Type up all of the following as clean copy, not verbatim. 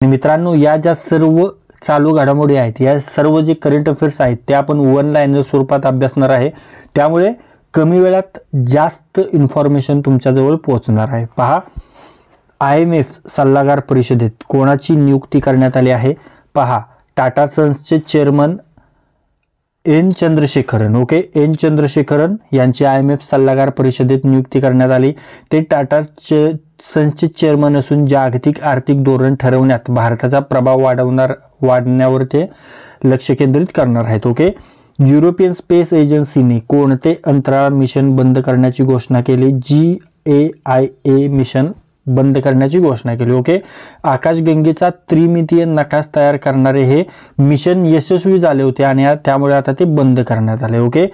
आणि मित्रांनो, या ज्या सर्व चालू घडामोडी आहेत, या सर्व जे करंट अफेअर्स आहेत ते आपण वन लाईनर स्वरूपात अभ्यासणार आहे. त्यामुळे कमी वेळात जास्त इन्फॉर्मेशन तुमच्याजवळ पोहोचणार आहे. पहा, IMF सल्लागार परिषदेत कोणाची नियुक्ती करण्यात आली आहे? पहा, टाटा सन्सचे chairman N Chandrasekaran. Okay, N Chandrasekaran यांची IMF सल्लागार परिषदेत नियुक्ती करण्यात आली. ते टाटा सन्सचे चेअरमन असून जागतिक आर्थिक धोरण ठरवण्यात भारताचा प्रभाव वाढण्यावर ते लक्ष केंद्रित करणार आहेत. ओके, युरोपियन स्पेस एजन्सीने कोणते अंतराळ मिशन बंद करण्याची घोषणा केली? GAIA मिशन बंद करण्याची घोषणा केली. ओके, आकाशगंगेचा त्रिमितीय नकाश तयार करणारे हे मिशन यशस्वी झाले होते आणि त्यामुळे आता ते बंद करण्यात आले. ओके,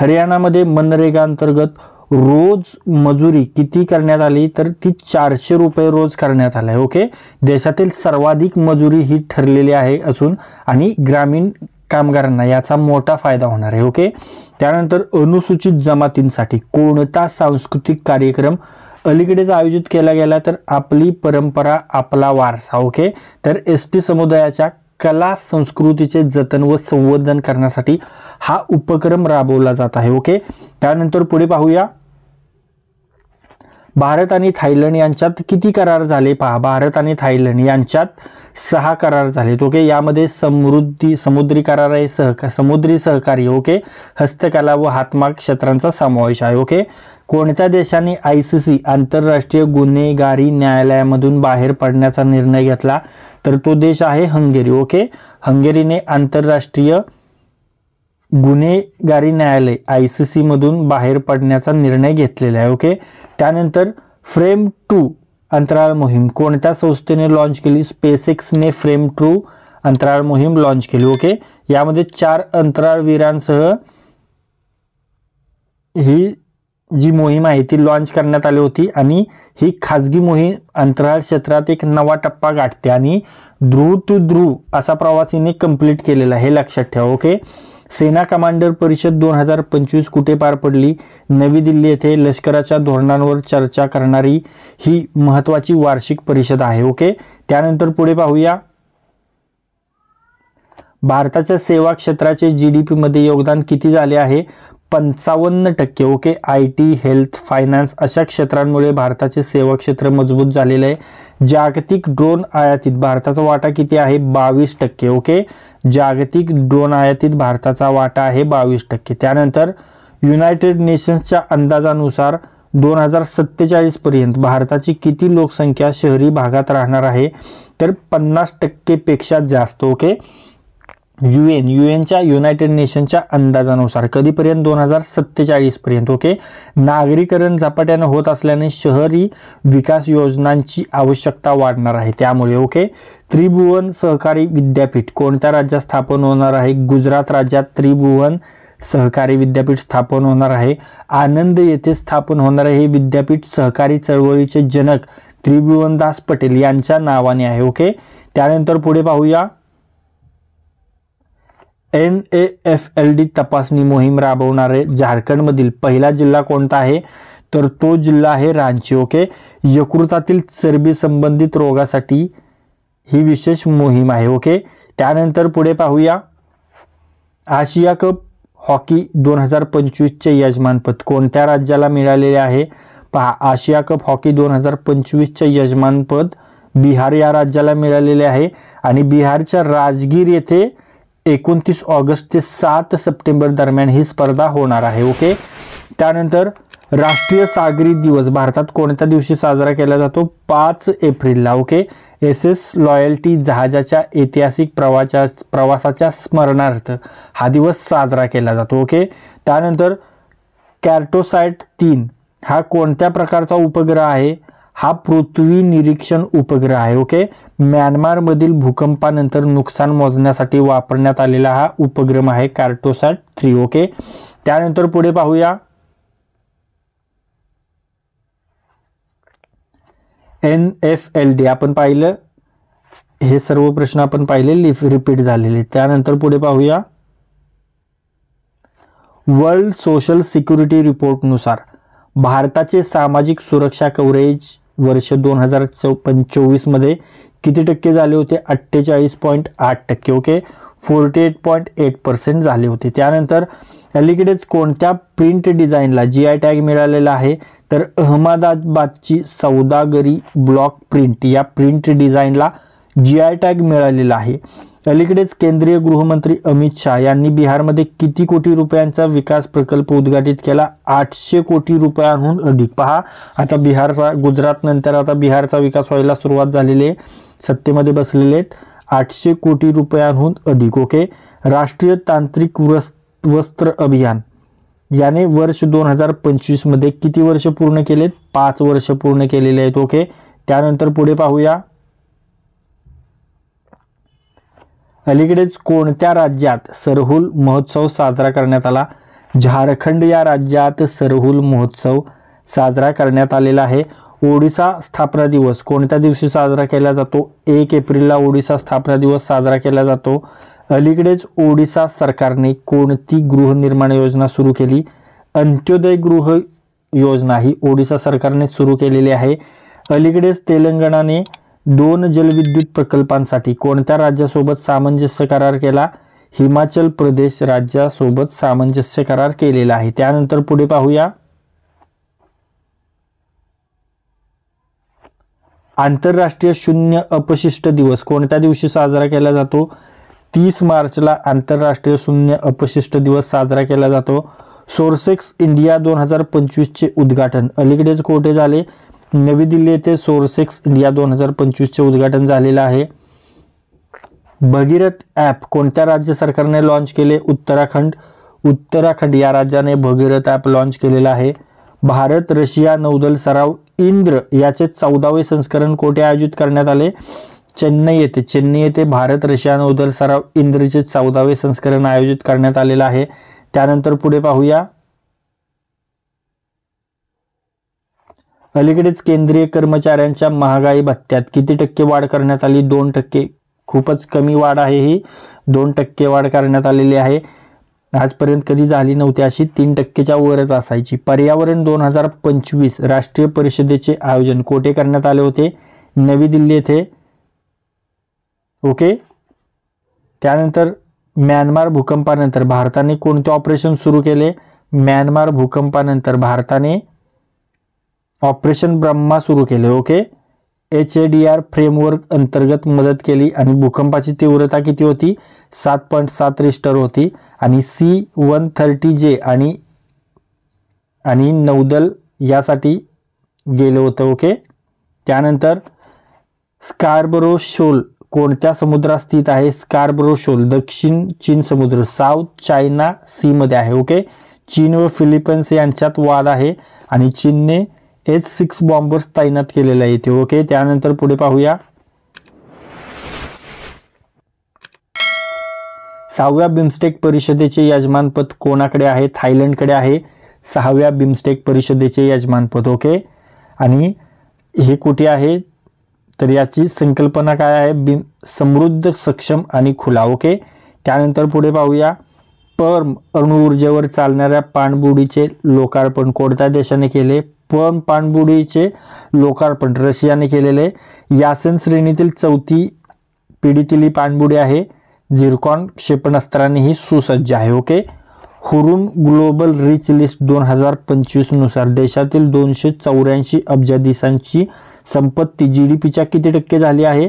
हरियाणामध्ये मनरेगा अंतर्गत रोज मजुरी किती करण्यात आली? तर ती 400 रुपये रोज करण्यात आली आहे. ओके, देशातील सर्वाधिक मजुरी ही ठरलेली आहे असून आणि ग्रामीण कामगारांना याचा मोठा फायदा होणार आहे. ओके, त्यानंतर अनुसूचित जमातींसाठी कोणता सांस्कृतिक कार्यक्रम अलीकडेच आयोजित केला गेला? तर आपली परंपरा आपला वारसा. ओके, तर ST समुदायाच्या कला संस्कृतीचे जतन व संवर्धन करण्यासाठी हा उपक्रम राबवला जात आहे. ओके, त्यानंतर पुढे पाहूया, भारत आणि थायलंड यांच्यात किती करार झाले? पहा, भारत आणि थायलंड यांच्यात 6 करार झालेत. ओके, यामध्ये समुद्री करार आहे, समुद्री सहकार्य, ओके, हस्तकला व हातमाग क्षेत्रांचा समावेश आहे. ओके, कोणत्या देशाने ICC आंतरराष्ट्रीय गुन्हेगारी न्यायालयामधून बाहेर पडण्याचा निर्णय घेतला? तर तो देश आहे हंगेरी. ओके, हंगेरीने आंतरराष्ट्रीय गुन्हेगारी न्यायालय ICC मधून बाहेर पडण्याचा निर्णय घेतलेला आहे. ओके, त्यानंतर फ्रेम 2 अंतराळ मोहीम कोणत्या संस्थेने लॉन्च केली? SpaceXने फ्रेम 2 अंतराळ मोहीम लॉन्च केली. ओके, यामध्ये 4 अंतराळवीरांसह ही जी मोहीम आहे ती लॉन्च करण्यात आली होती आणि ही खाजगी मोहीम अंतराळ क्षेत्रात एक नवा टप्पा गाठते आणि ध्रुव टू ध्रुव असा प्रवास हिने कंप्लीट केलेला आहे, हे लक्षात ठेवा. ओके, सेना कमांडर परिषद 2025 कुठे पार पडली? नवी दिल्ली येथे लष्कराच्या धोरणांवर चर्चा करणारी ही महत्त्वाची वार्षिक परिषद आहे. ओके, त्यानंतर पुढे पाहूया, भारताच्या सेवा क्षेत्राचे GDP मध्ये योगदान किती झाले आहे? 55%. ओके, IT, हेल्थ, फायनान्स अशा क्षेत्रांमुळे भारताचे सेवा क्षेत्र मजबूत झालेले आहे. जागतिक ड्रोन आयातीत भारताचा वाटा किती आहे? 22%. ओके, जागतिक ड्रोन आयातीत भारताचा वाटा आहे 22%. त्यानंतर युनायटेड नेशन्सच्या अंदाजानुसार 2047 पर्यंत भारताची किती लोकसंख्या शहरी भागात राहणार आहे? तर 50% पेक्षा जास्त. ओके, युएनच्या युनायटेड नेशनच्या अंदाजानुसार कधीपर्यंत? 2047 पर्यंत. ओके, नागरीकरण झपाट्याने होत असल्याने शहरी विकास योजनांची आवश्यकता वाढणार आहे त्यामुळे. ओके, त्रिभुवन सहकारी विद्यापीठ कोणत्या राज्यात स्थापन होणार आहे? गुजरात राज्यात त्रिभुवन सहकारी विद्यापीठ स्थापन होणार आहे. आनंद येथे स्थापन होणारे हे विद्यापीठ सहकारी चळवळीचे जनक त्रिभुवनदास पटेल यांच्या नावाने आहे. ओके, त्यानंतर पुढे पाहूया, NAFLD तपासणी मोहीम राबवणारे झारखंडमधील पहिला जिल्हा कोणता आहे? तर तो जिल्हा आहे रांची. ओके, यकृतातील चरबी संबंधित रोगासाठी ही विशेष मोहीम आहे. ओके, त्यानंतर पुढे पाहूया, आशिया कप हॉकी 2025चे यजमानपद कोणत्या राज्याला मिळालेले आहे? पहा, आशिया कप हॉकी 2025चे यजमानपद बिहार या राज्याला मिळालेले आहे आणि बिहारच्या राजगीर येथे 29 ऑगस्ट ते 7 सप्टेंबर दरम्यान ही स्पर्धा होणार आहे. ओके, त्यानंतर राष्ट्रीय सागरी दिवस भारतात कोणत्या दिवशी साजरा केला जातो? 5 एप्रिलला. ओके, SS लॉयल्टी जहाजाच्या ऐतिहासिक प्रवासाच्या स्मरणार्थ हा दिवस साजरा केला जातो. ओके, त्यानंतर कॅर्टोसॅट 3 हा कोणत्या प्रकारचा उपग्रह आहे? हा पृथ्वी निरीक्षण उपग्रह आहे. ओके, म्यानमारमधील भूकंपानंतर नुकसान मोजण्यासाठी वापरण्यात आलेला हा उपग्रह आहे कार्टोसॅट 3. ओके, त्यानंतर पुढे पाहूया, NFLD आपण पाहिलं, हे सर्व प्रश्न आपण पाहिले रिपीट झालेले. त्यानंतर पुढे पाहूया, वर्ल्ड सोशल सिक्युरिटी रिपोर्टनुसार भारताचे सामाजिक सुरक्षा कव्हरेज वर्ष 2024 मध्ये किती टक्के झाले होते? 48.8%. ओके, 48.8% झाले होते. त्यानंतर अलीकडेच कोणत्या प्रिंट डिझाईनला GI टॅग मिळालेला आहे? तर अहमदाबादची सौदागरी ब्लॉक प्रिंट या प्रिंट डिझाईनला GI टॅग मिळालेला आहे. अलीकडेच केंद्रीय गृहमंत्री अमित शहा यांनी बिहारमध्ये किती कोटी रुपयांचा विकास प्रकल्प उद्घाटित केला? 800 कोटी रुपयांहून अधिक. पहा, आता बिहारचा, गुजरात नंतर आता बिहारचा विकास व्हायला सुरुवात झालेली आहे, सत्तेमध्ये बसलेले आहेत. 800 कोटी रुपयांहून अधिक. ओके, राष्ट्रीय तांत्रिक वस्त्र अभियान याने वर्ष 2025 मध्ये किती वर्ष पूर्ण केलेत? 5 वर्ष पूर्ण केलेले आहेत. ओके, त्यानंतर पुढे पाहूया. अलीकडेच कोणत्या राज्यात सरहुल महोत्सव साजरा करण्यात आला? झारखंड या राज्यात सरहुल महोत्सव साजरा करण्यात आलेला आहे. ओडिशा स्थापना दिवस कोणत्या दिवशी साजरा केला जातो? 1 एप्रिलला ओडिशा स्थापना दिवस साजरा केला जातो. अलीकडेच ओडिशा सरकारने कोणती गृहनिर्माण योजना सुरू केली? अंत्योदय गृह योजना ही ओडिशा सरकारने सुरू केलेली आहे. अलीकडेच तेलंगणाने 2 जलविद्युत प्रकल्पांसाठी कोणत्या राज्यासोबत सामंजस्य करार केला? हिमाचल प्रदेश राज्यासोबत सामंजस्य करार केलेला आहे. त्यानंतर पुढे पाहूया. आंतरराष्ट्रीय शून्य अपशिष्ट दिवस कोणत्या दिवशी साजरा केला जातो? 30 मार्चला आंतरराष्ट्रीय शून्य अपशिष्ट दिवस साजरा केला जातो. सोर्सेक्स इंडिया 2025 चे उद्घाटन अलीकडेच कोठे झाले? नवी दिल्ली येथे सोर्सेक्स इंडिया 2025 चे उद्घाटन झालेलं आहे. भगीरथ ॲप कोणत्या राज्य सरकारने लॉन्च केले? उत्तराखंड या राज्याने भगीरथ ॲप लॉन्च केलेला आहे. भारत रशिया नौदल सराव इंद्र याचे 14वे संस्करण कोठे आयोजित करण्यात आले? चेन्नई येथे भारत रशिया नौदल सराव इंद्रचे 14वे संस्करण आयोजित करण्यात आलेलं आहे. त्यानंतर पुढे पाहूया. अलीकडेच केंद्रीय कर्मचाऱ्यांच्या महागाई भत्त्यात किती टक्के वाढ करण्यात आली? 2%. खूपच कमी वाढ आहे ही, 2% वाढ करण्यात आलेली आहे. आजपर्यंत कधी झाली नव्हती अशी, 3%च्या वरच असायची. पर्यावरण 2025 राष्ट्रीय परिषदेचे आयोजन कोठे करण्यात आले होते? नवी दिल्ली येथे. ओके, त्यानंतर म्यानमार भूकंपानंतर भारताने कोणते ऑपरेशन सुरू केले? म्यानमार भूकंपानंतर भारताने ऑपरेशन ब्रह्मा सुरू केले. ओके, HADR फ्रेमवर्क अंतर्गत मदत केली आणि भूकंपाची तीव्रता किती होती? 7.7 रिश्टर होती आणि C-130J आणि नौदल यासाठी गेले होते. ओके, त्यानंतर स्कार्बरो शोल कोणत्या समुद्रात स्थित आहे? स्कार्बरो शोल दक्षिण चीन समुद्र, साऊथ चायना सी मध्ये आहे. ओके, चीन व फिलिपाईन्स यांच्यात वाद आहे आणि चीनने H-6 बॉम्बर्स तैनात केलेला आहे इथे. ओके, त्यानंतर पुढे पाहूया. 6व्या बिमस्टेक परिषदेचे यजमानपद कोणाकडे आहे? थायलंडकडे आहे 6व्या बिमस्टेक परिषदेचे यजमानपद. ओके, आणि हे कुठे आहे? तर याची संकल्पना काय आहे? समृद्ध, सक्षम आणि खुला. ओके, त्यानंतर पुढे पाहूया. पर्म अणुऊर्जेवर चालणाऱ्या पाणबुडीचे लोकार्पण कोणत्या देशाने केले? पर्म पाणबुडीचे लोकार्पण रशियाने केलेले. यासन श्रेणीतील 4थी पिढीतील ही पाणबुडी आहे. झिरकॉन क्षेपणास्त्राने ही सुसज्ज आहे. Okay, Hurun global rich list 2025 नुसार देशातील 284 अब्जाधीशांची संपत्ती GDPच्या किती टक्के झाली आहे?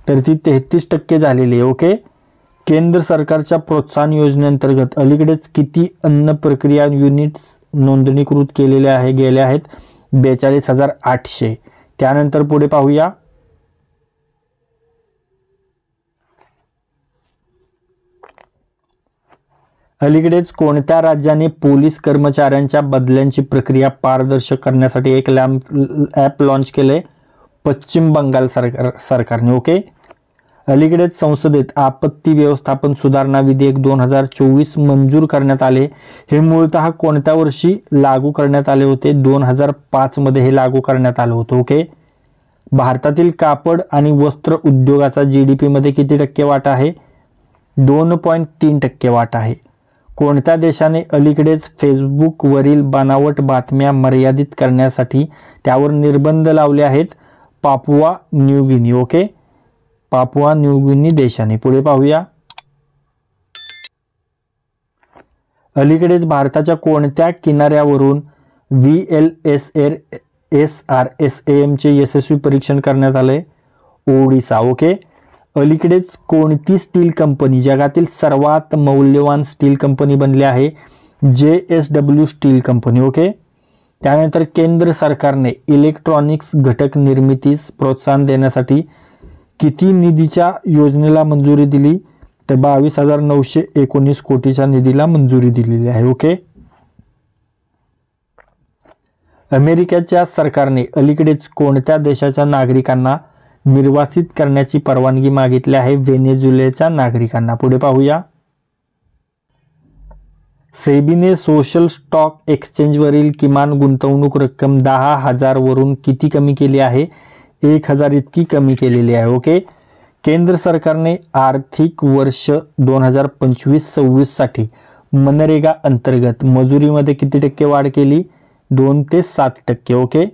तर ती 33% झालेली आहे. ओके, केंद्र सरकारच्या प्रोत्साहन योजनेअंतर्गत अलीकडेच किती अन्न प्रक्रिया युनिट्स नोंदणीकृत केलेले गेले आहेत? 42,800. त्यानंतर पुढे पाहूया. अलीकडेच कोणत्या राज्याने पोलीस कर्मचाऱ्यांच्या बदल्यांची प्रक्रिया पारदर्शक करण्यासाठी एक ॲप लॉन्च केले? पश्चिम बंगाल सरकारने. ओके, अलीकडेच संसदेत आपत्ती व्यवस्थापन सुधारणा विधेयक 2024 मंजूर करण्यात आले. हे मूळतः कोणत्या वर्षी लागू करण्यात आले होते? 2005 मध्ये हे लागू करण्यात आलं होतं. ओके, भारतातील कापड आणि वस्त्र उद्योगाचा GDP मध्ये किती टक्के वाटा आहे? 2.3% वाटा आहे. कोणत्या देशाने अलीकडेच फेसबुकवरील बनावट बातम्या मर्यादित करण्यासाठी त्यावर निर्बंध लावले आहेत? Papua New Guinea. Okay, Papua New Guinea देशाने. पुढे पाहूया. अलीकडेच भारताच्या कोणत्या किनाऱ्यावरून VLSR-SAM चे यशस्वी परीक्षण करण्यात आले? ओडिसा. ओके. अलीकडेच कोणती स्टील कंपनी जगातील सर्वात मौल्यवान स्टील कंपनी बनली आहे? JSW steel company. ओके. त्यानंतर केंद्र सरकारने इलेक्ट्रॉनिक्स घटक निर्मितीस प्रोत्साहन देण्यासाठी किती निधीच्या योजनेला मंजुरी दिली? तर 22,919 कोटीच्या निधीला मंजुरी दिलेली आहे. ओके. अमेरिकेच्या सरकारने अलीकडेच कोणत्या देशाच्या नागरिकांना निर्वासित करण्याची परवानगी मागितली आहे? व्हेनेझुएलाच्या नागरिकांना. पुढे पाहूया. सेबीने सोशल स्टॉक एक्सचेंजवरील किमान गुंतवणूक रक्कम 10,000 वरून किती कमी केली आहे? 1,000 इतकी कमी केलेली आहे. ओके. केंद्र सरकारने आर्थिक वर्ष 2025-26 साठी मनरेगा अंतर्गत मजुरीमध्ये किती टक्के वाढ केली? 2 ते 7%. ओके.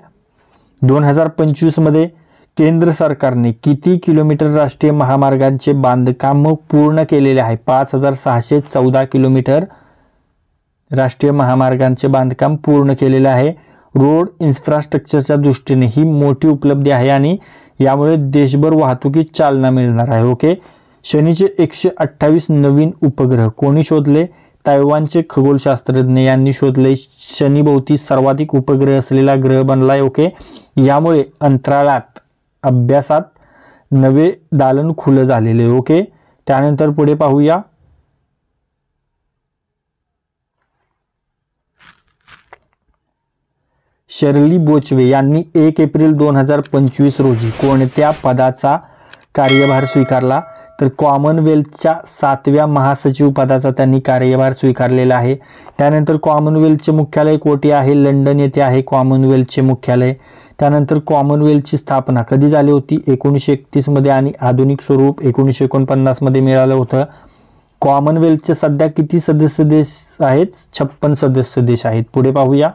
2025 मध्ये केंद्र सरकारने किती किलोमीटर राष्ट्रीय महामार्गांचे बांधकाम पूर्ण केलेले आहे? 5,614 किलोमीटर राष्ट्रीय महामार्गांचे बांधकाम पूर्ण केलेले आहे. रोड इन्फ्रास्ट्रक्चरच्या दृष्टीने ही मोठी उपलब्धी आहे आणि यामुळे देशभर वाहतुकीस चालना मिळणार आहे. ओके. शनीचे 128 नवीन उपग्रह कोणी शोधले? तैवानचे खगोलशास्त्रज्ञ यांनी शोधले. शनीभोवती सर्वाधिक उपग्रह असलेला ग्रह बनलाय. ओके. यामुळे अंतराळात अभ्यासात नवे दालन खुलं झालेले. ओके. त्यानंतर पुढे पाहूया. शर्ली बोचवे यांनी 1 एप्रिल 2025 रोजी कोणत्या पदाचा कार्यभार स्वीकारला? तर कॉमनवेल्थच्या 7व्या महासचिव पदाचा त्यांनी कार्यभार स्वीकारलेला आहे. त्यानंतर कॉमनवेल्थचे मुख्यालय कोठे आहे? लंडन येथे आहे कॉमनवेल्थचे मुख्यालय. त्यानंतर कॉमनवेल्थची स्थापना कधी झाली होती? 1931 मध्ये आणि आधुनिक स्वरूप 1949 मध्ये मिळालं होतं. कॉमनवेल्थचे सध्या किती सदस्य देश आहेत? 56 सदस्य देश आहेत. पुढे पाहूया.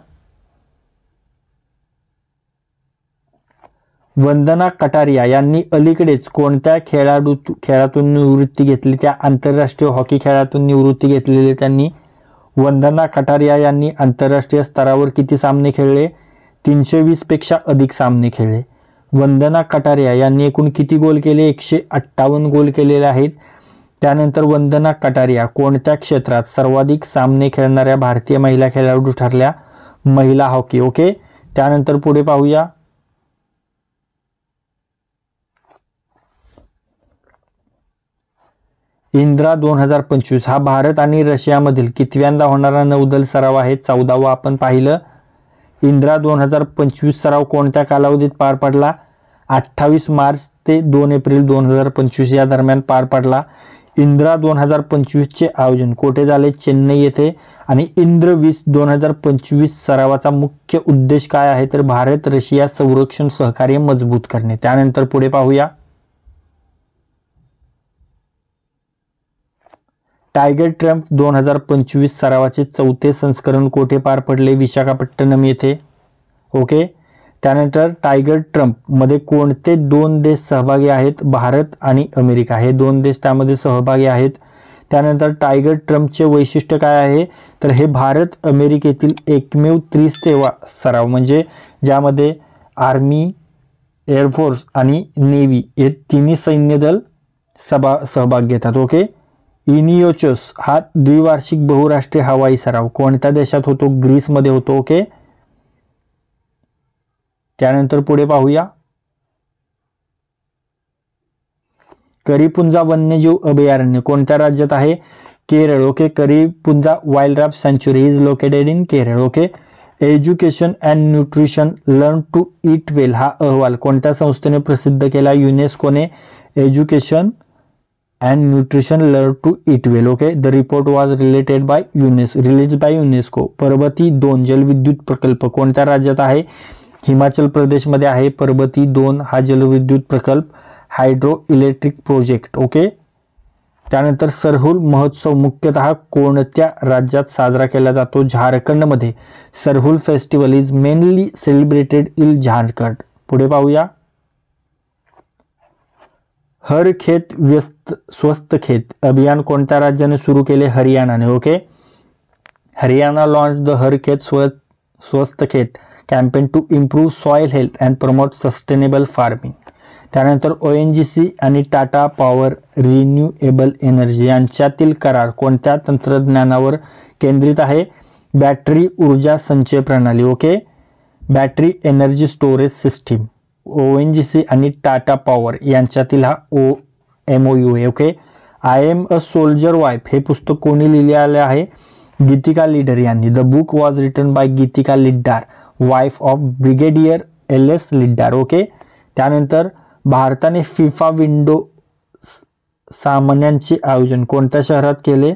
वंदना कटारिया यांनी अलीकडेच कोणत्या खेळातून निवृत्ती घेतली? त्या आंतरराष्ट्रीय हॉकी खेळातून निवृत्ती घेतलेली त्यांनी. वंदना कटारिया यांनी आंतरराष्ट्रीय स्तरावर किती सामने खेळले? 320 पेक्षा अधिक सामने खेळले. वंदना कटारिया यांनी एकूण किती गोल केले? 158 गोल केलेले आहेत. त्यानंतर वंदना कटारिया कोणत्या क्षेत्रात सर्वाधिक सामने खेळणाऱ्या भारतीय महिला खेळाडू ठरल्या? महिला हॉकी. ओके. त्यानंतर पुढे पाहूया. इंद्रा 2025 हा भारत आणि रशियामधील कितव्यांदा होणारा नौदल सराव आहे? 14वा आपण पाहिलं. इंद्रा 2025 सराव कोणत्या कालावधीत पार पडला? 28 मार्च ते 2 एप्रिल 2025 या दरम्यान पार पडला. इंद्रा 2025 चे आयोजन कोठे झाले? चेन्नई येथे. आणि इंद्र 2025 सरावाचा मुख्य उद्देश काय आहे? तर भारत रशिया संरक्षण सहकार्य मजबूत करणे. त्यानंतर पुढे पाहूया. टायगर ट्रम्प 2025 सरावाचे 4थे संस्करण कोठे पार पडले? विशाखापट्टणम येथे. ओके. त्यानंतर टायगर ट्रम्प मध्ये कोणते 2 देश सहभागी आहेत? भारत आणि अमेरिका हे 2 देश त्यामध्ये सहभागी आहेत. त्यानंतर टायगर ट्रम्पचे वैशिष्ट्य काय आहे? तर हे भारत अमेरिकेतील एकमेव त्रिसेवा सराव म्हणजे ज्यामध्ये आर्मी, एअरफोर्स आणि नेव्ही हे तिन्ही सैन्य दल सहभाग घेतात. ओके. इनियोचस हा द्विवार्षिक बहुराष्ट्रीय हवाई सराव कोणत्या देशात होतो? ग्रीसमध्ये होतो. ओके. त्यानंतर पुढे पाहूया. करीपुंजा वन्यजीव अभयारण्य कोणत्या राज्यात आहे? Kerala. Okay. Karimpuzha wild life सँच्युरी is located in Kerala. Okay. Education and nutrition learn to eat well हा अहवाल कोणत्या संस्थेने प्रसिद्ध केला? युनेस्कोने. एज्युकेशन and nutrition learn to eat well. Okay. The report was released by UNESCO. पर्बती 2 जलविद्युत प्रकल्प कोणत्या राज्यात आहे? हिमाचल प्रदेशमध्ये आहे. पर्बती 2 हा जलविद्युत प्रकल्प हायड्रो इलेक्ट्रिक प्रोजेक्ट. ओके. त्यानंतर सरहुल महोत्सव मुख्यतः कोणत्या राज्यात साजरा केला जातो? झारखंडमध्ये. Sarhul festival is mainly celebrated in Jharkhand. पुढे पाहूया. हर खेत व्यस्त स्वस्त खेत अभियान कोणत्या राज्याने सुरू केले? हरियाणाने. Okay. Haryana launch the Har Khet Swasth Khet campaign to improve soil health and promote sustainable farming. त्यानंतर ONGC आणि टाटा पॉवर रिन्यूएबल एनर्जी यांच्यातील करार कोणत्या तंत्रज्ञानावर केंद्रित आहे? बॅटरी ऊर्जा संचय प्रणाली. Okay. Battery energy storage system. ONGC आणि टाटा पॉवर यांच्यातील हा MOU आहे. Okay. I am a soldier wife हे पुस्तक कोणी लिहिलेले आहे? गीतिका लिडर यांनी. The book was written by Geetika Liddar, wife of brigadier LS Liddar. Okay. त्यानंतर भारताने फिफा विंडो सामन्यांचे आयोजन कोणत्या शहरात केले?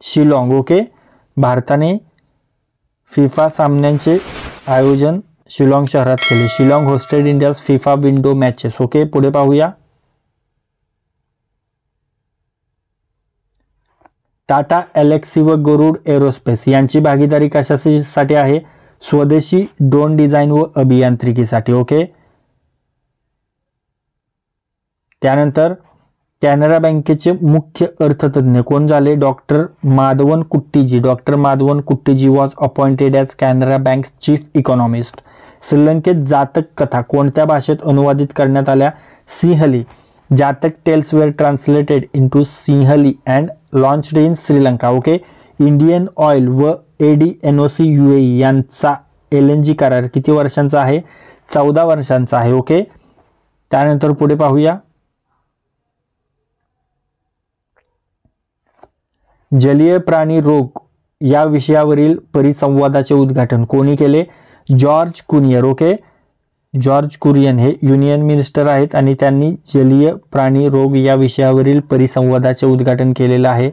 शिलाँग. ओके. भारताने फिफा सामन्यांचे आयोजन शिलाँग शहरात केले. Shillong hosted India's FIFA window matches. Okay. पुढे पाहूया. टाटा एलेक्सी व गरुड एरोस्पेस यांची भागीदारी कशासाठी आहे? स्वदेशी ड्रोन डिझाईन व अभियांत्रिकीसाठी. ओके. त्यानंतर कॅनरा बँकेचे मुख्य अर्थतज्ञ कोण झाले? Doctor Madhavan Kuttiji. Doctor Madhavan Kuttiji was appointed as Canara bank's chief economist. श्रीलंकेत जातक कथा कोणत्या भाषेत अनुवादित करण्यात आल्या? Sinhala. Jataka tales were translated into Sinhala and launched in Sri Lanka. Okay. Indian oil व ADNOC UAE यांचा LNG करार किती वर्षांचा आहे? 14 वर्षांचा आहे. ओके. त्यानंतर पुढे पाहूया. जलीय प्राणी रोग या विषयावरील परिसंवादाचे उद्घाटन कोणी केले? जॉर्ज कुनियर. ओके. जॉर्ज कुरियन हे युनियन मिनिस्टर आहेत आणि त्यांनी जलीय प्राणी रोग या विषयावरील परिसंवादाचे उद्घाटन केलेलं आहे.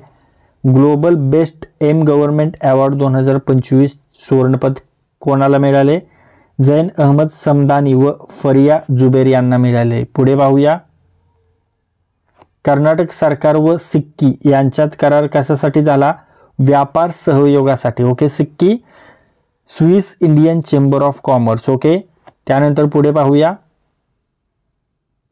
Global best M government award 2025 सुवर्णपदक कोणाला मिळाले? झैन अहमद समदानी व फरिया जुबेर यांना मिळाले. पुढे पाहूया. कर्नाटक सरकार व सिक्की यांच्यात करार कशासाठी झाला? व्यापार सहयोगासाठी. Okay. Sikki Swiss Indian chamber of commerce. Okay. त्यानंतर पुढे पाहूया.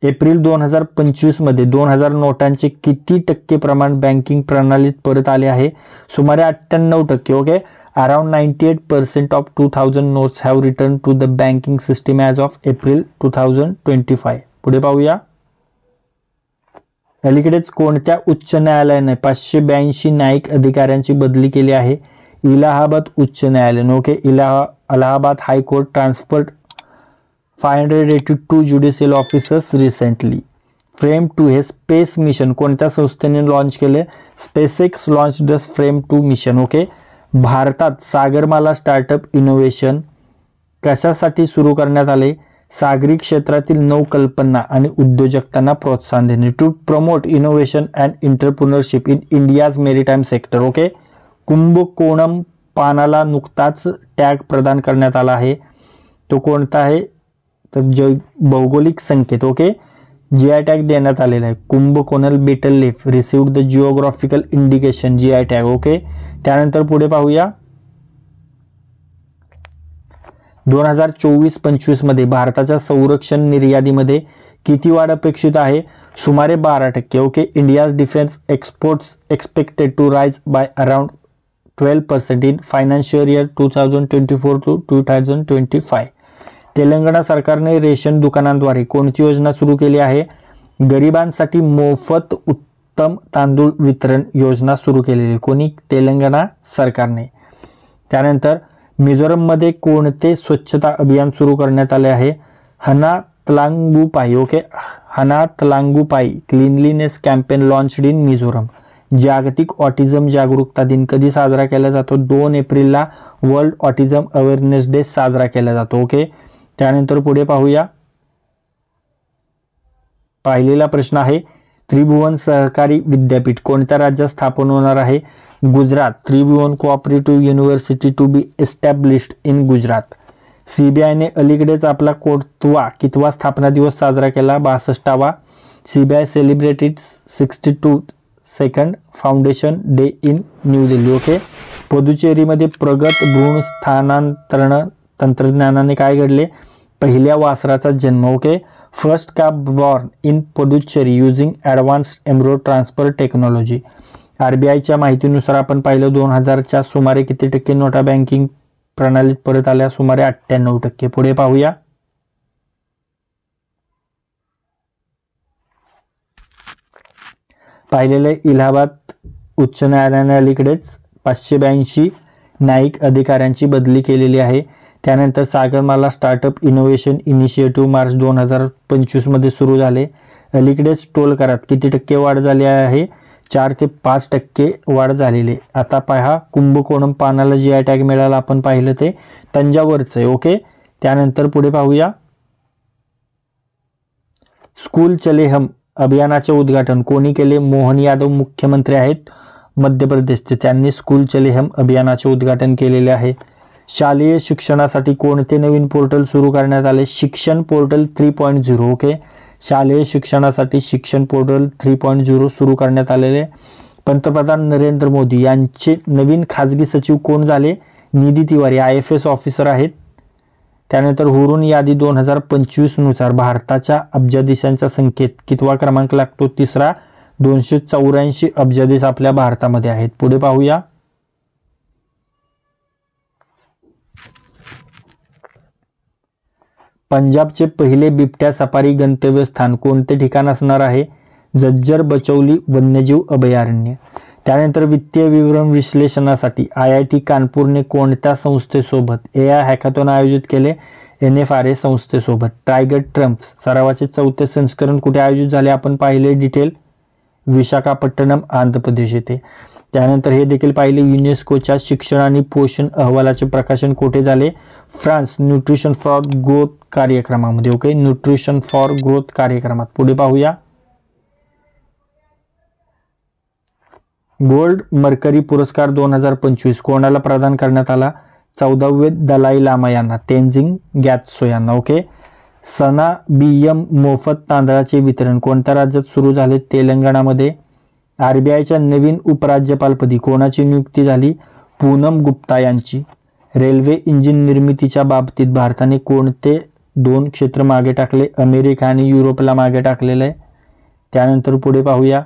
एप्रिल 2025 मध्ये 2000 नोटांचे किती टक्के प्रमाण बँकिंग प्रणालीत परत आले आहे? सुमारे 98%. Okay. Around 98% of 2000 notes have returned to the banking system as of April 2025. पुढे पाहूया. अलीकडेच कोणत्या उच्च न्यायालयाने 582 न्यायिक अधिकाऱ्यांची बदली केली आहे? इलाहाबाद उच्च न्यायालयाने. Okay. Allahabad high court transferred 582 judicial officers recently. Frame 2 हे स्पेस मिशन कोणत्या संस्थेने लॉन्च केले? SpaceX launch the frame 2 mission. Okay. भारतात सागरमाला स्टार्टअप इनोव्हेशन कशासाठी सुरू करण्यात आले? सागरी क्षेत्रातील नवकल्पना आणि उद्योजकतांना प्रोत्साहन देणे. To promote innovation and entrepreneurship in India's maritime sector. Okay. Kumbakonam पानाला नुकताच टॅग प्रदान करण्यात आला आहे. तो कोणता आहे? तर भौगोलिक संकेत. ओके. GI टॅग देण्यात आलेला आहे. Kumbakonam betel leaf received the geographical indication GI tag. Okay. त्यानंतर पुढे पाहूया. 2024-25 मध्ये भारताच्या संरक्षण निर्यातीमध्ये किती वाढ अपेक्षित आहे? सुमारे 12%. Okay. India's defence exports expected to rise by around 12% in financial year 2024 to 2025. Telangana सरकारने रेशन दुकानांद्वारे कोणती योजना सुरू केली आहे? गरिबांसाठी मोफत उत्तम तांदूळ वितरण योजना सुरू केलेली. कोणी? तेलंगणा सरकारने. त्यानंतर मिझोरममध्ये कोणते स्वच्छता अभियान सुरू करण्यात आले आहे? हनातलांगुपाई. ओके. हनातलांगुपाई cleanliness campaign launched in Mizoram. जागतिक ऑटिझम जागरूकता दिन कधी साजरा केला जातो? 2 एप्रिलला वर्ल्ड ऑटिझम अवेअरनेस डे साजरा केला जातो. ओके. त्यानंतर पुढे पाहूया. पाहिलेला प्रश्न आहे त्रिभुवन सहकारी विद्यापीठ कोणत्या राज्यात स्थापन होणार आहे? Gujarat. Tribhuvan cooperative university to be established in Gujarat. CBIने अलीकडेच आपला कितवा स्थापना दिवस साजरा केला? 62वा. CBI celebrated 62nd foundation day in new Delhi. Okay. पुदुचेरीमध्ये प्रगत भ्रूण स्थानांतरण तंत्रज्ञानाने काय घडले? पहिल्या वासराचा जन्म. ओके. First calf born in Puducherry using advanced embryo transfer technology. RBIच्या माहितीनुसार आपण पाहिलं 2000च्या सुमारे किती टक्के नोटा बँकिंग प्रणालीत परत आल्या? सुमारे 98%. पुढे पाहूया. पाहिलेलं इलाहाबाद उच्च न्यायालयाने अलीकडेच 582 न्यायिक अधिकाऱ्यांची बदली केलेली आहे. त्यानंतर Sagarmala startup innovation initiative March 2025 मध्ये सुरू झाले. अलीकडेच टोल करात किती टक्के वाढ झाली आहे? 4 ते 5% वाढ झालेली. आता पहा, कुंभकोणम पानाला GI टॅग मिळाला, आपण पाहिलं ते तंजावरचं आहे. ओके. त्यानंतर पुढे पाहूया. स्कूल चले हम अभियानाचे उद्घाटन कोणी केले? मोहन यादव मुख्यमंत्री आहेत मध्य प्रदेशचे, त्यांनी स्कूल चले हम अभियानाचे उद्घाटन केलेले आहे. शालेय शिक्षणासाठी कोणते नवीन पोर्टल सुरू करण्यात आले? शिक्षण पोर्टल 3.0. ओके. शालेय शिक्षणासाठी शिक्षण पोर्टल 3.0 सुरू करण्यात आलेले. पंतप्रधान नरेंद्र मोदी यांचे नवीन खाजगी सचिव कोण झाले? निधी तिवारी IFS ऑफिसर आहेत. त्यानंतर हुरून यादी 2025 नुसार भारताच्या अब्जाधीशांच्या संख्येत कितवा क्रमांक लागतो? 3रा. 284 अब्जाधीश आपल्या भारतामध्ये आहेत. पुढे पाहूया. पंजाबचे पहिले बिबट्या सफारी गंतव्यस्थान कोणते ठिकाण असणार आहे? झज्जर बचौली वन्यजीव अभयारण्य. त्यानंतर वित्तीय विवरण विश्लेषणासाठी IIT कानपूरने कोणत्या संस्थेसोबत AI हॅकॅथॉन आयोजित केले? NFRA संस्थेसोबत. टायगर ट्रम्प्स सरावाचे 4थे संस्करण कुठे आयोजित झाले? आपण पाहिले डिटेल. विशाखापट्टणम आंध्र प्रदेश येथे. त्यानंतर हे देखील पाहिले, युनेस्कोच्या शिक्षण आणि पोषण अहवालाचे प्रकाशन कुठे झाले? फ्रान्स न्यूट्रिशन फॉर ग्रोथ कार्यक्रमामध्ये. ओके. न्यूट्रिशन फॉर ग्रोथ कार्यक्रमात. पुढे पाहूया. गोल्ड मर्करी पुरस्कार 2025 कोणाला प्रदान करण्यात आला? 14वे दलाई लामा यांना, तेनजिंग ग्यात्सो यांना. ओके. सना BM मोफत तांदळाचे वितरण कोणत्या राज्यात सुरू झाले? तेलंगणामध्ये. RBIच्या नवीन उपराज्यपालपदी कोणाची नियुक्ती झाली? पूनम गुप्ता यांची. रेल्वे इंजिन निर्मितीच्या बाबतीत भारताने कोणते 2 क्षेत्र मागे टाकले? अमेरिका आणि युरोपला मागे टाकलेले आहे. त्यानंतर पुढे पाहूया.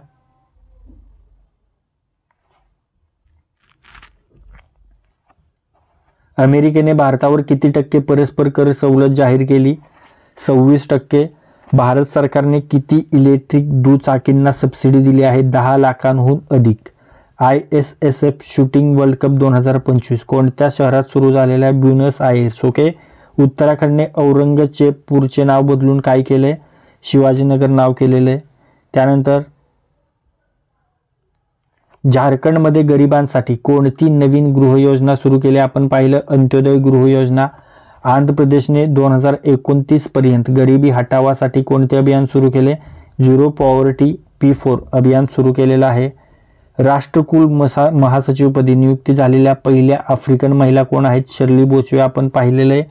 अमेरिकेने भारतावर किती टक्के परस्पर कर सवलत जाहीर केली? 26%. भारत सरकारने किती इलेक्ट्रिक दुचाकींना सबसिडी दिली आहे? 10 लाखांहून अधिक. ISSF शूटिंग वर्ल्ड कप 2025 कोणत्या शहरात सुरू झालेला? Buenos Aires. ओके. उत्तराखंडने औरंगजेबपूरचे नाव बदलून काय केले? शिवाजीनगर नाव केलेले. त्यानंतर झारखंडमध्ये गरिबांसाठी कोणती नवीन गृहयोजना सुरू केली? आपण पाहिलं अंत्योदय गृहयोजना. आंध्र प्रदेशने 2029 पर्यंत गरिबी हटावासाठी कोणते अभियान सुरू केले? झिरो पॉवर्टी P4 अभियान सुरू केलेलं आहे. राष्ट्रकुल महासचिवपदी नियुक्ती झालेल्या पहिल्या आफ्रिकन महिला कोण आहेत? शर्ली बोचवे आपण पाहिलेलं आहे.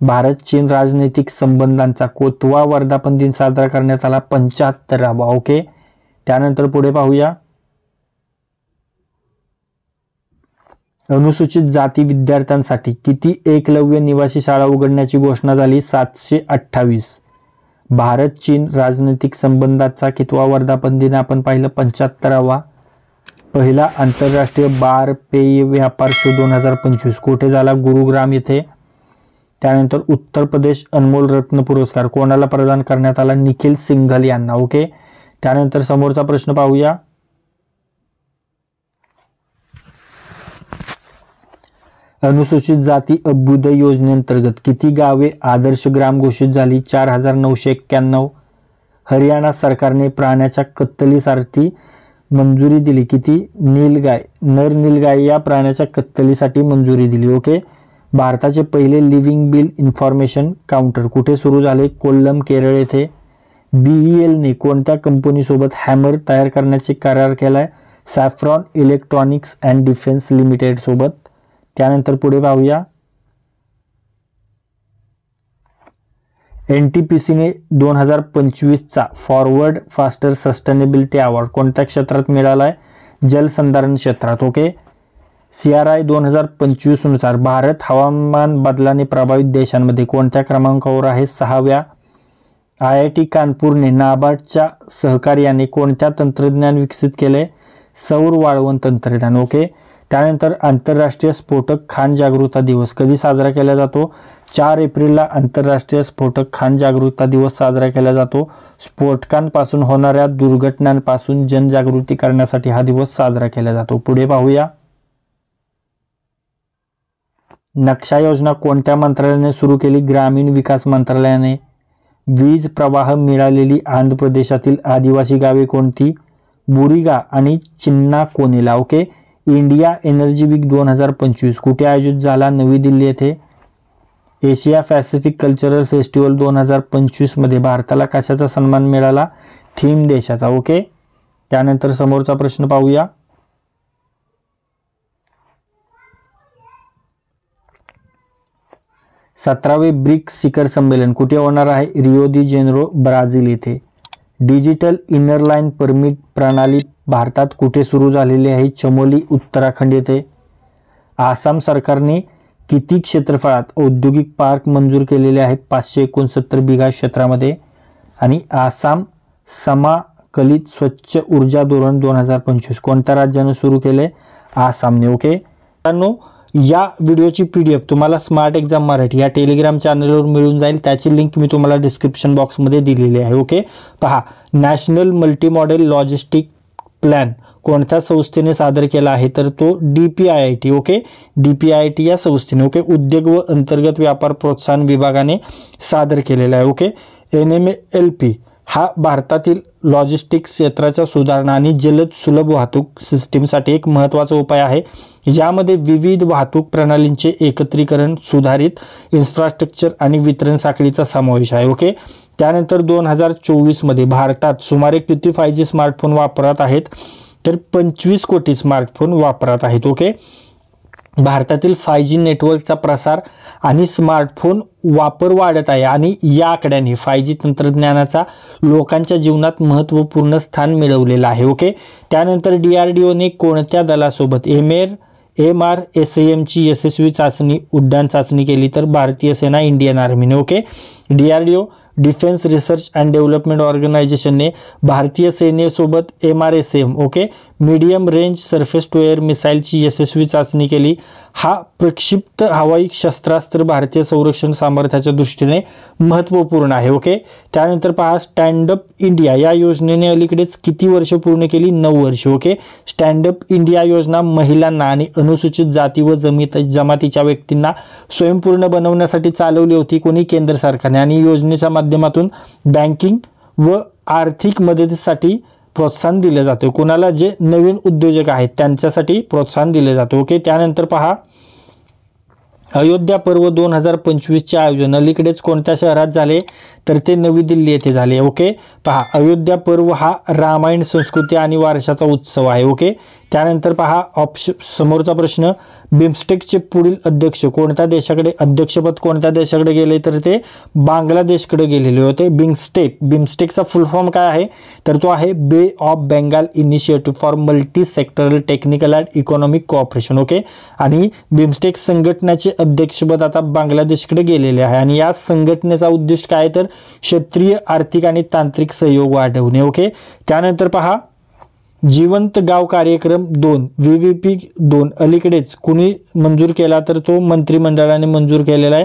भारत चीन राजनैतिक संबंधांचा कोतवा वर्धापन दिन साजरा करण्यात आला? 75वा. ओके. त्यानंतर पुढे पाहूया. अनुसूचित जाती विद्यार्थ्यांसाठी किती एकलव्य निवासी शाळा उघडण्याची घोषणा झाली? 728. भारत चीन राजनैतिक संबंधाचा कितवा वर्धापन दिन आपण पाहिलं? 75वा. पहिला आंतरराष्ट्रीय बार पेय व्यापार शो 2025 कुठे झाला? गुरुग्राम येथे. त्यानंतर उत्तर प्रदेश अनमोल रत्न पुरस्कार कोणाला प्रदान करण्यात आला? निखिल सिंघल यांना. ओके. त्यानंतर समोरचा प्रश्न पाहूया. अनुसूचित जाती अभ्युदय योजनेअंतर्गत किती गावे आदर्श ग्राम घोषित झाली? 4991. हरियाणा सरकारने प्राण्याच्या कत्तलीसाठी मंजुरी दिली. किती? नीलगाय, नर नीलगाय या प्राण्याच्या कत्तलीसाठी मंजुरी दिली. ओके. भारताचे पहिले लिव्हिंग बिल इन्फॉर्मेशन काउंटर कुठे सुरू झाले? कोल्लम केरळ येथे. BELने कोणत्या कंपनीसोबत हॅमर तयार करण्याचे करार केलाय? Saffron electronics and defence limited सोबत. त्यानंतर पुढे पाहूया. NTPCने 2025चा फॉरवर्ड फास्टर सस्टेनेबिलिटी अवॉर्ड कोणत्या क्षेत्रात मिळाला आहे? जलसंधारण क्षेत्रात. ओके. CRI 2025 नुसार भारत हवामान बदलाने प्रभावित देशांमध्ये कोणत्या क्रमांकावर आहे? 6व्या. IIT कानपूरने नाबार्डच्या सहकार्याने कोणत्या तंत्रज्ञान विकसित केले? सौर वाळवंट तंत्रज्ञान. ओके. त्यानंतर आंतरराष्ट्रीय स्फोटक खाण जागरूकता दिवस कधी साजरा केला जातो? 4 एप्रिलला आंतरराष्ट्रीय स्फोटक खाण जागरूकता दिवस साजरा केला जातो. स्फोटकांपासून होणाऱ्या दुर्घटनांपासून जनजागृती करण्यासाठी हा दिवस साजरा केला जातो. पुढे पाहूया. नक्षा योजना कोणत्या मंत्रालयाने सुरू केली? ग्रामीण विकास मंत्रालयाने. वीज प्रवाह मिळालेली आंध्र प्रदेशातील आदिवासी गावे कोणती? बुरिगा आणि चिन्नाकोनेला. ओके. इंडिया एनर्जी वीक 2025 कुठे आयोजित झाला? नवी दिल्ली येथे. एशिया पॅसिफिक कल्चरल फेस्टिवल 2025 मध्ये भारताला कशाचा सन्मान मिळाला? थीम देशाचा. ओके. त्यानंतर समोरचा प्रश्न पाहूया. 17वे ब्रिक्स शिखर संमेलन कुठे होणार आहे? रिओ दी जेनेरो ब्राझील येथे. डिजिटल इनर लाईन परमिट प्रणाली भारतात कुठे सुरू झालेली आहे? चमोली उत्तराखंड येथे. आसाम सरकारने किती क्षेत्रफळात औद्योगिक पार्क मंजूर केलेले आहेत? 569 बिघा क्षेत्रामध्ये. आणि आसाम समाकलित स्वच्छ ऊर्जा धोरण 2025 कोणत्या राज्याने सुरू केले? आसामने. ओके मित्रांनो, या व्हिडिओची PDF तुम्हाला स्मार्ट एक्झाम मराठी या टेलिग्राम चॅनलवर मिळून जाईल. त्याची लिंक मी तुम्हाला डिस्क्रिप्शन बॉक्समध्ये दिलेली आहे. ओके. पहा, national multi model logistic plan कोणत्या संस्थेने सादर केला आहे? तर तो DPIIT. ओके. DPIIT या संस्थेने ओके उद्योग व अंतर्गत व्यापार प्रोत्साहन विभागाने सादर केलेला आहे. ओके. NMLP हा भारतातील लॉजिस्टिक्स क्षेत्राच्या सुधारणा आणि जलद सुलभ वाहतूक सिस्टीमसाठी एक महत्त्वाचा उपाय आहे. यामध्ये विविध वाहतूक प्रणालींचे एकत्रीकरण, सुधारित इन्फ्रास्ट्रक्चर आणि वितरण साखळीचा समावेश आहे. ओके. त्यानंतर 2024 मध्ये भारतात सुमारे किती 5G स्मार्टफोन वापरात आहेत? तर 25 कोटी स्मार्टफोन वापरात आहेत. ओके. भारतातील 5G नेटवर्कचा प्रसार आणि स्मार्टफोन वापर वाढत आहे आणि या आकड्याने 5G तंत्रज्ञानाचा लोकांच्या जीवनात महत्त्वपूर्ण स्थान मिळवलेलं आहे. ओके. त्यानंतर DRDOने कोणत्या दलासोबत MRSAM ची यशस्वी उड्डाण चाचणी केली? तर भारतीय सेना, इंडियन आर्मीने. Okay. DRDO defence research and development ऑर्गनायझेशनने भारतीय सेनेसोबत MRSAM okay medium range surface to air मिसाईलची यशस्वी चाचणी केली. हा प्रक्षिप्त हवाई शस्त्रास्त्र भारतीय संरक्षण सामर्थ्याच्या दृष्टीने महत्त्वपूर्ण आहे. ओके. त्यानंतर पहा, स्टँड अप इंडिया या योजनेने अलीकडेच किती वर्ष पूर्ण केली? 9 वर्ष. ओके. स्टँड अप इंडिया योजना महिलांना आणि अनुसूचित जाती व जमातीच्या व्यक्तींना स्वयंपूर्ण बनवण्यासाठी चालवली होती. कोणी? केंद्र सरकारने. आणि योजनेच्या माध्यमातून बँकिंग व आर्थिक मदतीसाठी प्रोत्साहन दिले जाते. कोणाला? जे नवीन उद्योजक आहेत त्यांच्यासाठी प्रोत्साहन दिले जाते. ओके. त्यानंतर पहा, अयोध्या पर्व 2025 चे आयोजन अलीकडेच कोणत्या शहरात झाले? तर ते नवी दिल्ली येथे झाले. ओके. पहा, अयोध्या पर्व हा रामायण संस्कृती आणि वारशाचा उत्सव आहे. ओके. त्यानंतर पहा, समोरचा प्रश्न, बिमस्टेकचे पुढील अध्यक्ष कोणत्या देशाकडे अध्यक्षपद कोणत्या देशाकडे गेले? तर ते बांगलादेशकडे गेलेले होते. बिमस्टेकचा फुल फॉर्म काय आहे? तर तो आहे बे of Bengal initiative for multi sectoral technical and economic cooperation. Okay. आणि बिमस्टेक संघटनेचे अध्यक्षपद आता बांगलादेशकडे गेलेले आहे. आणि या संघटनेचा उद्दिष्ट काय? तर क्षेत्रीय आर्थिक आणि तांत्रिक सहयोग वाढवणे. ओके. त्यानंतर पहा, जिवंत गाव कार्यक्रम 2 VVP 2 अलीकडेच कुणी मंजूर केला? तर तो मंत्रिमंडळाने मंजूर केलेला आहे.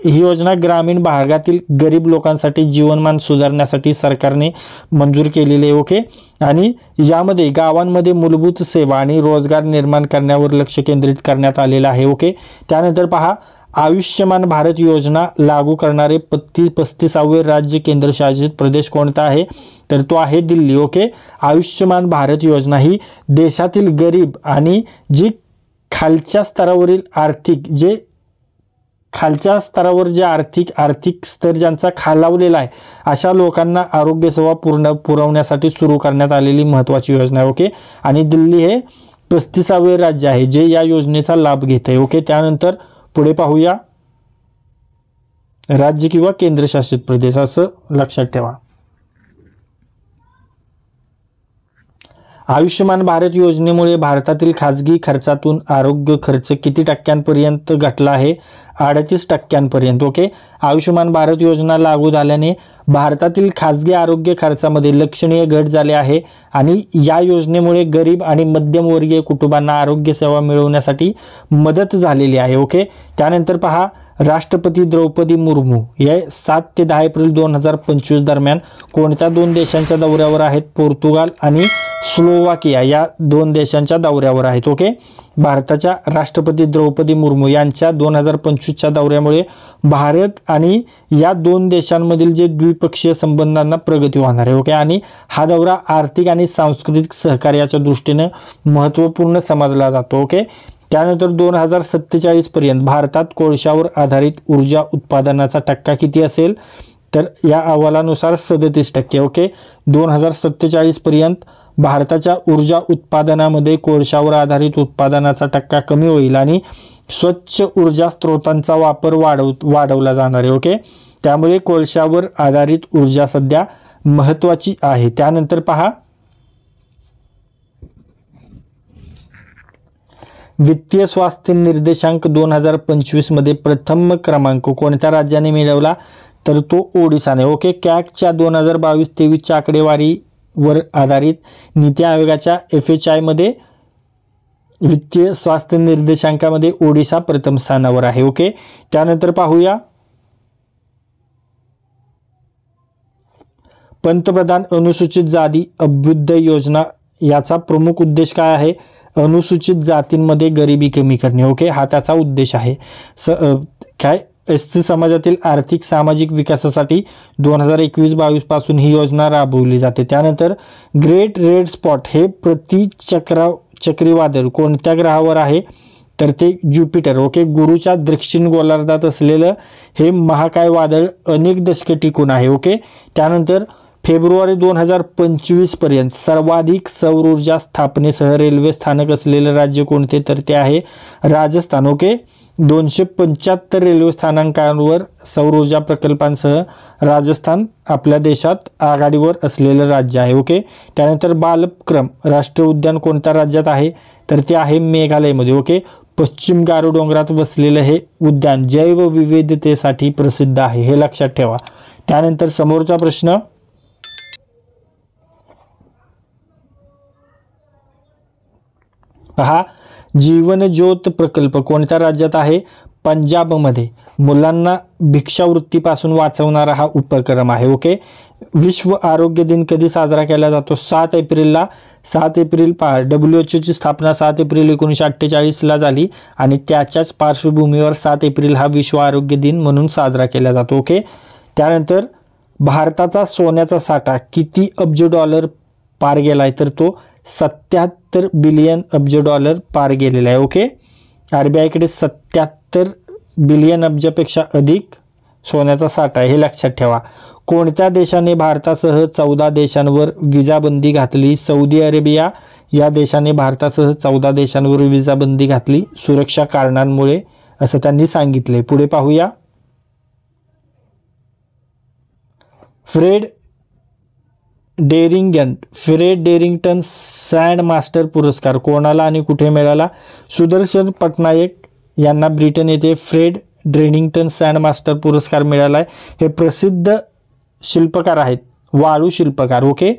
ही योजना ग्रामीण भागातील गरीब लोकांसाठी जीवनमान सुधारण्यासाठी सरकारने मंजूर केलेली आहे. ओके. आणि यामध्ये गावांमध्ये मूलभूत सेवा आणि रोजगार निर्माण करण्यावर लक्ष केंद्रित करण्यात आलेलं आहे. ओके. त्यानंतर पहा, आयुष्यमान भारत योजना लागू करणारे 35वे राज्य केंद्रशासित प्रदेश कोणता आहे? तर तो आहे दिल्ली. ओके. आयुष्यमान भारत योजना ही देशातील गरीब आणि जी खालच्या स्तरावरील आर्थिक स्तर ज्यांचा खालावलेला आहे अशा लोकांना आरोग्य सेवा पुरवण्यासाठी सुरू करण्यात आलेली महत्त्वाची योजना आहे. ओके. आणि दिल्ली हे 35वे राज्य आहे जे या योजनेचा लाभ घेत आहे. ओके. त्यानंतर पुढे पाहूया, राज्य किंवा केंद्रशासित प्रदेश असं लक्षात ठेवा. आयुष्यमान भारत योजनेमुळे भारतातील खाजगी खर्चातून आरोग्य खर्च किती टक्क्यांपर्यंत घटला आहे? 38%. ओके. आयुष्यमान भारत योजना लागू झाल्याने भारतातील खाजगी आरोग्य खर्चामध्ये लक्षणीय घट झाली आहे आणि या योजनेमुळे गरीब आणि मध्यमवर्गीय कुटुंबांना आरोग्य सेवा मिळवण्यासाठी मदत झालेली आहे. ओके. त्यानंतर पहा, राष्ट्रपती द्रौपदी मुर्मू हे 7 ते 10 एप्रिल 2025 दरम्यान कोणत्या 2 देशांच्या दौऱ्यावर आहेत? पोर्तुगाल आणि स्लोवाकिया या 2 देशांच्या दौऱ्यावर आहेत. ओके. भारताच्या राष्ट्रपती द्रौपदी मुर्मू यांच्या 2025च्या दौऱ्यामुळे भारत आणि या 2 देशांमधील जे द्विपक्षीय संबंधांना प्रगती होणार आहे. ओके. आणि हा दौरा आर्थिक आणि सांस्कृतिक सहकार्याच्या दृष्टीने महत्त्वपूर्ण समजला जातो. ओके. त्यानंतर 2047 पर्यंत भारतात कोळशावर आधारित ऊर्जा उत्पादनाचा टक्का किती असेल? तर या अहवालानुसार 37%. ओके. 2047 पर्यंत भारताच्या ऊर्जा उत्पादनामध्ये कोळशावर आधारित उत्पादनाचा टक्का कमी होईल आणि स्वच्छ ऊर्जा स्रोतांचा वापर वाढवला जाणार आहे. ओके. त्यामुळे कोळशावर आधारित ऊर्जा सध्या महत्त्वाची आहे. त्यानंतर पहा, वित्तीय स्वास्थ्य निर्देशांक 2025 मध्ये प्रथम क्रमांक कोणत्या राज्याने मिळवला? तर तो ओडिशाने. ओके. कॅगच्या 2022-23च्या आकडेवारीवर आधारित नीती आयोगाच्या FHI मध्ये वित्तीय स्वास्थ्य निर्देशांकामध्ये ओडिशा प्रथम स्थानावर आहे. ओके. त्यानंतर पाहूया, पंतप्रधान अनुसूचित जाती अभ्युदय योजना याचा प्रमुख उद्देश काय आहे? अनुसूचित जातींमध्ये गरिबी कमी करणे. ओके. हा त्याचा उद्देश आहे. काय SC समाजातील आर्थिक सामाजिक विकासासाठी 2021-22 पासून ही योजना राबवली जाते. त्यानंतर ग्रेट रेड स्पॉट हे चक्रीवादळ कोणत्या ग्रहावर आहे? तर ते ज्युपिटर. ओके. गुरूच्या दक्षिण गोलार्धात असलेलं हे महाकाय वादळ अनेक दशके टिकून आहे. ओके. त्यानंतर फेब्रुवारी 2025 पर्यंत सर्वाधिक सौर ऊर्जा स्थापनेसह रेल्वे स्थानक असलेले राज्य कोणते? तर ते आहे राजस्थान. ओके. 275 रेल्वे स्थानकांवर सौर ऊर्जा प्रकल्पांसह राजस्थान आपल्या देशात आघाडीवर असलेलं राज्य आहे. ओके. त्यानंतर बालक्रम राष्ट्रीय उद्यान कोणत्या राज्यात आहे? तर ते आहे मेघालयमध्ये. ओके. पश्चिम गारो डोंगरात वसलेलं हे उद्यान जैवविविधतेसाठी प्रसिद्ध आहे, हे लक्षात ठेवा. त्यानंतर समोरचा प्रश्न, पहा, जीवन ज्योत प्रकल्प कोणत्या राज्यात आहे? पंजाबमध्ये. मुलांना भिक्षावृत्तीपासून वाचवणारा हा उपक्रम आहे. ओके. विश्व आरोग्य दिन कधी साजरा केला जातो? 7 एप्रिलला. 7 एप्रिल पहा, WHO ची स्थापना 7 एप्रिल 1948ला झाली आणि त्याच्याच पार्श्वभूमीवर 7 एप्रिल हा विश्व आरोग्य दिन म्हणून साजरा केला जातो. ओके. त्यानंतर भारताचा सोन्याचा साठा किती अब्ज डॉलर पार गेलाय? तर तो 77 बिलियन अब्ज डॉलर पार गेलेला आहे. ओके. RBIकडे 77 बिलियन अब्जापेक्षा अधिक सोन्याचा साठा आहे, हे लक्षात ठेवा. कोणत्या देशाने भारतासह 14 देशांवर विजाबंदी घातली? सौदी अरेबिया या देशाने भारतासह 14 देशांवर विजाबंदी घातली सुरक्षा कारणांमुळे, असं त्यांनी सांगितले. पुढे पाहूया, फ्रेड डेरिंग्टन सँड मास्टर पुरस्कार कोणाला आणि कुठे मिळाला? सुदर्शन पटनायक यांना ब्रिटन येथे फ्रेड डेरिंग्टन सँड मास्टर पुरस्कार मिळाला आहे. हे प्रसिद्ध शिल्पकार आहेत, वाळू शिल्पकार. ओके.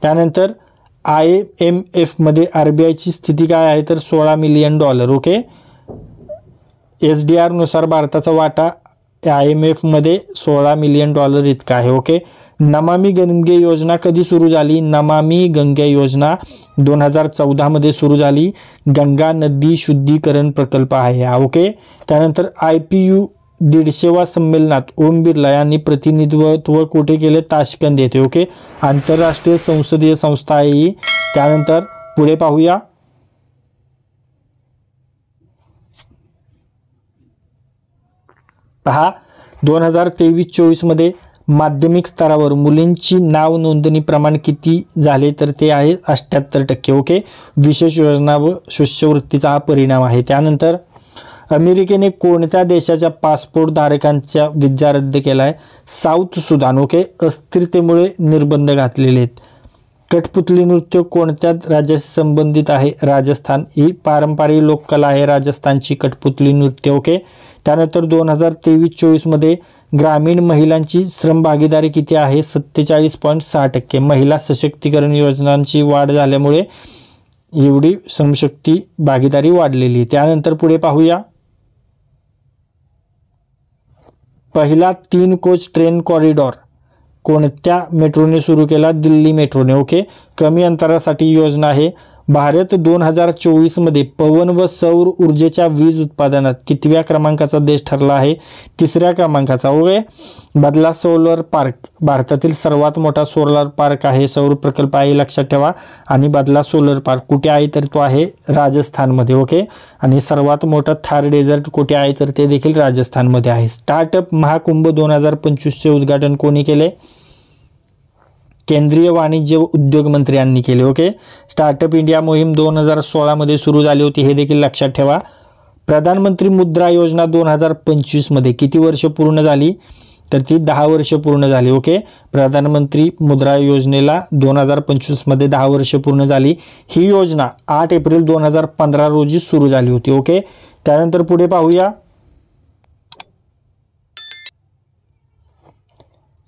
त्यानंतर IMF मध्ये RBIची स्थिती काय आहे? तर $16 मिलियन. ओके. SDR नुसार भारताचा वाटा IMF मध्ये $16 मिलियन इतका आहे. ओके. नमामि गंगे योजना कधी सुरू झाली? नमामि गंगे योजना 2014 मध्ये सुरू झाली. गंगा नदी शुद्धीकरण प्रकल्प आहे हा. ओके. त्यानंतर IPU 150व्या संमेलनात ओम बिर्ला यांनी प्रतिनिधित्व कुठे केले? ताश्कंद येथे. ओके. आंतरराष्ट्रीय संसदीय संस्था आहे ही. त्यानंतर पुढे पाहूया, पहा, 2023-24 मध्ये माध्यमिक स्तरावर मुलींची नाव नोंदणी प्रमाण किती झाले? तर ते आहे 78%. ओके. विशेष योजना व शिष्यवृत्तीचा हा परिणाम आहे. त्यानंतर अमेरिकेने कोणत्या देशाच्या पासपोर्ट धारकांच्या विजा रद्द केला आहे? साऊथ सुदान. ओके. अस्थिरतेमुळे निर्बंध घातलेले आहेत. कठपुतली नृत्य कोणत्या राज्याशी संबंधित आहे? राजस्थान. ही पारंपरिक लोककला आहे राजस्थानची कठपुतली नृत्य. ओके. त्यानंतर 2023-24 मध्ये ग्रामीण महिलांची श्रम भागीदारी किती आहे? 47.6%. महिला सशक्तीकरण योजनांची वाढ झाल्यामुळे एवढी श्रमशक्ती भागीदारी वाढलेली. त्यानंतर पुढे पाहूया. पहिला 3 कोच ट्रेन कॉरिडॉर कोणत्या मेट्रोने सुरू केला? दिल्ली मेट्रोने. ओके. कमी अंतरासाठी योजना आहे. भारत 2024 मध्ये पवन व सौर ऊर्जेच्या वीज उत्पादनात कितव्या क्रमांकाचा देश ठरला आहे? 3ऱ्या क्रमांकाचा. ओके. बदला सोलर पार्क भारतातील सर्वात मोठा सोलर पार्क आहे, सौर प्रकल्प आहे, लक्षात ठेवा. आणि बदला सोलर पार्क कुठे आहे? तर तो आहे राजस्थानमध्ये. ओके. आणि सर्वात मोठा थार डेझर्ट कुठे आहे? तर ते देखील राजस्थानमध्ये आहे. स्टार्टअप महाकुंभ 2025चे उद्घाटन कोणी केले? केंद्रीय वाणिज्य व उद्योग मंत्र्यांनी केले. ओके. स्टार्टअप इंडिया मोहीम 2016 मध्ये सुरू झाली होती, हे देखील लक्षात ठेवा. प्रधानमंत्री मुद्रा योजना 2025 मध्ये किती वर्ष पूर्ण झाली? तर ती 10 वर्ष पूर्ण झाली. ओके. प्रधानमंत्री मुद्रा योजनेला 2025 मध्ये 10 वर्ष पूर्ण झाली. ही योजना 8 एप्रिल 2015 रोजी सुरू झाली होती. ओके. त्यानंतर पुढे पाहूया.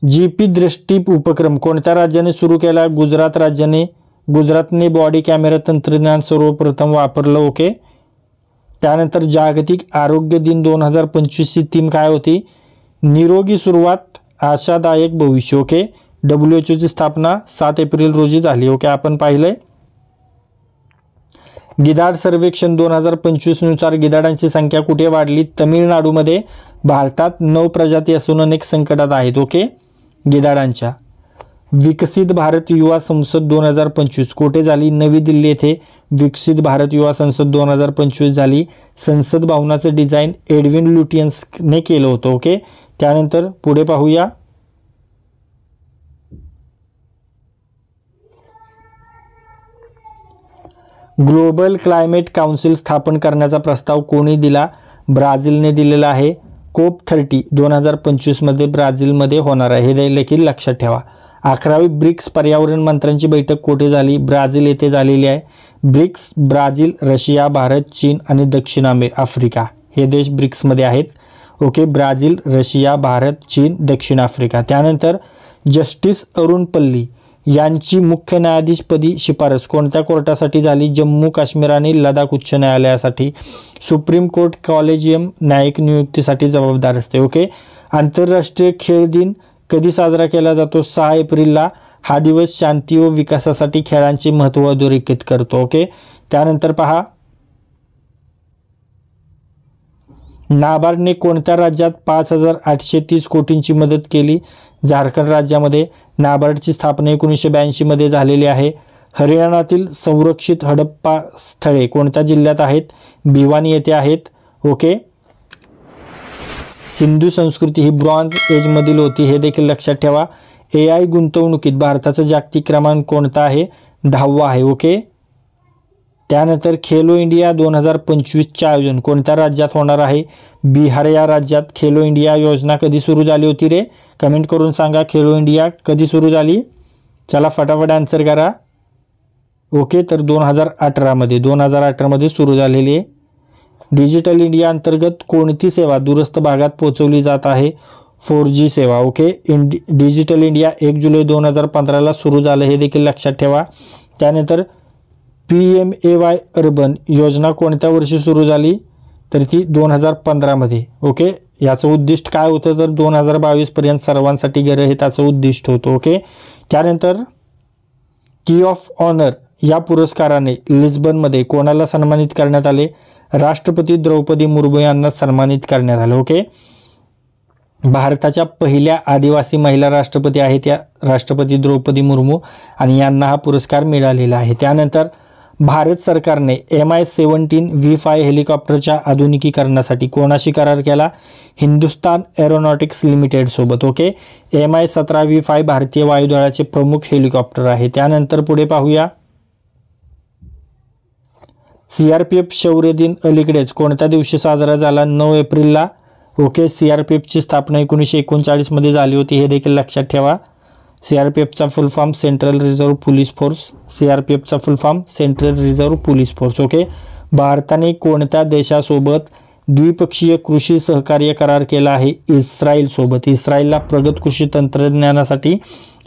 जीपी दृष्टी उपक्रम कोणत्या राज्याने सुरू केला? गुजरात राज्याने. गुजरातने बॉडी कॅमेरा तंत्रज्ञान सर्वप्रथम वापरलं. ओके. त्यानंतर जागतिक आरोग्य दिन 2025 ची थीम काय होती? निरोगी सुरुवात आशादायक भविष्य. ओके. WHO ची स्थापना 7 एप्रिल रोजी झाली. ओके. आपण पाहिलंय. गिधाड सर्वेक्षण 2025 नुसार गिधाडांची संख्या कुठे वाढली? तमिळनाडूमध्ये. भारतात 9 प्रजाती असून अनेक संकटात आहेत. ओके. गिधाडांच्या. विकसित भारत युवा संसद 2025 कुठे झाली? नवी दिल्ली येथे विकसित भारत युवा संसद 2025 झाली. संसद भवनाचं डिझाईन एडविन लुटियन्सने केलं होतं. ओके. त्यानंतर पुढे पाहूया. ग्लोबल क्लायमेट काउन्सिल स्थापन करण्याचा प्रस्ताव कोणी दिला? ब्राझीलने दिलेला आहे. COP30 2025 मध्ये ब्राझीलमध्ये होणार आहे, हे देखील लक्षात ठेवा. 11वी ब्रिक्स पर्यावरण मंत्र्यांची बैठक कुठे झाली? ब्राझील येथे झालेली आहे. ब्रिक्स ब्राझील, रशिया, भारत, चीन आणि दक्षिण आफ्रिका हे देश ब्रिक्समध्ये आहेत. ओके. ब्राझील, रशिया, भारत, चीन, दक्षिण आफ्रिका. त्यानंतर जस्टिस अरुण पल्ली यांची मुख्य न्यायाधीशपदी शिफारस कोणत्या कोर्टासाठी झाली? जम्मू काश्मीर आणि लडाख उच्च न्यायालयासाठी. सुप्रीम कोर्ट कॉलेजियम न्यायिक नियुक्तीसाठी जबाबदार असते. ओके. आंतरराष्ट्रीय खेळ दिन कधी साजरा केला जातो? 6 एप्रिलला. हा दिवस शांती व विकासासाठी खेळांचे महत्त्व अधोरेखित करतो. ओके. त्यानंतर पहा. नाबार्डने कोणत्या राज्यात 5,830 कोटींची मदत केली? झारखंड राज्यामध्ये. नाबार्डची स्थापना 1982 मध्ये झालेली आहे. हरियाणातील संरक्षित हडप्पा स्थळे कोणत्या जिल्ह्यात आहेत? भिवानी येथे आहेत. ओके. सिंधू संस्कृती ही ब्रॉन्झ एजमधील होती, हे देखील लक्षात ठेवा. AI गुंतवणुकीत भारताचा जागतिक क्रमांक कोणता आहे? 10वा आहे. ओके. त्यानंतर खेलो इंडिया 2025चे आयोजन कोणत्या राज्यात होणार आहे? बिहार या राज्यात. खेलो इंडिया योजना कधी सुरू झाली होती रे? कमेंट करून सांगा. खेलो इंडिया कधी सुरू झाली? चला फटाफट आन्सर करा. ओके. तर 2018 मध्ये सुरू झालेली आहे. डिजिटल इंडिया अंतर्गत कोणती सेवा दूरस्थ भागात पोहोचवली जात आहे? 4G सेवा. ओके. डिजिटल इंडिया 1 जुलै 2015ला सुरू झालं, हे देखील लक्षात ठेवा. त्यानंतर PMAY अर्बन योजना कोणत्या वर्षी सुरू झाली? तर ती 2015 मध्ये. ओके. याचं उद्दिष्ट काय होतं? तर 2022 पर्यंत सर्वांसाठी घर हे त्याचं उद्दिष्ट होतं. ओके. त्यानंतर की ऑफ ऑनर या पुरस्काराने लिस्बनमध्ये कोणाला सन्मानित करण्यात आले? राष्ट्रपती द्रौपदी मुर्मू यांना सन्मानित करण्यात आले. ओके. भारताच्या पहिल्या आदिवासी महिला राष्ट्रपती आहेत या राष्ट्रपती द्रौपदी मुर्मू आणि यांना हा पुरस्कार मिळालेला आहे. त्यानंतर भारत सरकारने MI-17 V5 हेलिकॉप्टरच्या आधुनिकीकरणासाठी कोणाशी करार केला? हिंदुस्तान एरोनॉटिक्स लिमिटेड सोबत. ओके. MI-17 V5 भारतीय वायुदलाचे प्रमुख हेलिकॉप्टर आहे. त्यानंतर पुढे पाहूया. CRPF शौर्य दिन अलीकडेच कोणत्या दिवशी साजरा झाला? 9 एप्रिलला. ओके. CRPFची स्थापना 1939 मध्ये झाली होती, हे देखील लक्षात ठेवा. CRPFचा full form central reserve police force, CRPFचा full form central reserve police force. Okay. भारताने कोणत्या देशासोबत द्विपक्षीय कृषी सहकार्य करार केला आहे? इस्रायल सोबत. इस्रायलला प्रगत कृषी तंत्रज्ञानासाठी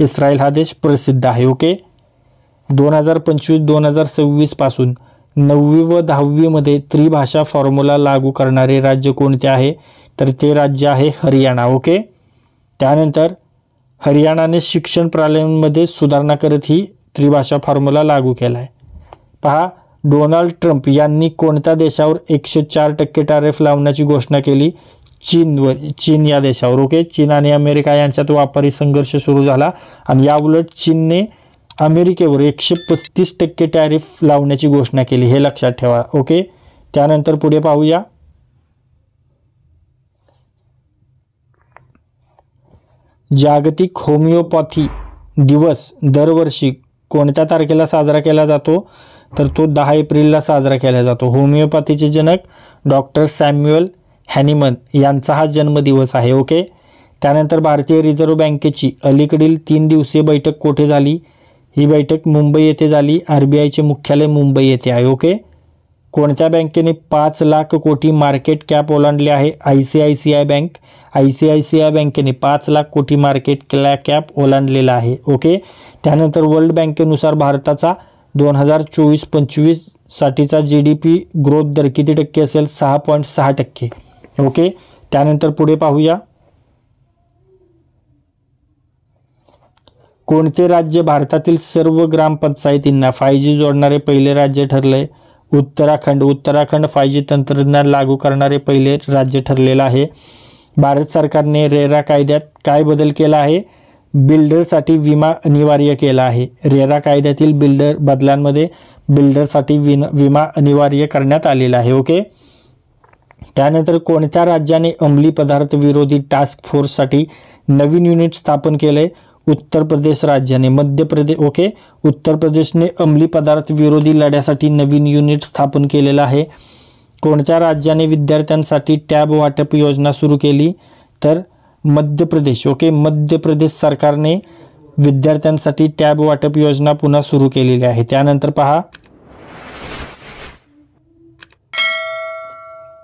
इस्रायल हा देश प्रसिद्ध आहे. ओके. 2025-2026 पासून 9वी व 10वी मध्ये त्रिभाषा फॉर्म्युला लागू करणारे राज्य कोणते आहे? तर ते राज्य आहे हरियाणा. ओके. त्यानंतर हरियाणाने शिक्षण प्रणालीमध्ये सुधारणा करत ही त्रिभाषा फॉर्म्युला लागू केला आहे. पहा, डोनाल्ड ट्रम्प यांनी कोणत्या देशावर 104% टॅरिफ लावण्याची घोषणा केली? चीन या देशावर. ओके. चीन आणि अमेरिका यांच्यात व्यापारी संघर्ष सुरू झाला आणि याउलट चीनने अमेरिकेवर 135% टॅरिफ लावण्याची घोषणा केली, हे लक्षात ठेवा. ओके. त्यानंतर पुढे पाहूया. जागतिक होमिओपॅथी दिवस दरवर्षी कोणत्या तारखेला साजरा केला जातो? तर तो 10 एप्रिलला साजरा केला जातो. होमिओपॅथीचे जनक डॉक्टर सॅम्युअल हॅनिमन यांचा हा जन्मदिवस आहे. ओके. त्यानंतर भारतीय रिझर्व्ह बँकेची अलीकडील 3 दिवसीय बैठक कोठे झाली? ही बैठक मुंबई येथे झाली. RBIचे मुख्यालय मुंबई येथे आहे. ओके. कोणत्या बँकेने 5 लाख कोटी मार्केट कॅप ओलांडले आहे? ICICI bank. ICICI बँकेने 5 लाख कोटी मार्केट कॅप ओलांडलेला आहे. ओके. त्यानंतर वर्ल्ड बँकेनुसार भारताचा 2024-25 साठीचा GDP ग्रोथ दर किती टक्के असेल? 6.6%. ओके. त्यानंतर पुढे पाहूया. कोणते राज्य भारतातील सर्व ग्रामपंचायतींना 5G जोडणारे पहिले राज्य ठरले? उत्तराखंड. उत्तराखंड 5G तंत्रज्ञान लागू करणारे पहिले राज्य ठरलेलं आहे. भारत सरकारने रेरा कायद्यात काय बदल केला आहे? बिल्डरसाठी विमा अनिवार्य केला आहे. रेरा कायद्यातील बदलांमध्ये बिल्डरसाठी विमा अनिवार्य करण्यात आलेला आहे. ओके. त्यानंतर कोणत्या राज्याने अंमली पदार्थ विरोधी टास्क फोर्ससाठी नवीन युनिट स्थापन केले? उत्तर प्रदेश राज्याने. मध्य प्रदेश. ओके. उत्तर प्रदेशने अंमली पदार्थ विरोधी लढ्यासाठी नवीन युनिट स्थापन केलेलं आहे. कोणत्या राज्याने विद्यार्थ्यांसाठी टॅब वाटप योजना सुरू केली? तर मध्य प्रदेश. ओके. मध्य प्रदेश सरकारने विद्यार्थ्यांसाठी टॅब वाटप योजना पुन्हा सुरू केलेली आहे. त्यानंतर पहा,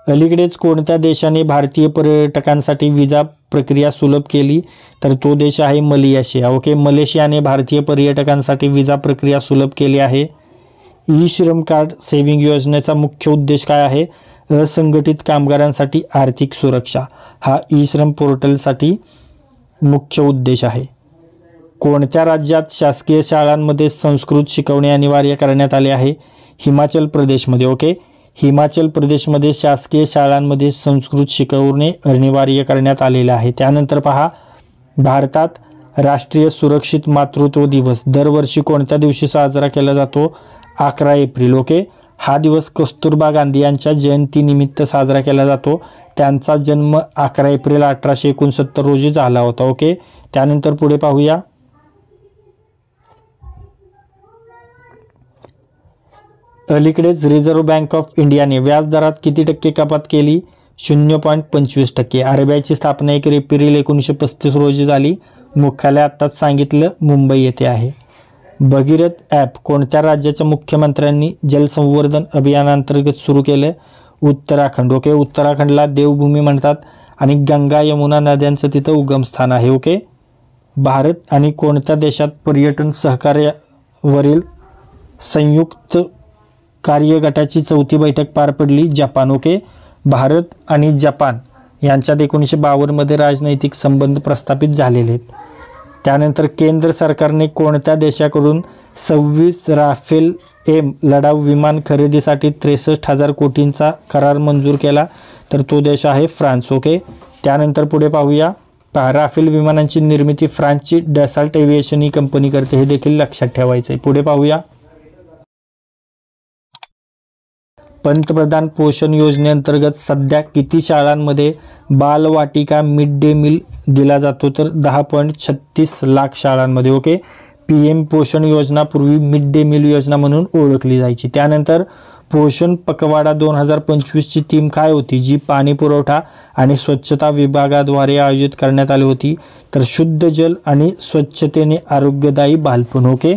अलीकडेच कोणत्या देशाने भारतीय पर्यटकांसाठी विजा प्रक्रिया सुलभ केली? तर तो देश आहे मलेशिया. ओके. मलेशियाने भारतीय पर्यटकांसाठी विजा प्रक्रिया सुलभ केली आहे. श्रम कार्ड सेव्हिंग योजनेचा मुख्य उद्देश काय आहे? असंघटित कामगारांसाठी आर्थिक सुरक्षा हा श्रम पोर्टलसाठी मुख्य उद्देश आहे. कोणत्या राज्यात शासकीय शाळांमध्ये संस्कृत शिकवणे अनिवार्य करण्यात आले आहे? हिमाचल प्रदेशमध्ये. ओके. हिमाचल प्रदेशमध्ये शासकीय शाळांमध्ये संस्कृत शिकवणे अनिवार्य करण्यात आलेले आहे. त्यानंतर पहा, भारतात राष्ट्रीय सुरक्षित मातृत्व दिवस दरवर्षी कोणत्या दिवशी साजरा केला जातो? 11 एप्रिल. ओके. हा दिवस कस्तुरबा गांधी यांच्या जयंतीनिमित्त साजरा केला जातो. त्यांचा जन्म 11 एप्रिल 1869 रोजी झाला होता. ओके. त्यानंतर पुढे पाहूया. अलीकडेच रिझर्व्ह बँक ऑफ इंडियाने व्याजदरात किती टक्के कपात केली? 0.25%. RBIची स्थापना 1 एप्रिल 1935 रोजी झाली. मुख्यालय आत्ताच सांगितलं मुंबई येथे आहे. भगीरथ ॲप कोणत्या राज्याच्या मुख्यमंत्र्यांनी जलसंवर्धन अभियानांतर्गत सुरू केले? उत्तराखंड. ओके. उत्तराखंडला देवभूमी म्हणतात आणि गंगा यमुना नद्यांचं तिथं उगमस्थान आहे. ओके. भारत आणि कोणत्या देशात पर्यटन सहकार्यावरील संयुक्त कार्यगटाची 4थी बैठक पार पडली? जपान. ओके. भारत आणि जपान यांच्यात 1952 मध्ये राजनैतिक संबंध प्रस्थापित झालेले आहेत. त्यानंतर केंद्र सरकारने कोणत्या देशाकडून 26 राफेल M लढाऊ विमान खरेदीसाठी 63,000 कोटींचा करार मंजूर केला? तर तो देश आहे फ्रान्स. ओके. त्यानंतर पुढे पाहूया. राफेल विमानांची निर्मिती फ्रान्सची डसॉल्ट एव्हिएशन ही कंपनी करते, हे देखील लक्षात ठेवायचं आहे. पुढे पाहूया. पंतप्रधान पोषण योजनेअंतर्गत सध्या किती शाळांमध्ये बालवाटिका मिड डे मील दिला जातो? तर 10.36 लाख शाळांमध्ये. ओके. PM पोषण योजना पूर्वी मिड डे मील योजना म्हणून ओळखली जायची. त्यानंतर पोषण पखवाडा 2025ची थीम काय होती, जी पाणी पुरवठा आणि स्वच्छता विभागाद्वारे आयोजित करण्यात आली होती, तर शुद्ध जल आणि स्वच्छतेने आरोग्यदायी बालपण. ओके,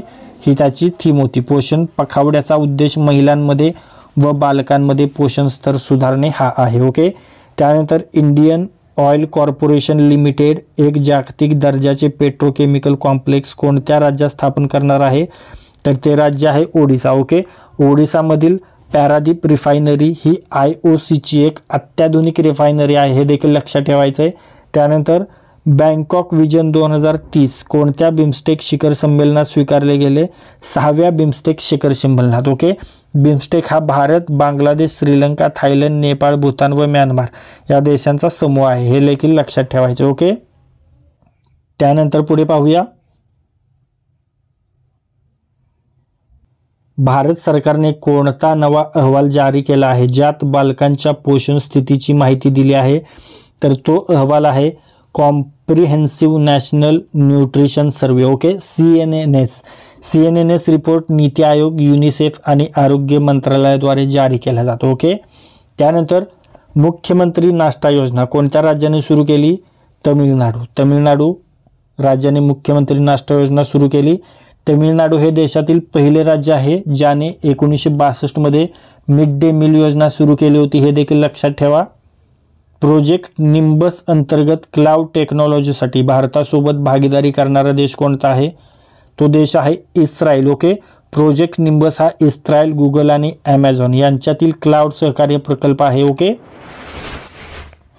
ही त्याची थीम होती. पोषण पखवाड्याचा उद्देश महिलांमध्ये व बालकांमध्ये पोषण स्तर सुधारणे हा आहे. ओके, त्यानंतर इंडियन ऑइल कॉर्पोरेशन लिमिटेड एक जागतिक दर्जाचे पेट्रोकेमिकल कॉम्प्लेक्स कोणत्या राज्यात स्थापन करणार आहे, तर ते राज्य आहे ओडिसा. ओके, ओडिसामधील पॅरादीप रिफायनरी ही IOCची एक अत्याधुनिक रिफायनरी आहे, हे देखील लक्षात ठेवायचं आहे. त्यानंतर बँकॉक विजन 2030 कोणत्या बिमस्टेक शिखर संमेलनात स्वीकारले गेले, 6व्या बिमस्टेक शिखर संमेलनात. ओके, बिमस्टेक हा भारत, बांगलादेश, श्रीलंका, थायलंड, नेपाळ, भूतान व म्यानमार या देशांचा समूह आहे, हे देखील लक्षात ठेवायचे. ओके, त्यानंतर पुढे पाहूया. भारत सरकारने कोणता नवा अहवाल जारी केला आहे, ज्यात बालकांच्या पोषण स्थितीची माहिती दिली आहे, तर तो अहवाल आहे कॉम्प्रिहेन्सिव्ह नॅशनल न्यूट्रिशन सर्वे. Okay, CNNS report NITI Aayog, UNICEF आणि आरोग्य मंत्रालयाद्वारे जारी केला जातो. ओके, त्यानंतर मुख्यमंत्री नाश्ता योजना कोणत्या राज्याने सुरू केली, तमिळनाडू राज्याने मुख्यमंत्री नाश्ता योजना सुरू केली. तमिळनाडू हे देशातील पहिले राज्य आहे ज्याने 1962 मध्ये मिड डे मील योजना सुरू केली होती, हे देखील लक्षात ठेवा. प्रोजेक्ट निम्बस अंतर्गत क्लाउड टेक्नॉलॉजीसाठी भारतासोबत भागीदारी करणारा देश कोणता आहे, तो देश आहे इस्रायल. ओके, प्रोजेक्ट निम्बस हा इस्रायल, गुगल आणि ॲमेझॉन यांच्यातील क्लाउड सहकार्य प्रकल्प आहे. ओके,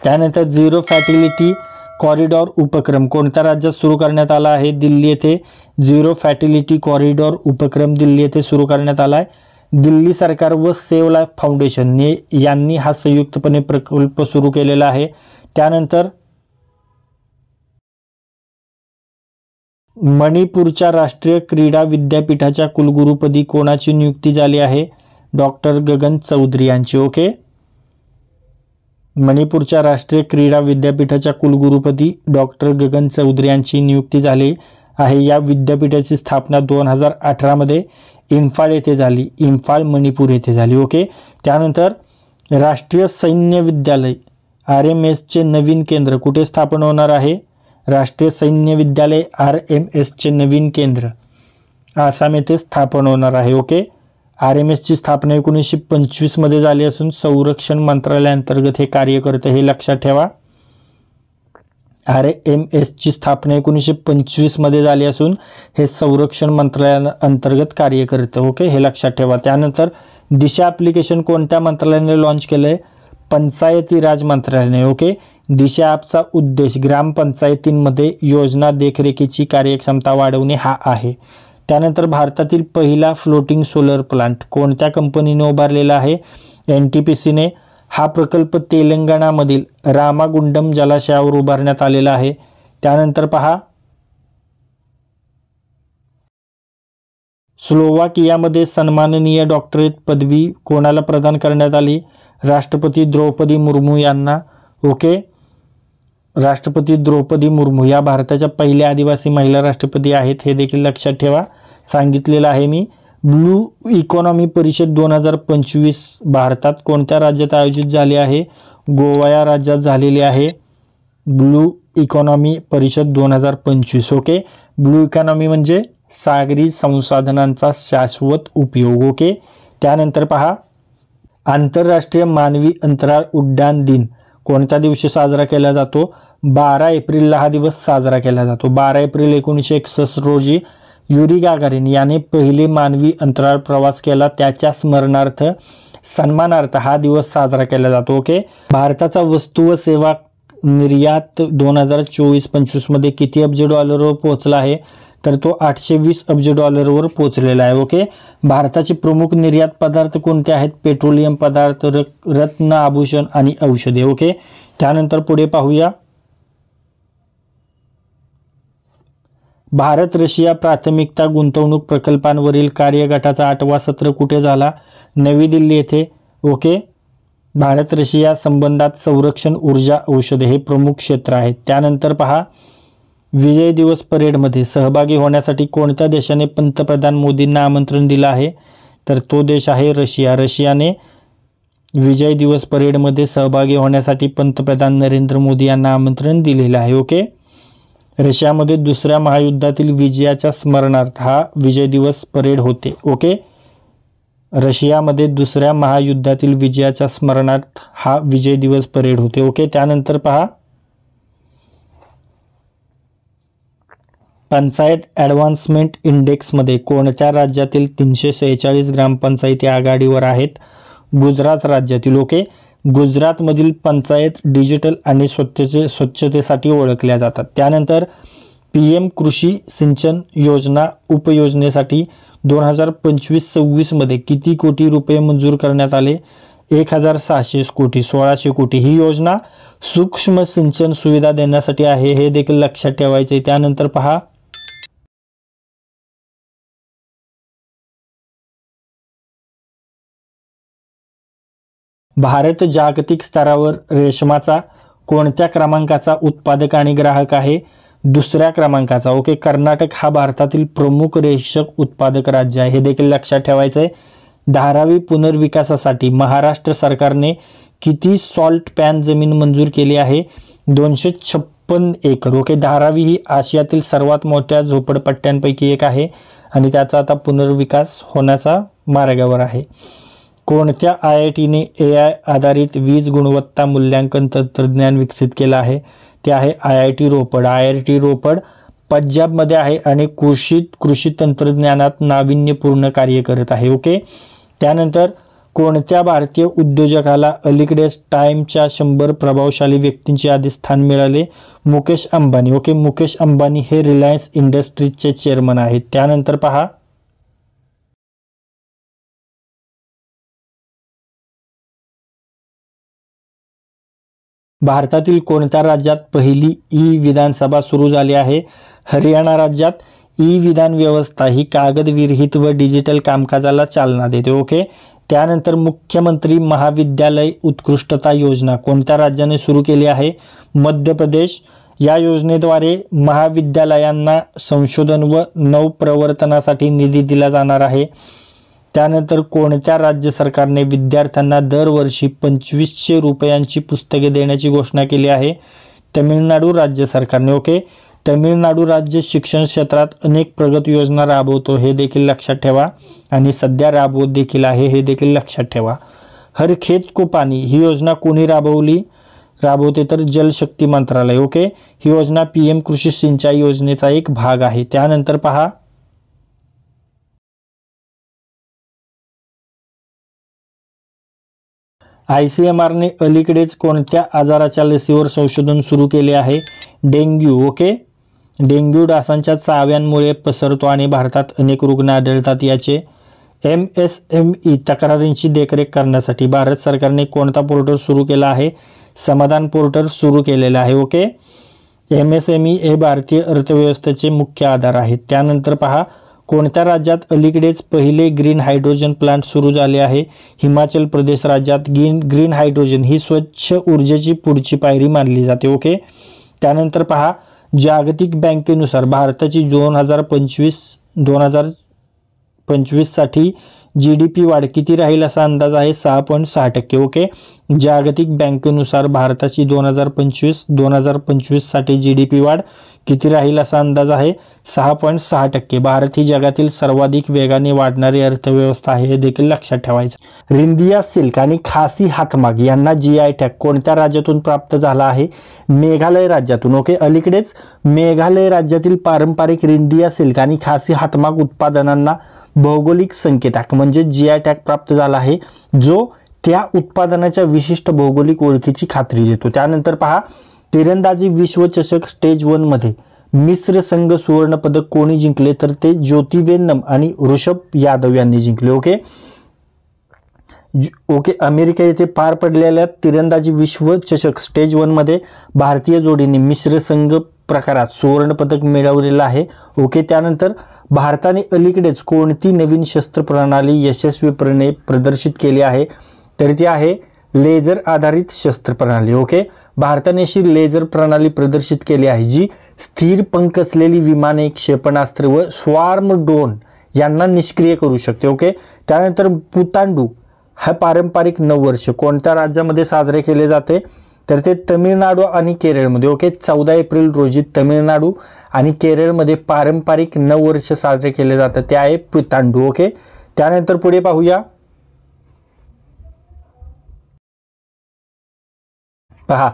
त्यानंतर झिरो फॅटिलिटी कॉरिडॉर उपक्रम कोणत्या राज्यात सुरू करण्यात आला आहे, दिल्ली येथे. झिरो फॅटिलिटी कॉरिडॉर उपक्रम दिल्ली येथे सुरू करण्यात आला आहे. दिल्ली सरकार व सेव्ह लाईफ फाउंडेशन यांनी हा संयुक्तपणे प्रकल्प सुरू केलेला आहे. त्यानंतर मणिपूरच्या राष्ट्रीय क्रीडा विद्यापीठाच्या कुलगुरुपदी कोणाची नियुक्ती झाली आहे, डॉक्टर गगन चौधरी यांची. ओके, मणिपूरच्या राष्ट्रीय क्रीडा विद्यापीठाच्या कुलगुरुपदी डॉक्टर गगन चौधरी यांची नियुक्ती झाली आहे. या विद्यापीठाची स्थापना 2018 मध्ये इम्फाळ येथे झाली, इम्फाळ मणिपूर येथे झाली. ओके, त्यानंतर राष्ट्रीय सैन्य विद्यालय RMSचे नवीन केंद्र कुठे स्थापन होणार आहे, राष्ट्रीय सैन्य विद्यालय RMSचे नवीन केंद्र आसाम येथे स्थापन होणार आहे. ओके, RMSची स्थापना 1925 मध्ये झाली असून संरक्षण मंत्रालयाअंतर्गत हे कार्य करते, हे लक्षात ठेवा. RMSची स्थापना 1925 मध्ये झाली असून हे संरक्षण मंत्रालयाअंतर्गत कार्य करतं. ओके, हे लक्षात ठेवा. त्यानंतर दिशा ॲप्लिकेशन कोणत्या मंत्रालयाने लॉन्च केलं आहे, पंचायती राज मंत्रालयाने. ओके, दिशा ॲपचा उद्देश ग्रामपंचायतींमध्ये योजना देखरेखीची कार्यक्षमता वाढवणे हा आहे. त्यानंतर भारतातील पहिला फ्लोटिंग सोलर प्लांट कोणत्या कंपनीने उभारलेला आहे, NTPCने. हा प्रकल्प तेलंगणामधील रामागुंडम जलाशयावर उभारण्यात आलेला आहे. त्यानंतर पहा, स्लोवाकियामध्ये सन्माननीय डॉक्टरेट पदवी कोणाला प्रदान करण्यात आली, राष्ट्रपती द्रौपदी मुर्मू यांना. ओके, राष्ट्रपती द्रौपदी मुर्मू या भारताच्या पहिल्या आदिवासी महिला राष्ट्रपती आहेत, हे देखील लक्षात ठेवा, सांगितलेलं आहे मी. ब्लू इकॉनॉमी परिषद 2025 भारतात कोणत्या राज्यात आयोजित झाली आहे, गोवा या राज्यात झालेली आहे. ब्लू इकॉनॉमी परिषद 2025. ओके, ब्लू इकॉनॉमी म्हणजे सागरी संसाधनांचा शाश्वत उपयोग. ओके, त्यानंतर पहा, आंतरराष्ट्रीय मानवी अंतराळ उड्डाण दिन कोणत्या दिवशी साजरा केला जातो, 12 एप्रिलला हा दिवस साजरा केला जातो. 12 एप्रिल 1961 रोजी युरी गागारिन याने पहिले मानवी अंतराळ प्रवास केला, त्याच्या स्मरणार्थ सन्मानार्थ हा दिवस साजरा केला जातो. ओके, भारताचा वस्तू व सेवा निर्यात 2024-25 मध्ये किती अब्ज डॉलरवर पोहोचला आहे, तर तो 820 अब्ज डॉलरवर पोहोचलेला आहे. ओके, भारताचे प्रमुख निर्यात पदार्थ कोणते आहेत, पेट्रोलियम पदार्थ, रत्न, आभूषण आणि औषधे. ओके, त्यानंतर पुढे पाहूया, भारत रशिया प्राथमिकता गुंतवणूक प्रकल्पांवरील कार्यगटाचा 8वा सत्र कुठे झाला, नवी दिल्ली येथे. ओके, भारत रशिया संबंधात संरक्षण, ऊर्जा, औषधे हे प्रमुख क्षेत्र आहेत. त्यानंतर पहा, विजय दिवस परेडमध्ये सहभागी होण्यासाठी कोणत्या देशाने पंतप्रधान मोदींना आमंत्रण दिलं आहे? तर तो देश आहे रशिया. रशियाने विजय दिवस परेडमध्ये सहभागी होण्यासाठी पंतप्रधान नरेंद्र मोदी यांना आमंत्रण दिलेलं आहे. ओके. रशियामध्ये दुसऱ्या महायुद्धातील विजयाच्या स्मरणार्थ हा विजय दिवस परेड होते. ओके. रशियामध्ये दुसऱ्या महायुद्धातील विजयाच्या स्मरणार्थ हा विजय दिवस परेड होते. ओके. त्यानंतर पहा, पंचायत ॲडव्हान्समेंट इंडेक्समध्ये कोणत्या राज्यातील 346 ग्रामपंचायती आघाडीवर आहेत? गुजरात राज्यातील. ओके. गुजरातमधील पंचायत डिजिटल आणि स्वच्छतेसाठी ओळखल्या जातात. त्यानंतर PM कृषी सिंचन योजना उपयोजनेसाठी 2025-26 मध्ये किती कोटी रुपये मंजूर करण्यात आले? 1600 कोटी, 1600 कोटी. ही योजना सूक्ष्म सिंचन सुविधा देण्यासाठी आहे, हे देखील लक्षात ठेवायचे. त्यानंतर पहा, भारत जागतिक स्तरावर रेशमाचा कोणत्या क्रमांकाचा उत्पादक आणि ग्राहक आहे? दुसऱ्या क्रमांकाचा. ओके. कर्नाटक हा भारतातील प्रमुख रेशम उत्पादक राज्य आहे, हे देखील लक्षात ठेवायचं आहे. धारावी पुनर्विकासासाठी महाराष्ट्र सरकारने किती सॉल्ट पॅन जमीन मंजूर केली आहे? 256 एकर. ओके. धारावी ही आशियातील सर्वात मोठ्या झोपडपट्ट्यांपैकी एक आहे आणि त्याचा आता पुनर्विकास होण्याचा मार्गावर आहे. कोणत्या IITने AI आधारित वीज गुणवत्ता मूल्यांकन तंत्रज्ञान विकसित केलं आहे? ते आहे IIT रोपड. IIT रोपड पंजाबमध्ये आहे आणि कृषी तंत्रज्ञानात नाविन्यपूर्ण कार्य करत आहे. ओके. त्यानंतर कोणत्या भारतीय उद्योजकाला अलीकडेच टाइमच्या 100 प्रभावशाली व्यक्तींची यादीत स्थान मिळाले? मुकेश अंबानी. ओके. मुकेश अंबानी हे रिलायन्स इंडस्ट्रीजचे चेअरमन आहेत. त्यानंतर पहा, भारतातील कोणत्या राज्यात पहिली विधानसभा सुरू झाली आहे? हरियाणा राज्यात. विधान व्यवस्था ही कागदविरहित व डिजिटल कामकाजाला चालना देते. ओके. त्यानंतर मुख्यमंत्री महाविद्यालय उत्कृष्टता योजना कोणत्या राज्याने सुरू केली आहे? मध्य प्रदेश. या योजनेद्वारे महाविद्यालयांना संशोधन व नवप्रवर्तनासाठी निधी दिला जाणार आहे. त्यानंतर कोणत्या राज्य सरकारने विद्यार्थ्यांना दरवर्षी 2500 रुपयांची पुस्तके देण्याची घोषणा केली आहे? तमिळनाडू राज्य सरकारने. ओके. तमिळनाडू राज्य शिक्षण क्षेत्रात अनेक प्रगत योजना राबवतो, हे देखील लक्षात ठेवा आणि सध्या राबवत देखील आहे, हे देखील लक्षात ठेवा. हर खेत को पाणी ही योजना कोणी राबवते? तर जलशक्ती मंत्रालय. ओके. ही योजना PM कृषी सिंचाई योजनेचा एक भाग आहे. त्यानंतर पहा, ICMRने अलीकडेच कोणत्या आजाराच्या लसीवर संशोधन सुरू केले आहे? डेंग्यू. ओके. डेंग्यू डासांच्या चाव्यांमुळे पसरतो आणि भारतात अनेक रुग्ण आढळतात. याचे MSME तक्रारींची देखरेख करण्यासाठी भारत सरकारने कोणता पोर्टल सुरू केला आहे? समाधान पोर्टल सुरू केलेला आहे. ओके. MSME हे भारतीय अर्थव्यवस्थेचे मुख्य आधार आहेत. त्यानंतर पहा, कोणत्या राज्यात अलीकडेच पहिले ग्रीन हायड्रोजन प्लांट सुरू झाले आहे? हिमाचल प्रदेश राज्यात. ग्रीन हायड्रोजन ही स्वच्छ ऊर्जेची पुढची पायरी मानली जाते. ओके. त्यानंतर पहा, जागतिक बँकेनुसार भारताची 2025 साठी GDP वाढ किती राहील असा अंदाज आहे? 6.6%. ओके. जागतिक बँकेनुसार भारताची 2025 साठी GDP वाढ किती राहील असा अंदाज आहे? 6.6%. भारत ही जगातील सर्वाधिक वेगाने वाढणारी अर्थव्यवस्था आहे, हे देखील लक्षात ठेवायचं. रिंदिया सिल्क आणि खासी हातमाग यांना GI टॅग कोणत्या राज्यातून प्राप्त झाला आहे? मेघालय राज्यातून. ओके. अलीकडेच मेघालय राज्यातील पारंपरिक रिंदिया सिल्क आणि खासी हातमाग उत्पादनांना भौगोलिक संकेताक म्हणजे GI टॅग प्राप्त झाला आहे, जो त्या उत्पादनाच्या विशिष्ट भौगोलिक ओळखीची खात्री देतो. त्यानंतर पहा, तिरंदाजी विश्वचषक स्टेज 1 मध्ये मिश्र संघ सुवर्ण पदक कोणी जिंकले? तर ते ज्योती वेन्नम आणि ऋषभ यादव यांनी जिंकले. ओके. अमेरिका येथे पार पडलेल्या तिरंदाजी विश्वचषक स्टेज 1 मध्ये भारतीय जोडीने मिश्र संघ प्रकारात सुवर्ण पदक मिळवलेलं आहे. ओके. त्यानंतर भारताने अलीकडेच कोणती नवीन शस्त्र प्रणाली यशस्वीपणे प्रदर्शित केली आहे? तर ती आहे लेझर आधारित शस्त्र प्रणाली. ओके, भारताने अशी लेझर प्रणाली प्रदर्शित केली आहे जी स्थिर पंख असलेली विमाने, क्षेपणास्त्र व स्वार्म ड्रोन यांना निष्क्रिय करू शकते. ओके, त्यानंतर पुतांडू हा पारंपरिक नववर्ष कोणत्या राज्यामध्ये साजरे केले जाते, तर ते तमिळनाडू आणि केरळमध्ये. ओके, 14 एप्रिल रोजी तमिळनाडू आणि केरळमध्ये पारंपरिक नववर्ष साजरे केले जातात, ते आहे पुतांडू. ओके, त्यानंतर पुढे पाहूया. पहा,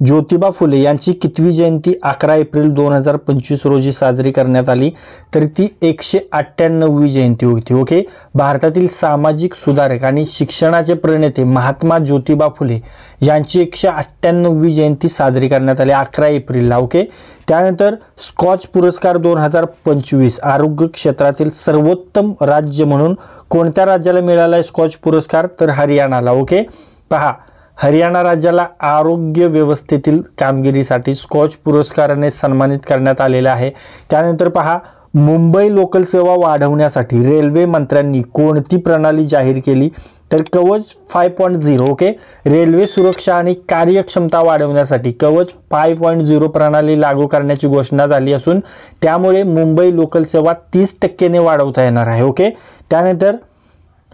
ज्योतिबा फुले यांची कितवी जयंती 11 एप्रिल 2025 रोजी साजरी करण्यात आली, तर ती 198वी जयंती होती. ओके, भारतातील सामाजिक सुधारक आणि शिक्षणाचे प्रणेते महात्मा ज्योतिबा फुले यांची 198वी जयंती साजरी करण्यात आली 11 एप्रिलला. ओके, त्यानंतर स्कॉच पुरस्कार 2025 आरोग्य क्षेत्रातील सर्वोत्तम राज्य म्हणून कोणत्या राज्याला मिळाला आहे स्कॉच पुरस्कार, तर हरियाणाला. ओके, पहा, हरियाणा राज्याला आरोग्य व्यवस्थेतील कामगिरीसाठी स्कॉच पुरस्काराने सन्मानित करण्यात आलेला आहे. त्यानंतर पहा, मुंबई लोकल सेवा वाढवण्यासाठी रेल्वे मंत्र्यांनी कोणती प्रणाली जाहीर केली, तर कवच 5.0. ओके, रेल्वे सुरक्षा आणि कार्यक्षमता वाढवण्यासाठी कवच 5.0 प्रणाली लागू करण्याची घोषणा झाली असून त्यामुळे मुंबई लोकल सेवा 30% वाढवता येणार आहे. ओके, त्यानंतर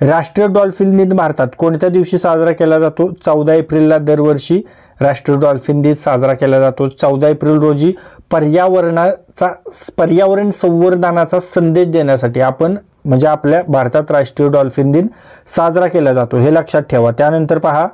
राष्ट्रीय डॉल्फिन दिन भारतात कोणत्या दिवशी साजरा केला जातो, 14 एप्रिलला दरवर्षी राष्ट्रीय डॉल्फिन दिन साजरा केला जातो. 14 एप्रिल रोजी पर्यावरण संवर्धनाचा संदेश देण्यासाठी आपण म्हणजे आपल्या भारतात राष्ट्रीय डॉल्फिन दिन साजरा केला जातो, हे लक्षात ठेवा. त्यानंतर पहा,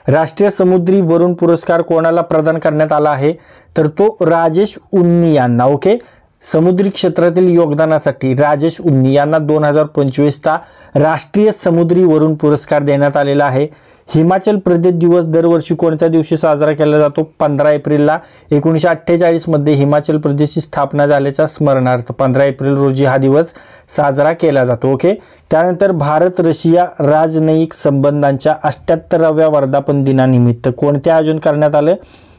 राष्ट्रीय समुद्री वरुण पुरस्कार कोणाला प्रदान करण्यात आला आहे, तर तो राजेश उन्नी यांना. ओके, समुद्री क्षेत्रातील योगदानासाठी राजेश उन्नी यांना 2025चा राष्ट्रीय समुद्री वरुण पुरस्कार देण्यात आलेला आहे. हिमाचल प्रदेश दिवस दरवर्षी कोणत्या दिवशी साजरा केला जातो, 15 एप्रिलला. 1948 मध्ये हिमाचल प्रदेशची स्थापना झाल्याच्या स्मरणार्थ 15 एप्रिल रोजी हा दिवस साजरा केला जातो. ओके, त्यानंतर भारत रशिया राजनयिक संबंधांच्या 78व्या वर्धापन दिनानिमित्त कोणते आयोजन करण्यात आलं,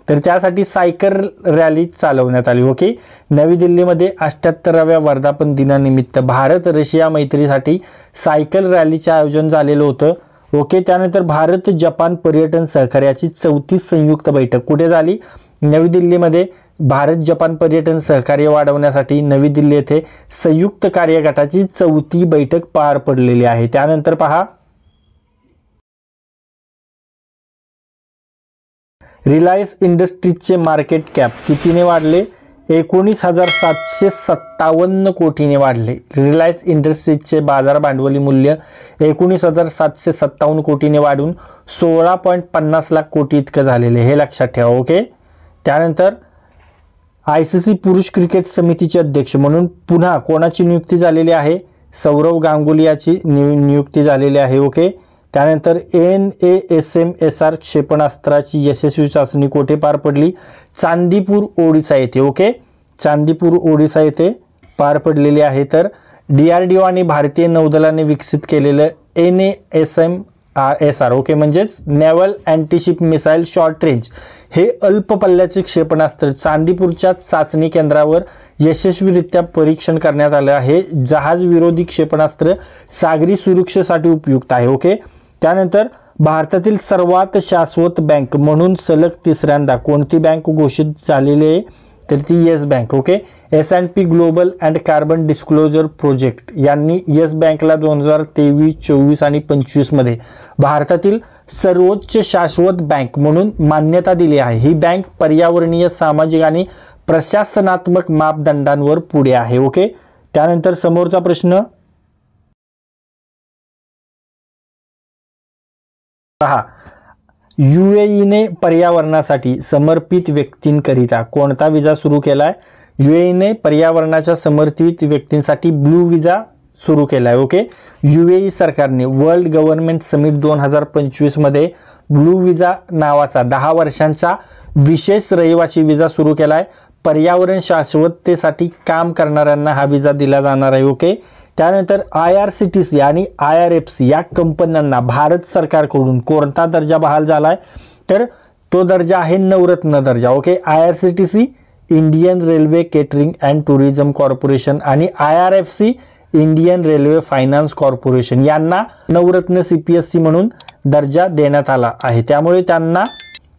तर त्यासाठी सायकल रॅली चालवण्यात आली. ओके, नवी दिल्लीमध्ये 78व्या वर्धापन दिनानिमित्त भारत रशिया मैत्रीसाठी सायकल रॅलीचे आयोजन झालेलं होतं. ओके, त्यानंतर भारत जपान पर्यटन सहकार्याची 4थी संयुक्त बैठक कुठे झाली, नवी दिल्लीमध्ये. भारत जपान पर्यटन सहकार्य वाढवण्यासाठी नवी दिल्ली येथे संयुक्त कार्यगटाची 4थी बैठक पार पडलेली आहे. त्यानंतर पहा, रिलायन्स इंडस्ट्रीजचे मार्केट कॅप कितीने वाढले, 19,757 कोटीने वाढले. रिलायन्स इंडस्ट्रीजचे बाजार भांडवली मूल्य 19,757 कोटीने वाढून 16.50 लाख कोटी इतकं झालेले, हे लक्षात ठेवा. ओके, त्यानंतर ICC पुरुष क्रिकेट समितीचे अध्यक्ष म्हणून पुन्हा कोणाची नियुक्ती झालेली आहे, सौरव गांगुली याची नियुक्ती झालेली आहे. ओके, त्यानंतर NASM-SR क्षेपणास्त्राची यशस्वी चाचणी कोठे पार पडली, चांदीपूर ओडिसा येथे. ओके, चांदीपूर ओडिसा येथे पार पडलेली आहे. तर DRDO आणि भारतीय नौदलाने विकसित केलेलं NASM-SR ओके म्हणजेच नेव्हल अँटीशिप मिसाईल शॉर्ट रेंज हे अल्प पल्ल्याचे क्षेपणास्त्र चांदीपूरच्या चाचणी केंद्रावर यशस्वीरित्या परीक्षण करण्यात आलं आहे. जहाज विरोधी क्षेपणास्त्र सागरी सुरक्षेसाठी उपयुक्त आहे. ओके, त्यानंतर भारतातील सर्वात शाश्वत बँक म्हणून सलग तिसऱ्यांदा कोणती बँक घोषित झालेली आहे, तर ती yes bank. Okay, S&P global and carbon disclosure project यांनी येस बँकला 2023, 24 आणि 25 मध्ये भारतातील सर्वोच्च शाश्वत बँक म्हणून मान्यता दिली आहे. ही बँक पर्यावरणीय, सामाजिक आणि प्रशासनात्मक मापदंडांवर पुढे आहे. ओके, त्यानंतर समोरचा प्रश्न पहा, UAEने पर्यावरणासाठी समर्पित व्यक्तींकरिता कोणता विजा सुरू केलाय, UAEने पर्यावरणाच्या समर्पित व्यक्तींसाठी ब्लू विजा सुरू केलाय. ओके, UAE सरकारने वर्ल्ड गव्हर्नमेंट समिट 2025 मध्ये ब्लू विजा नावाचा 10 वर्षांचा विशेष रहिवासी विजा सुरू केलाय. पर्यावरण शाश्वततेसाठी काम करणाऱ्यांना हा विजा दिला जाणार आहे. ओके, त्यानंतर IRCTC आणि IRFC या कंपन्यांना भारत सरकारकडून कोणता दर्जा बहाल झालाय, तर तो दर्जा आहे नवरत्न दर्जा. Okay, IRCTC Indian railway catering and tourism corporation आणि IRFC Indian railway finance corporation यांना नवरत्न CPSC म्हणून दर्जा देण्यात आला आहे, त्यामुळे त्यांना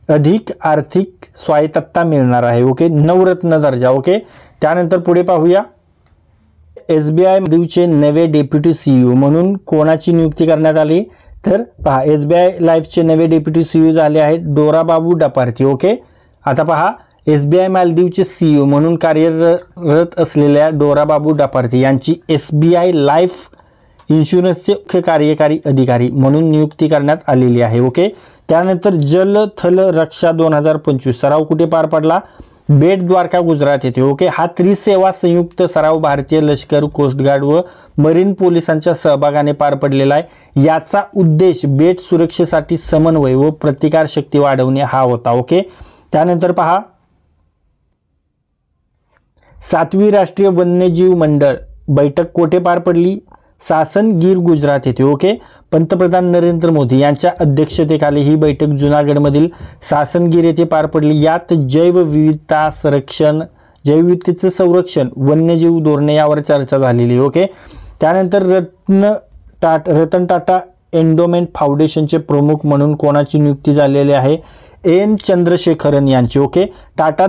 अधिक आर्थिक स्वायत्तता मिळणार आहे. ओके, नवरत्न दर्जा. ओके, त्यानंतर पुढे पाहूया. SBI मालदीवचे नवे डेप्युटी CEO म्हणून कोणाची नियुक्ती करण्यात आली, तर पहा SBI लाईफचे नवे डेप्युटी CEO झाले आहेत डोराबाबू डपार्थी. ओके, आता पहा SBI मालदीवचे CEO म्हणून कार्यरत असलेल्या डोराबाबू डपार्थी यांची SBI लाईफ इन्शुरन्सचे मुख्य कार्यकारी अधिकारी म्हणून नियुक्ती करण्यात आलेली आहे. ओके, त्यानंतर जल थल रक्षा 2025 सराव कुठे पार पडला, बेट द्वारका गुजरात येथे. ओके, हा त्रिसेवा संयुक्त सराव भारतीय लष्कर, कोस्टगार्ड व मरीन पोलिसांच्या सहभागाने पार पडलेला आहे. याचा उद्देश बेट सुरक्षेसाठी समन्वय व प्रतिकार शक्ती वाढवणे हा होता. ओके, त्यानंतर पहा 7वी राष्ट्रीय वन्यजीव मंडळ बैठक कोठे पार पडली, सासन गिर गुजरात येथे. ओके, पंतप्रधान नरेंद्र मोदी यांच्या अध्यक्षतेखाली ही बैठक जुनागडमधील सासनगिर येथे पार पडली. यात जैवविविधता संरक्षण, जैवविविधतेचं संरक्षण, वन्यजीव धोरणे यावर चर्चा झालेली. ओके, त्यानंतर रतन टाटा एंडोमेंट फाउंडेशनचे प्रमुख म्हणून कोणाची नियुक्ती झालेली आहे, एन चंद्रशेखरन यांची. ओके, टाटा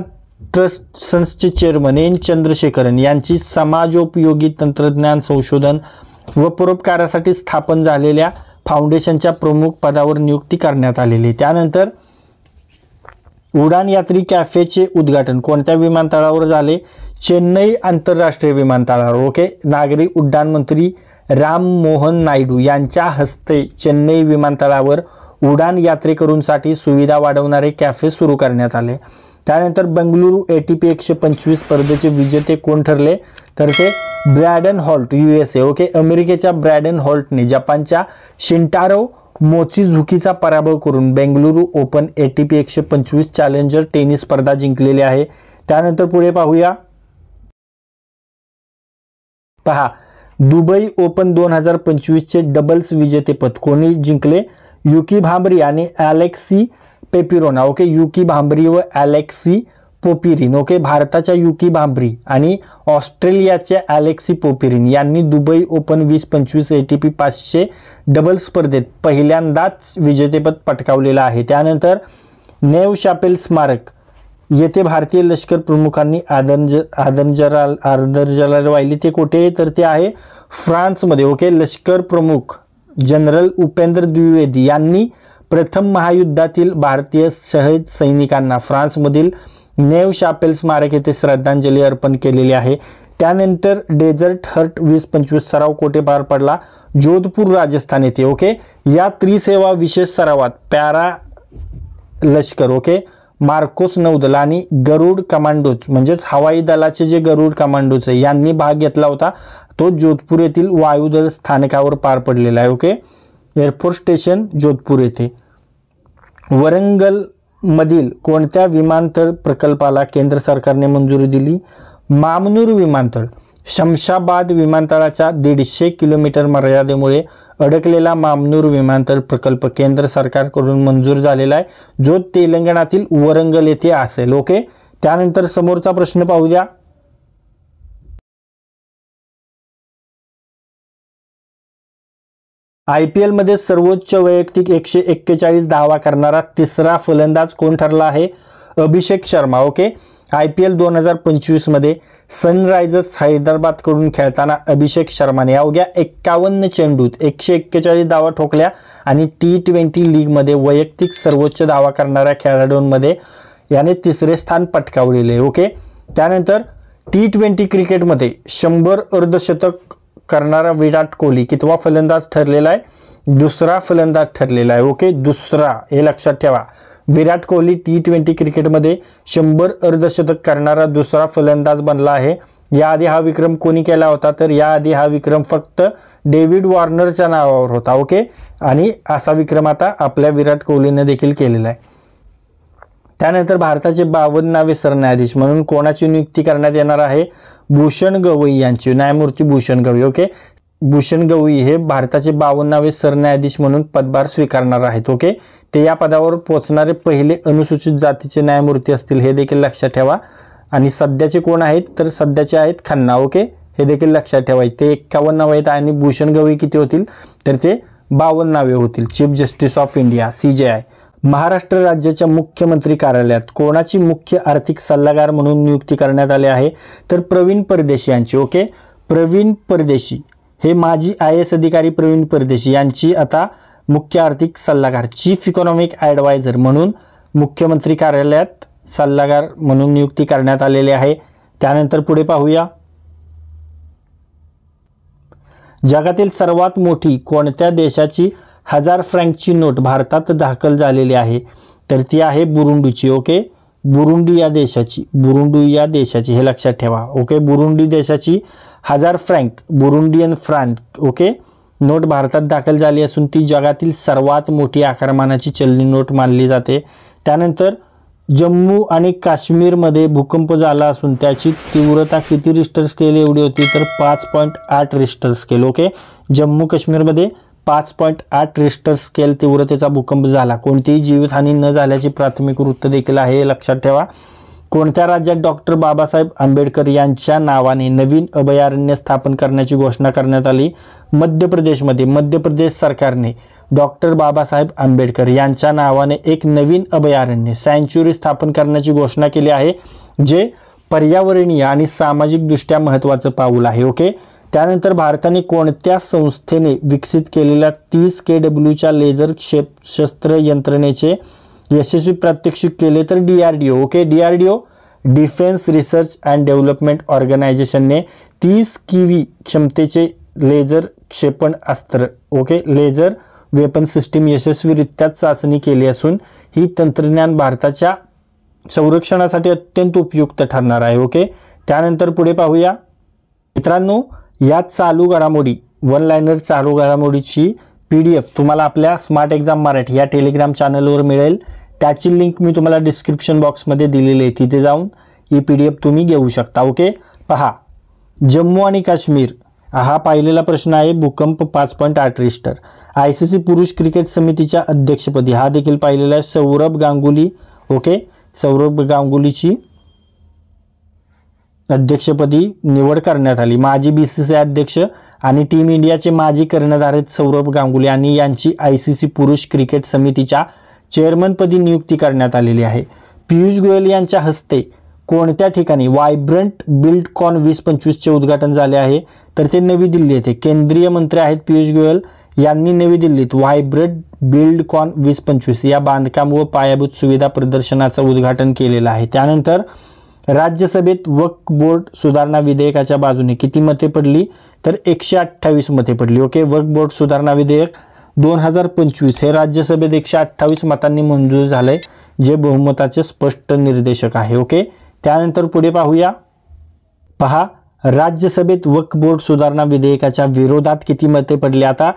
ट्रस्ट संस्थेचे चेअरमन एन चंद्रशेखरन यांची समाजोपयोगी तंत्रज्ञान संशोधन व परोपकारासाठी स्थापन झालेल्या फाउंडेशनच्या प्रमुख पदावर नियुक्ती करण्यात आलेली. त्यानंतर उडान यात्री कॅफेचे उद्घाटन कोणत्या विमानतळावर झाले, चेन्नई आंतरराष्ट्रीय विमानतळावर. ओके, नागरी उड्डाण मंत्री राम मोहन नायडू यांच्या हस्ते चेन्नई विमानतळावर उडान यात्रेकरूंसाठी सुविधा वाढवणारे कॅफे सुरू करण्यात आले. त्यानंतर बंगळुरू ATP 125 स्पर्धेचे विजेते कोण ठरले, तर ते ब्रॅडन हॉल्ट USA. ओके, अमेरिकेच्या ब्रॅडन हॉल्टने जपानच्या शिंटारो मोचिझुकीचा पराभव करून Bengaluru open ATP 125 challenger tennis स्पर्धा जिंकलेली आहे. त्यानंतर पुढे पाहूया. पहा दुबई ओपन 2025 चे डबल्स विजेतेपद कोणी जिंकले, युकी भांबरी आणि अलेक्सी पेपिरोना. ओके, युकी भांबरी व अलेक्सी पोपिरिन. ओके, भारताच्या युकी भांबरी आणि ऑस्ट्रेलियाच्या अलेक्सी पोपिरिन यांनी दुबई ओपन 2025 ATP 500 डबल स्पर्धेत पहिल्यांदाच विजेतेपद पटकावलेलं आहे. त्यानंतर नेव शापेल स्मारक येथे भारतीय लष्कर प्रमुखांनी आदरांजली वाहिली. ते कुठे, तर ते आहे फ्रान्समध्ये. ओके, लष्कर प्रमुख जनरल उपेंद्र द्विवेदी यांनी प्रथम महायुद्धातील भारतीय शहीद सैनिकांना फ्रान्समधील नेव शापेल स्मारक येथे श्रद्धांजली अर्पण केलेली आहे. त्यानंतर डेझर्ट हर्ट 2025 सराव कोठे पार पडला, जोधपूर राजस्थान येथे. ओके, या त्रिसेवा विशेष सरावात पॅरा लष्कर, ओके, मार्कोस नौदल आणि गरुड कमांडोज म्हणजेच हवाई दलाचे जे गरुड कमांडोज आहे यांनी भाग घेतला होता. तो जोधपूर येथील वायुदल स्थानकावर पार पडलेला आहे. ओके, एअरफोर्स स्टेशन जोधपूर येथे. वरंगल मधील कोणत्या विमानतळ प्रकल्पाला केंद्र सरकारने मंजुरी दिली, मामनूर विमानतळ. शमशाबाद विमानतळाच्या 150 किलोमीटर मर्यादेमुळे अडकलेला मामनूर विमानतळ प्रकल्प केंद्र सरकारकडून मंजूर झालेला आहे, जो तेलंगणातील वरंगल येथे असेल. ओके, त्यानंतर समोरचा प्रश्न पाहू द्या. IPL मध्ये सर्वोच्च वैयक्तिक 141 धावा करणारा तिसरा फलंदाज कोण ठरला आहे, अभिषेक शर्मा. ओके, IPL 2025 मध्ये सनरायझर्स हैदराबाद कडून खेळताना अभिषेक शर्माने अवघ्या 51 चेंडूत 141 धावा ठोकल्या आणि T20 लीग मध्ये वैयक्तिक सर्वोच्च धावा करणाऱ्या खेळाडूंमध्ये याने तिसरे स्थान पटकावलेले. ओके, त्यानंतर T20 क्रिकेटमध्ये 100 अर्धशतक करणारा विराट कोहली कितवा फलंदाज ठरलेला आहे, दुसरा फलंदाज ठरलेला आहे. ओके, दुसरा, हे लक्षात ठेवा. विराट कोहली T20 क्रिकेटमध्ये 100 अर्धशतक करणारा दुसरा फलंदाज बनला आहे. याआधी हा विक्रम कोणी केला होता, तर याआधी हा विक्रम फक्त डेव्हिड वॉर्नरच्या नावावर होता. ओके, आणि असा विक्रम आता आपल्या विराट कोहलीने देखील केलेला आहे. त्यानंतर भारताचे 52वे सरन्यायाधीश म्हणून कोणाची नियुक्ती करण्यात येणार आहे, भूषण गवई यांची, न्यायमूर्ती भूषण गवई. ओके, भूषण गवई हे भारताचे 52वे सरन्यायाधीश म्हणून पदभार स्वीकारणार आहेत. ओके, ते या पदावर पोहोचणारे पहिले अनुसूचित जातीचे न्यायमूर्ती असतील, हे देखील लक्षात ठेवा. आणि सध्याचे कोण आहेत, तर सध्याचे आहेत खन्ना. ओके, हे देखील लक्षात ठेवायचे. ते 51 नावे आहेत आणि भूषण गवई किती होतील तर ते 52 नावे होतील. Chief justice of India CJI. Maharashtra राज्याच्या मुख्यमंत्री कार्यालयात कोणाची मुख्य आर्थिक सल्लागार म्हणून नियुक्ती करण्यात आली आहे तर प्रवीण परदेशी यांची. ओके, प्रवीण परदेशी हे माजी IAS अधिकारी प्रवीण परदेशी यांची आता मुख्य आर्थिक सल्लागार चीफ इकॉनॉमिक ॲडवायझर म्हणून मुख्यमंत्री कार्यालयात सल्लागार म्हणून नियुक्ती करण्यात आलेली आहे. त्यानंतर पुढे पाहूया. जगातील सर्वात मोठी कोणत्या देशाची 1000 फ्रँकची नोट भारतात दाखल झालेली आहे तर ती आहे बुरुंडीची. ओके, बुरुंडी या देशाची हे लक्षात ठेवा. ओके, बुरुंडी देशाची 1000 frank Burundian frank okay note भारतात दाखल झाली असून ती जगातील सर्वात मोठी आकारमानाची चलनी नोट मानली जाते. त्यानंतर जम्मू आणि काश्मीरमध्ये भूकंप झाला असून त्याची तीव्रता किती रिश्टर स्केल एवढी होती तर 5.8 रिश्टर स्केल. ओके, जम्मू काश्मीरमध्ये 5.8 रिश्टर स्केल तीव्रतेचा भूकंप झाला. कोणतीही जीवितहानी न झाल्याची प्राथमिक वृत्त देखील आहे, हे लक्षात ठेवा. कोणत्या राज्यात डॉक्टर बाबासाहेब आंबेडकर यांच्या नावाने नवीन अभयारण्य स्थापन करण्याची घोषणा करण्यात आली? मध्य प्रदेशमध्ये. मध्य प्रदेश सरकारने डॉक्टर बाबासाहेब आंबेडकर यांच्या नावाने एक नवीन अभयारण्य सँच्युरी स्थापन करण्याची घोषणा केली आहे, जे पर्यावरणीय आणि सामाजिकदृष्ट्या महत्त्वाचं पाऊल आहे. ओके, त्यानंतर भारताने कोणत्या संस्थेने विकसित केलेल्या 30 kWच्या लेझर क्षेपशास्त्र यंत्रणेचे यशस्वी प्रात्यक्षिक केले तर DRDO. Okay, DRDO defence research and development ऑर्गनायझेशनने 30 kV क्षमतेचे लेझर क्षेपणास्त्र ओके लेझर वेपन सिस्टीम यशस्वीरित्या चाचणी केली असून ही तंत्रज्ञान भारताच्या संरक्षणासाठी अत्यंत उपयुक्त ठरणार आहे. ओके, त्यानंतर पुढे पाहूया. मित्रांनो, या चालू घडामोडी वन लाइनर चालू घडामोडीची PDF तुम्हाला आपल्या स्मार्ट एक्झाम मराठी या टेलिग्राम चॅनलवर मिळेल. त्याची लिंक मी तुम्हाला डिस्क्रिप्शन बॉक्समध्ये दिलेली आहे, तिथे जाऊन ही PDF तुम्ही घेऊ शकता. ओके, पहा. जम्मू आणि काश्मीर हा पाहिलेला प्रश्न आहे. भूकंप 5.8 रिश्टर. ICC पुरुष क्रिकेट समितीच्या अध्यक्षपदी हा देखील पाहिलेला आहे. सौरभ गांगुली. ओके, सौरभ गांगुलीची अध्यक्षपदी निवड करण्यात आली. माजी BCCI अध्यक्ष आणि टीम इंडियाचे माजी कर्णधार आहेत सौरभ गांगुली आणि यांची ICC पुरुष क्रिकेट समितीच्या चेअरमनपदी नियुक्ती करण्यात आलेली आहे. पियुष गोयल यांच्या हस्ते कोणत्या ठिकाणी व्हायब्रंट बिल्डकॉन 2025चे उद्घाटन झाले आहे तर ते नवी दिल्ली येथे. केंद्रीय मंत्री आहेत पियुष गोयल यांनी नवी दिल्लीत व्हायब्रंट बिल्डकॉन 2025 या बांधकाम व पायाभूत सुविधा प्रदर्शनाचं उद्घाटन केलेलं आहे. त्यानंतर राज्यसभेत वक्फ बोर्ड सुधारणा विधेयकाच्या बाजूने किती मते पडली तर 128 मते पडली. ओके, वक्फ बोर्ड सुधारणा विधेयक 2025 हे राज्यसभेत 128 मतांनी मंजूर झाले, जे बहुमताचे स्पष्ट निर्देशक आहे. ओके, त्यानंतर पुढे पाहूया. पहा, राज्यसभेत वक्फ बोर्ड सुधारणा विधेयकाच्या विरोधात किती मते पडली. आता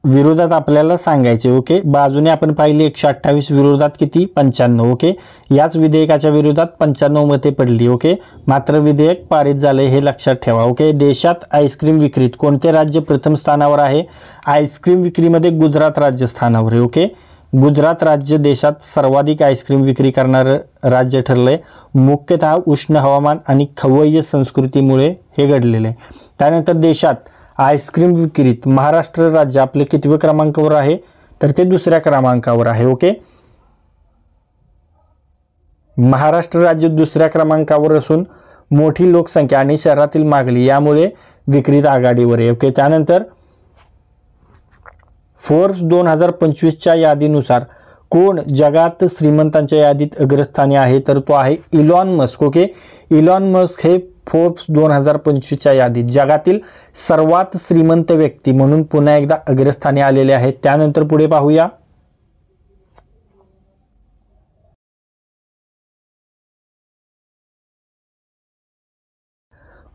विरोधात आपल्याला सांगायचे. ओके, बाजूने आपण पाहिले 128, विरोधात किती 95. ओके, याच विधेयकाच्या विरोधात 95 मते पडली. ओके, मात्र विधेयक पारित झाले, हे लक्षात ठेवा. ओके, देशात आईस्क्रीम विक्रीत कोणते राज्य प्रथम स्थानावर आहे. आईस्क्रीम विक्रीमध्ये गुजरात राज्य स्थानावर आहे. ओके, गुजरात राज्य देशात सर्वाधिक आईस्क्रीम विक्री करणारं राज्य ठरलंय. मुख्यतः उष्ण हवामान आणि खवय्य संस्कृतीमुळे हे घडलेले आहे. त्यानंतर देशात आईस्क्रीम विक्रीत महाराष्ट्र राज्य आपले कितव्या क्रमांकावर आहे तर ते 2ऱ्या क्रमांकावर आहे. ओके, महाराष्ट्र राज्य 2ऱ्या क्रमांकावर असून मोठी लोकसंख्या आणि शहरातील मागणी यामुळे विक्रीत आघाडीवर आहे. ओके, त्यानंतर फोर्ब्स 2025च्या यादीनुसार कोण जगात श्रीमंतांच्या यादीत अग्रस्थानी आहे तर तो आहे Elon Musk. Okay, Elon Musk हे फोर्ब्स 2025च्या यादीत जगातील सर्वात श्रीमंत व्यक्ती म्हणून पुन्हा एकदा अग्रस्थानी आलेले आहेत. त्यानंतर पुढे पाहूया.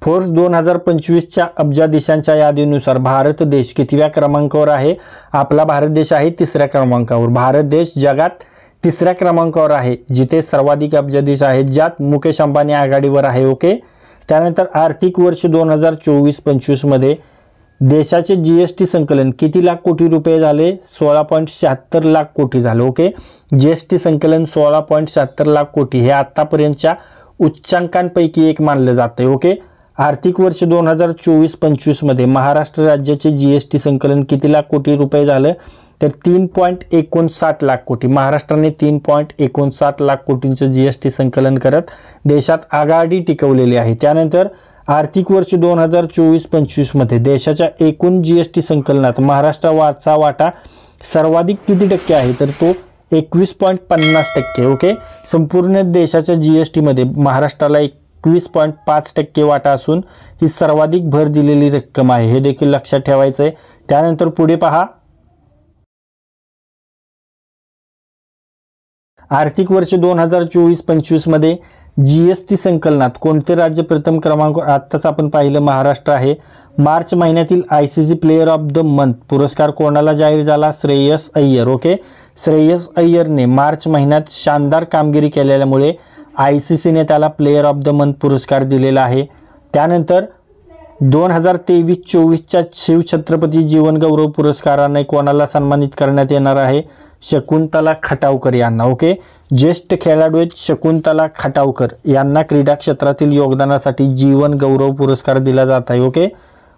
फोर्ब्स 2025च्या अब्जा देशांच्या यादीनुसार भारत देश कितव्या क्रमांकावर आहे. आपला भारत देश आहे 3ऱ्या क्रमांकावर. भारत देश जगात 3ऱ्या क्रमांकावर आहे, जिथे सर्वाधिक अब्जा देश आहेत, ज्यात मुकेश अंबानी आघाडीवर आहे. ओके, त्यानंतर आर्थिक वर्ष 2024-25 मध्ये देशाचे GST संकलन किती लाख कोटी रुपये झाले. 16.76 लाख कोटी झाले. ओके, GST संकलन 16.76 लाख कोटी हे आतापर्यंतच्या उच्चांकांपैकी एक मानलं जाते. ओके, आर्थिक वर्ष 2024-25 मध्ये महाराष्ट्र राज्याचे GST संकलन किती लाख कोटी रुपये झालं, तर 3.59 लाख कोटी. महाराष्ट्राने 3.59 लाख कोटींचं GST संकलन करत देशात आघाडी टिकवलेली आहे. त्यानंतर आर्थिक वर्ष 2024-25 मध्ये देशाच्या एकूण GST संकलनात महाराष्ट्राचा वाटा सर्वाधिक किती टक्के आहे, तर तो 21.50%. ओके, संपूर्ण देशाच्या GST मध्ये महाराष्ट्राला 21.5% वाटा असून ही सर्वाधिक भर दिलेली रक्कम आहे, हे देखील लक्षात ठेवायचं आहे. त्यानंतर पुढे पहा, आर्थिक वर्ष 2024-25 मध्ये GST संकलनात कोणते राज्य प्रथम क्रमांक, आत्ताच आपण पाहिलं महाराष्ट्र आहे. मार्च महिन्यातील ICC player of the month पुरस्कार कोणाला जाहीर झाला, श्रेयस अय्यर. ओके, श्रेयस अय्यरने मार्च महिन्यात शानदार कामगिरी केल्यामुळे ICCने त्याला प्लेयर ऑफ द मंथ पुरस्कार दिलेला आहे. त्यानंतर 2023-24च्या शिवछत्रपती जीवनगौरव पुरस्काराने कोणाला सन्मानित करण्यात येणार आहे, शकुंतला खटावकर यांना. ओके, ज्येष्ठ खेळाडू आहेत शकुंतला खटावकर यांना क्रीडा क्षेत्रातील योगदानासाठी जीवन गौरव पुरस्कार दिला जात आहे. ओके,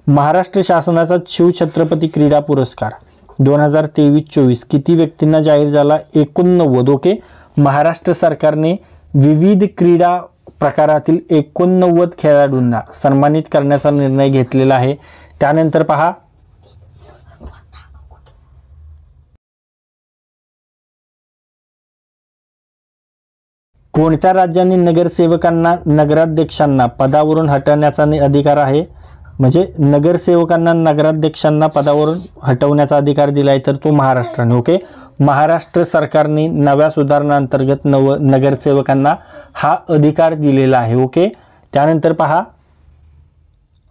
महाराष्ट्र शासनाचा शिवछत्रपती क्रीडा पुरस्कार 2023-24 किती व्यक्तींना जाहीर झाला, 89. ओके, महाराष्ट्र सरकारने विविध क्रीडा प्रकारातील 89 खेळाडूंना सन्मानित करण्याचा निर्णय घेतलेला आहे. त्यानंतर पहा, कोणत्या राज्यांनी नगरसेवकांना नगराध्यक्षांना पदावरून हटवण्याचा अधिकार आहे, म्हणजे नगरसेवकांना नगराध्यक्षांना पदावरून हटवण्याचा अधिकार दिला आहे, तर तो महाराष्ट्राने. ओके, महाराष्ट्र सरकारने नव्या सुधारणांतर्गत नगरसेवकांना हा अधिकार दिलेला आहे. ओके, त्यानंतर पहा,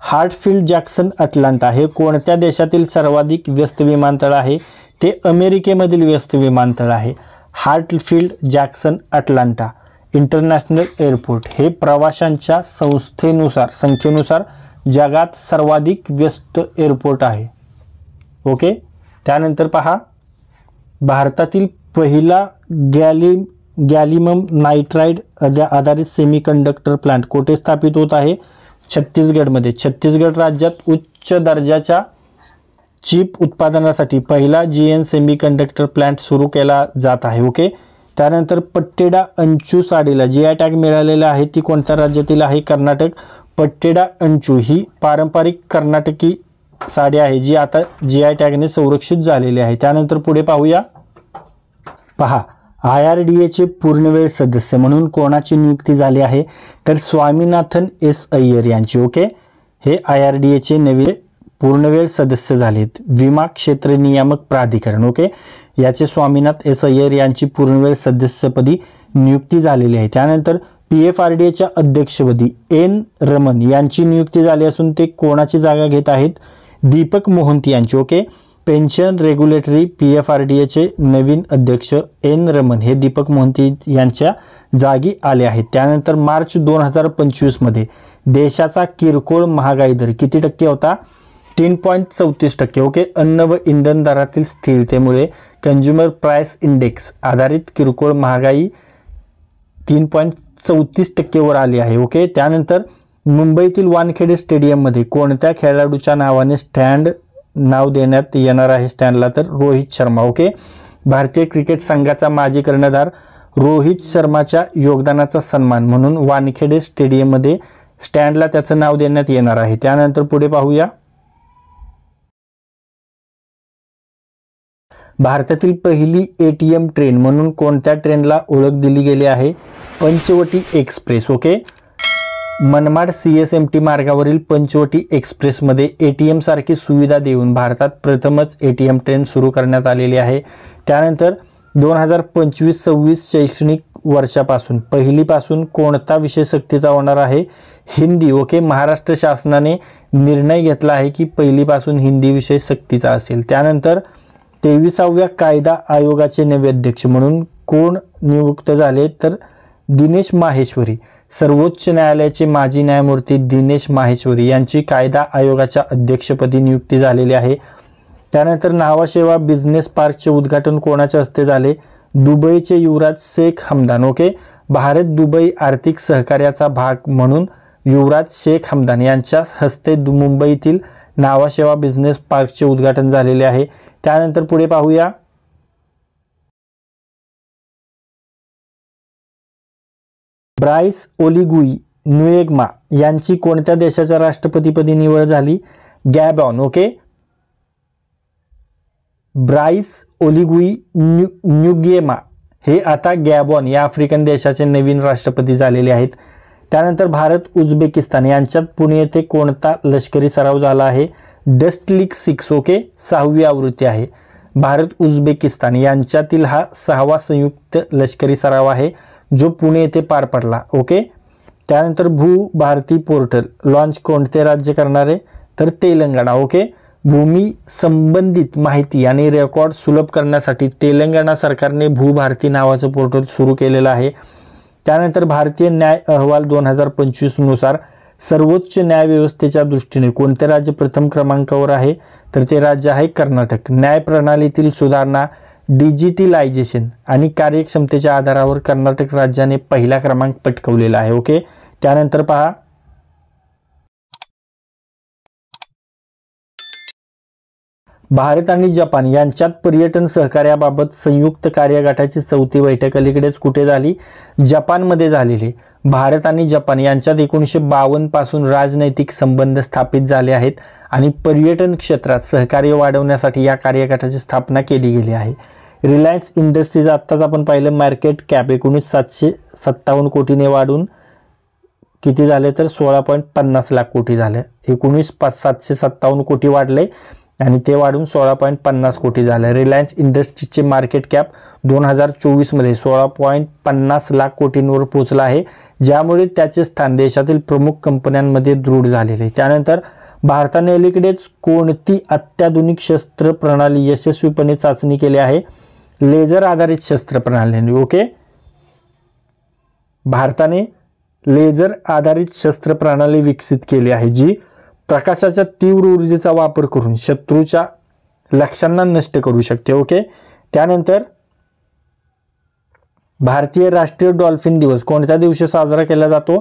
हार्टफील्ड जॅक्सन अटलांटा हे कोणत्या देशातील सर्वाधिक व्यस्त विमानतळ आहे, ते अमेरिकेमधील व्यस्त विमानतळ आहे. हार्टफील्ड जॅक्सन अटलांटा इंटरनॅशनल एअरपोर्ट हे प्रवाशांच्या संख्येनुसार जगात सर्वाधिक व्यस्त एअरपोर्ट आहे. ओके, त्यानंतर पहा, भारतातील पहिला गॅलियम नायट्राइड आधारित सेमीकंडक्टर प्लांट कुठे स्थापित होत आहे, छत्तीसगडमध्ये. छत्तीसगड राज्यात उच्च दर्जाच्या चिप उत्पादनासाठी पहिला GN सेमीकंडक्टर प्लांट सुरू केला जात आहे. ओके, त्यानंतर पट्टेडा अंचू साडीला GI टॅग मिळालेला आहे, ती कोणत्या राज्यातील आहे, कर्नाटक. पट्टेडा अंचू ही पारंपरिक कर्नाटकी साडी आहे जी आता GI टॅगने संरक्षित झालेली आहे. त्यानंतर पुढे पाहूया, पहा, IRDAचे पूर्णवेळ सदस्य म्हणून कोणाची नियुक्ती झाली आहे, तर स्वामीनाथन S अय्यर यांची. ओके, हे IRDAचे नवे पूर्णवेळ सदस्य झालेत. विमा क्षेत्र नियामक प्राधिकरण. ओके, याचे स्वामीनाथ S अय्यर यांची पूर्णवेळ सदस्यपदी नियुक्ती झालेली आहे. त्यानंतर PFRDAच्या अध्यक्षपदी N रमन यांची नियुक्ती झाली असून ते कोणाची जागा घेत आहेत, दीपक मोहंती यांची. ओके, पेन्शन रेग्युलेटरी PFRDAचे नवीन अध्यक्ष N रमन हे दीपक मोहंती यांच्या जागी आले आहेत. त्यानंतर मार्च 2025 मध्ये देशाचा किरकोळ महागाई दर किती टक्के होता, 3.34%. ओके, अन्न व इंधन दरातील स्थिरतेमुळे कंझ्युमर प्राइस इंडेक्स आधारित किरकोळ महागाई 3.34% वर आली आहे. ओके, त्यानंतर मुंबईतील वानखेडे स्टेडियममध्ये कोणत्या खेळाडूच्या नावाने नाव देण्यात येणार आहे स्टँडला, तर रोहित शर्मा. ओके, भारतीय क्रिकेट संघाचा माजी कर्णधार रोहित शर्माच्या योगदानाचा सन्मान म्हणून वानखेडे स्टेडियममध्ये स्टँडला त्याचं नाव देण्यात येणार आहे. त्यानंतर पुढे पाहूया, भारतातील पहिली ATM ट्रेन म्हणून कोणत्या ट्रेनला ओळख दिली गेली आहे, Panchvati express. Okay, Manmad CSMT मार्गावरील पंचवटी एक्सप्रेसमध्ये ATM सारखी सुविधा देऊन भारतात प्रथमच ATM ट्रेन सुरू करण्यात आलेली आहे. त्यानंतर 2025-26 शैक्षणिक वर्षापासून पहिलीपासून कोणता विषय सक्तीचा होणार आहे, हिंदी. ओके, महाराष्ट्र शासनाने निर्णय घेतला आहे की पहिलीपासून हिंदी विषय सक्तीचा असेल. त्यानंतर 23व्या कायदा आयोगाचे नवे अध्यक्ष म्हणून कोण नियुक्त झाले, तर दिनेश माहेश्वरी. सर्वोच्च न्यायालयाचे माजी न्यायमूर्ती दिनेश माहेश्वरी यांची कायदा आयोगाच्या अध्यक्षपदी नियुक्ती झालेली आहे. त्यानंतर न्हावाशेवा बिझनेस पार्कचे उद्घाटन कोणाच्या हस्ते झाले, दुबईचे युवराज शेख हमदान. ओके, भारत दुबई आर्थिक सहकार्याचा भाग म्हणून युवराज शेख हमदान यांच्या हस्ते मुंबईतील नावाशेवा बिझनेस पार्कचे उद्घाटन झालेले आहे. त्यानंतर पुढे पाहूया, ब्राइस ओलिगुई न्युएग्मा यांची कोणत्या देशाच्या राष्ट्रपतीपदी निवड झाली? गॅबॉन. ओके, ब्राइस ओलिगुई न्युएग्मा हे आता गॅबॉन या आफ्रिकन देशाचे नवीन राष्ट्रपती झालेले आहेत. त्यानंतर भारत उझबेकिस्तान यांच्यात पुणे येथे कोणता लष्करी सराव झाला आहे? डस्टलिक 6. ओके, 6वी आवृत्ती आहे. भारत उझबेकिस्तान यांच्यातील हा 6वा संयुक्त लष्करी सराव आहे जो पुणे येथे पार पडला. ओके, त्यानंतर भू भारती पोर्टल लॉन्च कोणते राज्य करणार आहे? तर तेलंगणा. ओके, भूमी संबंधित माहिती आणि रेकॉर्ड सुलभ करण्यासाठी तेलंगणा सरकारने भूभारती नावाचं पोर्टल सुरू केलेलं आहे. त्यानंतर भारतीय न्याय अहवाल 2025 नुसार सर्वोच्च न्यायव्यवस्थेच्या दृष्टीने कोणते राज्य प्रथम क्रमांकावर आहे? तर ते राज्य आहे कर्नाटक. न्याय प्रणालीतील सुधारणा, डिजिटलायझेशन आणि कार्यक्षमतेच्या आधारावर कर्नाटक राज्याने पहिला क्रमांक पटकावलेला आहे. ओके, त्यानंतर पहा, भारत आणि जपान यांच्यात पर्यटन सहकार्याबाबत संयुक्त कार्यगटाची 4थी बैठक अलीकडेच कुठे झाली? जपानमध्ये झालेली. भारत आणि जपान यांच्यात 1952 पासून राजनैतिक संबंध स्थापित झाले आहेत आणि पर्यटन क्षेत्रात सहकार्य वाढवण्यासाठी या कार्यगटाची स्थापना केली गेली आहे. रिलायन्स इंडस्ट्रीज आत्ताच आपण पाहिलं मार्केट कॅप 19,757 कोटीने वाढून किती झाले? तर 16.50 लाख कोटी झाले. 19,757 कोटी वाढले आणि ते वाढून 16.50 कोटी झाले. रिलायन्स इंडस्ट्रीजचे मार्केट कॅप 2024 मध्ये 16.50 लाख कोटींवर पोहोचला आहे, ज्यामुळे त्याचे स्थान देशातील प्रमुख कंपन्यांमध्ये दृढ झालेले आहे. त्यानंतर भारताने अलीकडेच कोणती अत्याधुनिक शस्त्र प्रणाली यशस्वीपणे चाचणी केली आहे? लेझर आधारित शस्त्र प्रणाली. ओके, भारताने लेझर आधारित शस्त्र प्रणाली विकसित केली आहे जी प्रकाशाच्या तीव्र ऊर्जेचा वापर करून शत्रूच्या लक्ष्यांना नष्ट करू शकते. ओके, त्यानंतर भारतीय राष्ट्रीय डॉल्फिन दिवस कोणत्या दिवशी साजरा केला जातो?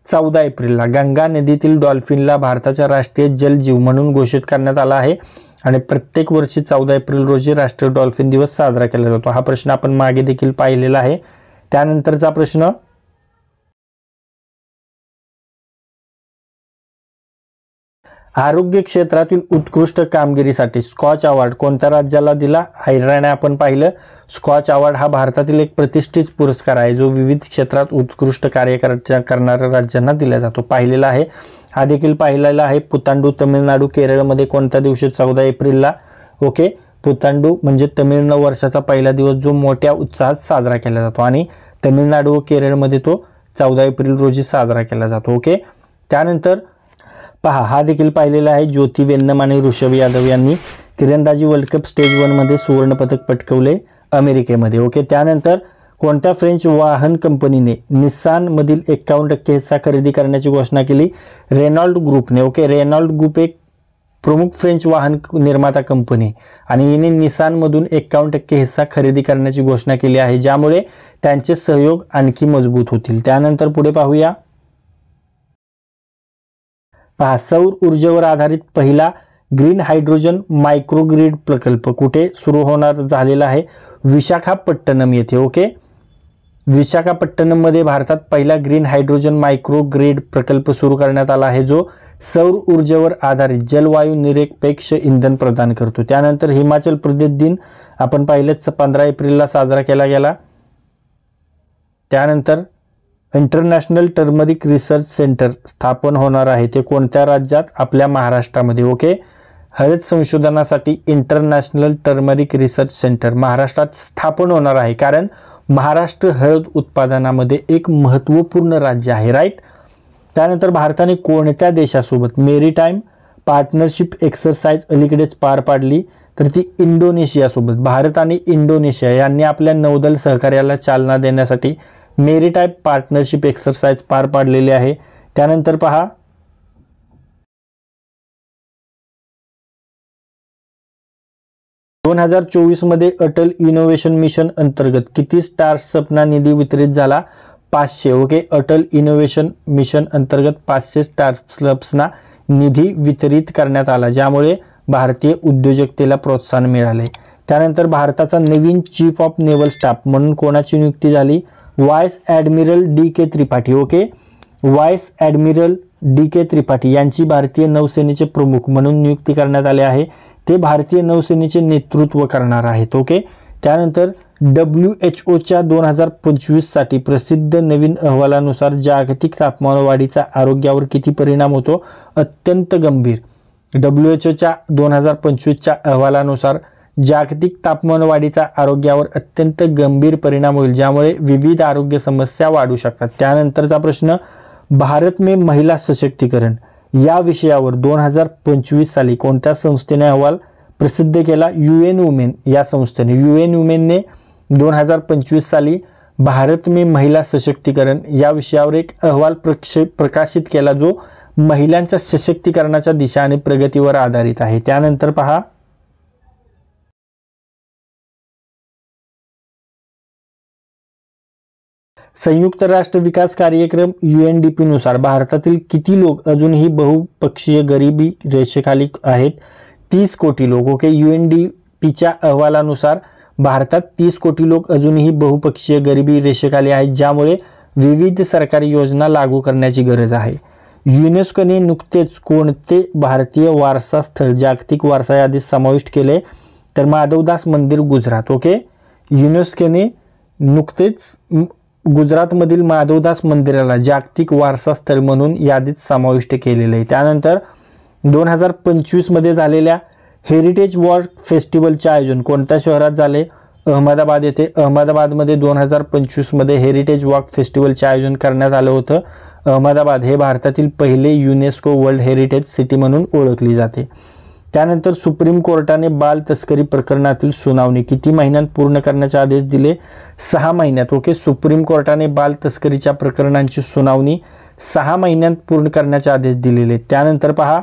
14 एप्रिलला. गंगा नदीतील डॉल्फिनला भारताच्या राष्ट्रीय जलजीव म्हणून घोषित करण्यात आला आहे आणि प्रत्येक वर्षी 14 एप्रिल रोजी राष्ट्रीय डॉल्फिन दिवस साजरा केला जातो. हा प्रश्न आपण मागे देखील पाहिलेला आहे. त्यानंतरचा प्रश्न, आरोग्य क्षेत्रातील उत्कृष्ट कामगिरीसाठी स्कॉच अवॉर्ड कोणत्या राज्याला दिला? आयर्लंड. आपण पाहिलं स्कॉच अवॉर्ड हा भारतातील एक प्रतिष्ठित पुरस्कार आहे जो विविध क्षेत्रात उत्कृष्ट कार्य करणाऱ्या राज्यांना दिला जातो. पाहिलेला आहे. हा देखील पाहिलेला आहे. पुतांडू तमिळनाडू केरळमध्ये कोणत्या दिवशी? 14 एप्रिलला. ओके, पुतांडू म्हणजे तमिळ नववर्षाचा पहिला दिवस जो मोठ्या उत्साहात साजरा केला जातो आणि तमिळनाडू व केरळमध्ये तो 14 एप्रिल रोजी साजरा केला जातो. ओके, त्यानंतर पहा, हा देखील पाहिलेला आहे. ज्योती वेन्नम आणि ऋषभ यादव यांनी तिरंदाजी वर्ल्ड कप स्टेज 1 मध्ये सुवर्ण पदक पटकवले अमेरिकेमध्ये. ओके, त्यानंतर कोणत्या फ्रेंच वाहन कंपनीने निसान मधील 51% हिस्सा खरेदी करण्याची घोषणा केली? रेनॉल्ड ग्रुपने. ओके, रेनॉल्ड ग्रुप एक प्रमुख फ्रेंच वाहन निर्माता कंपनी आणि हिने निसान मधून 51% हिस्सा खरेदी करण्याची घोषणा केली आहे, ज्यामुळे त्यांचे सहयोग आणखी मजबूत होतील. त्यानंतर पुढे पाहूया, पहा, सौर ऊर्जेवर आधारित पहिला ग्रीन हायड्रोजन मायक्रोग्रिड प्रकल्प कुठे सुरू होणार झालेला आहे? विशाखापट्टणम येथे. ओके, विशाखापट्टणम मध्ये भारतात पहिला ग्रीन हायड्रोजन मायक्रोग्रिड प्रकल्प सुरू करण्यात आला आहे जो सौर ऊर्जेवर आधारित जलवायू निरपेक्ष इंधन प्रदान करतो. त्यानंतर हिमाचल प्रदेश दिन आपण पाहिलेच 15 एप्रिलला साजरा केला गेला. त्यानंतर इंटरनॅशनल टर्मरिक रिसर्च सेंटर स्थापन होणार आहे. ते कोणत्या राज्यात? आपल्या महाराष्ट्रामध्ये. ओके, हळद संशोधनासाठी इंटरनॅशनल टर्मरिक रिसर्च सेंटर महाराष्ट्रात स्थापन होणार आहे, कारण महाराष्ट्र हळद उत्पादनामध्ये एक महत्त्वपूर्ण राज्य आहे. राईट. त्यानंतर भारताने कोणत्या देशासोबत मेरीटाईम पार्टनरशिप एक्सरसाइज अलीकडेच पार पाडली? तर ती इंडोनेशियासोबत. भारत आणि इंडोनेशिया यांनी आपल्या नौदल सहकार्याला चालना देण्यासाठी मेरीटाईम पार्टनरशिप एक्सरसाइज पार पाडलेली आहे. त्यानंतर पहा, दोन 2024 मध्ये अटल इनोव्हेशन मिशन अंतर्गत किती स्टार्टअपना निधी वितरित झाला? 500 ओके अटल इनोव्हेशन मिशन अंतर्गत 500 स्टार्टअप्सना निधी वितरित करण्यात आला, ज्यामुळे भारतीय उद्योजकतेला प्रोत्साहन मिळाले. त्यानंतर भारताचा नवीन चीफ ऑफ नेव्हल स्टाफ म्हणून कोणाची नियुक्ती झाली? Vice admiral DK Tripathi. Okay, vice admiral DK Tripathi यांची भारतीय नौसेनेचे प्रमुख म्हणून नियुक्ती करण्यात आली आहे. ते भारतीय नौसेनेचे नेतृत्व करणार आहेत. ओके, त्यानंतर WHOच्या 2025 साठी प्रसिद्ध नवीन अहवालानुसार जागतिक तापमानवाढीचा आरोग्यावर किती परिणाम होतो? अत्यंत गंभीर. WHOच्या 2025च्या अहवालानुसार जागतिक तापमानवाढीचा आरोग्यावर अत्यंत गंभीर परिणाम होईल, ज्यामुळे विविध आरोग्य समस्या वाढू शकतात. त्यानंतरचा प्रश्न, भारत में महिला सशक्तीकरण या विषयावर 2025 साली कोणत्या संस्थेने अहवाल प्रसिद्ध केला? UN वुमेन या संस्थेने. UN वुमेनने 2025 साली भारत में महिला सशक्तीकरण या विषयावर एक अहवाल प्रकाशित केला, जो महिलांच्या सशक्तीकरणाच्या दिशा आणि प्रगतीवर आधारित आहे. त्यानंतर पहा, संयुक्त राष्ट्र विकास कार्यक्रम UNDP नुसार भारतातील किती लोक अजूनही बहुपक्षीय गरिबी रेषेखाली आहेत? 30 कोटी लोक. ओके, UNDPच्या अहवालानुसार भारतात 30 कोटी लोक अजूनही बहुपक्षीय गरिबी रेषेखाली आहेत, ज्यामुळे विविध सरकारी योजना लागू करण्याची गरज आहे. युनेस्कोने नुकतेच कोणते भारतीय वारसा स्थळ जागतिक वारसा यादीत समाविष्ट केले? तर माधवदास मंदिर, गुजरात. ओके, युनेस्कोने नुकतेच गुजरातमधील माधवदास मंदिराला जागतिक वारसा स्थळ म्हणून यादीत समाविष्ट केलेले आहे. त्यानंतर 2025 मध्ये झालेल्या हेरिटेज वॉक फेस्टिवलचे आयोजन कोणत्या शहरात झाले? अहमदाबाद येथे. अहमदाबादमध्ये 2025 मध्ये हेरिटेज वॉक फेस्टिवलचे आयोजन करण्यात आलं होतं. अहमदाबाद हे भारतातील पहिले युनेस्को वर्ल्ड हेरिटेज सिटी म्हणून ओळखली जाते. त्यानंतर सुप्रीम कोर्टाने बाल तस्करी प्रकरणातील सुनावणी किती महिन्यात पूर्ण करण्याचे आदेश दिले? 6 महिन्यात. ओके, सुप्रीम कोर्टाने बाल तस्करीच्या प्रकरणांची सुनावणी 6 महिन्यात पूर्ण करण्याचे आदेश दिलेले. त्यानंतर पहा,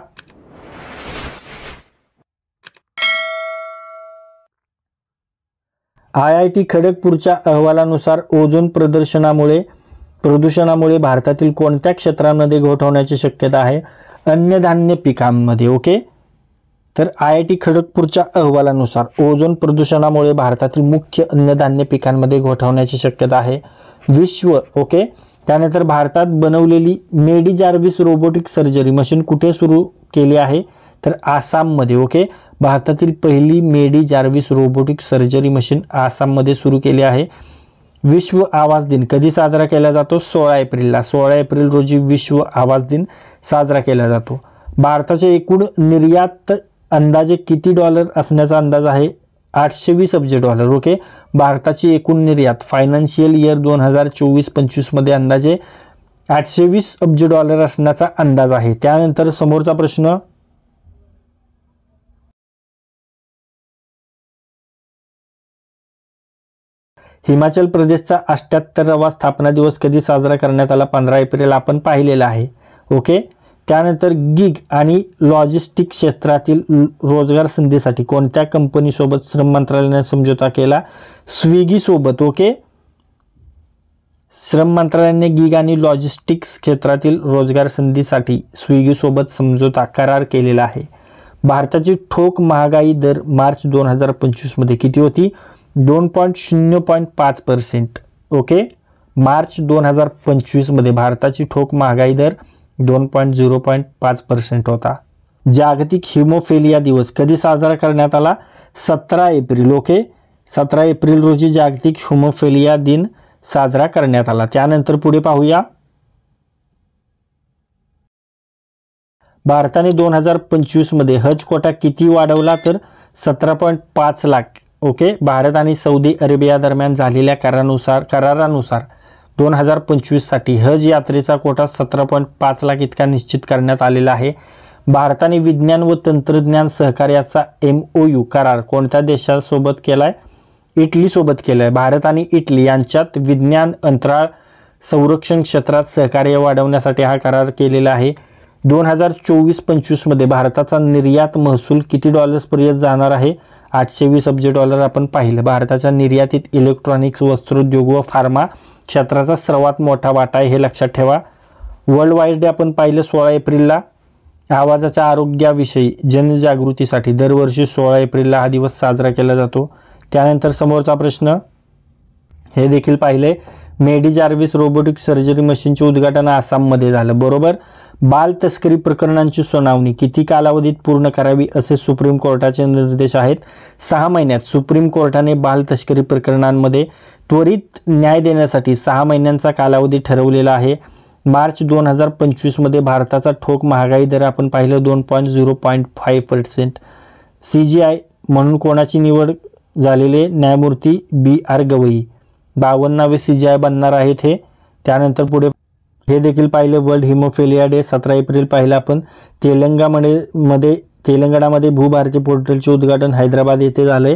IIT खडगपूरच्या अहवालानुसार ओझोन प्रदूषणामुळे भारतातील कोणत्या क्षेत्रांमध्ये घट होण्याची शक्यता आहे? अन्नधान्य पिकांमध्ये. ओके, तर IIT खडगपूरच्या अहवालानुसार ओझोन प्रदूषणामुळे भारतातील मुख्य अन्नधान्य पिकांमध्ये घट होण्याची शक्यता आहे. ओके, त्यानंतर भारतात बनवलेली मेडी जार्विस रोबोटिक सर्जरी मशीन कुठे सुरू केली आहे? तर आसाममध्ये. ओके, भारतातील पहिली मेडी जार्विस रोबोटिक सर्जरी मशीन आसाममध्ये सुरू केली आहे. विश्व आवाज दिन कधी साजरा केला जातो? 16 एप्रिलला. 16 एप्रिल रोजी विश्व आवाज दिन साजरा केला जातो. भारताचे एकूण निर्यात अंदाजे किती डॉलर असण्याचा अंदाज आहे? 820 अब्ज डॉलर. ओके, भारताची एकूण निर्यात फायनान्शियल इयर 2024-25 मध्ये अंदाजे 820 अब्ज डॉलर असण्याचा अंदाज आहे. त्यानंतर समोरचा प्रश्न, हिमाचल प्रदेशचा 78वा स्थापना दिवस कधी साजरा करण्यात आला? 15 एप्रिल आपण पाहिलेला आहे. ओके, त्यानंतर गिग आणि लॉजिस्टिक क्षेत्रातील रोजगार संधीसाठी कोणत्या कंपनीसोबत श्रम मंत्रालयाने समझोता केला? स्विगी सोबत. ओके, श्रम मंत्रालयाने गिग आणि लॉजिस्टिक्स क्षेत्रातील रोजगार संधीसाठी स्विगी सोबत समझोता करार केलेला आहे. भारताची ठोक महागाई दर मार्च 2025 मध्ये किती होती? 2.05%. ओके, मार्च 2025 मध्ये भारताची ठोक महागाई दर 2.05% होता. जागतिक हिमोफिलिया दिवस कधी साजरा करण्यात आला? 17 एप्रिल. ओके, 17 एप्रिल रोजी जागतिक हिमोफिलिया दिन साजरा करण्यात आला. त्यानंतर पुढे पाहूया, भारताने 2025 मध्ये हज कोटा किती वाढवला? तर 17.5 लाख. ओके, भारत आणि सौदी अरेबिया दरम्यान झालेल्या करारानुसार 2025 साठी हज यात्रेचा कोटा 17.5 लाख इतका निश्चित करण्यात आलेला आहे. भारताने विज्ञान व तंत्रज्ञान सहकार्याचा MOU करार कोणत्या देशासोबत केलाय? इटली सोबत केलाय. भारत आणि इटली यांच्यात विज्ञान, अंतराळ, संरक्षण क्षेत्रात सहकार्य वाढवण्यासाठी हा करार केलेला आहे. 2024-25 मध्ये भारताचा निर्यात महसूल किती डॉलर्सपर्यंत जाणार आहे? 820 अब्ज डॉलर आपण पाहिलं. भारताच्या निर्यातीत इलेक्ट्रॉनिक्स, वस्त्रोद्योग व फार्मा क्षेत्राचा सर्वात मोठा वाटा आहे, हे लक्षात ठेवा. वर्ल्ड वाईड डे आपण पाहिलं 16 एप्रिलला. आवाजाच्या आरोग्याविषयी जनजागृतीसाठी दरवर्षी 16 एप्रिलला हा दिवस साजरा केला जातो. त्यानंतर समोरचा प्रश्न हे देखील पाहिले. मेडी जार्विस रोबोटिक सर्जरी मशीनचे उद्घाटन आसाममध्ये झालं, बरोबर. बाल तस्करी प्रकरणांची सुनावणी किती कालावधीत पूर्ण करावी असे सुप्रीम कोर्टाचे निर्देश आहेत? 6 महिन्यात. सुप्रीम कोर्टाने बाल तस्करी प्रकरणांमध्ये त्वरित न्याय देण्यासाठी 6 महिन्यांचा कालावधी ठरवलेला आहे. मार्च 2025 मध्ये भारताचा ठोक महागाई दर आपण पाहिलं 2.0.5%. CGI म्हणून कोणाची निवड झालेले? न्यायमूर्ती BR गवई. 52वे CGI बनणार आहेत हे. त्यानंतर पुढे हे देखील पाहिले. वर्ल्ड हिमोफिलिया डे 17 एप्रिल पाहिलं आपण. तेलंगणामध्ये भूभारती पोर्टलचे उद्घाटन हैदराबाद येथे झाले.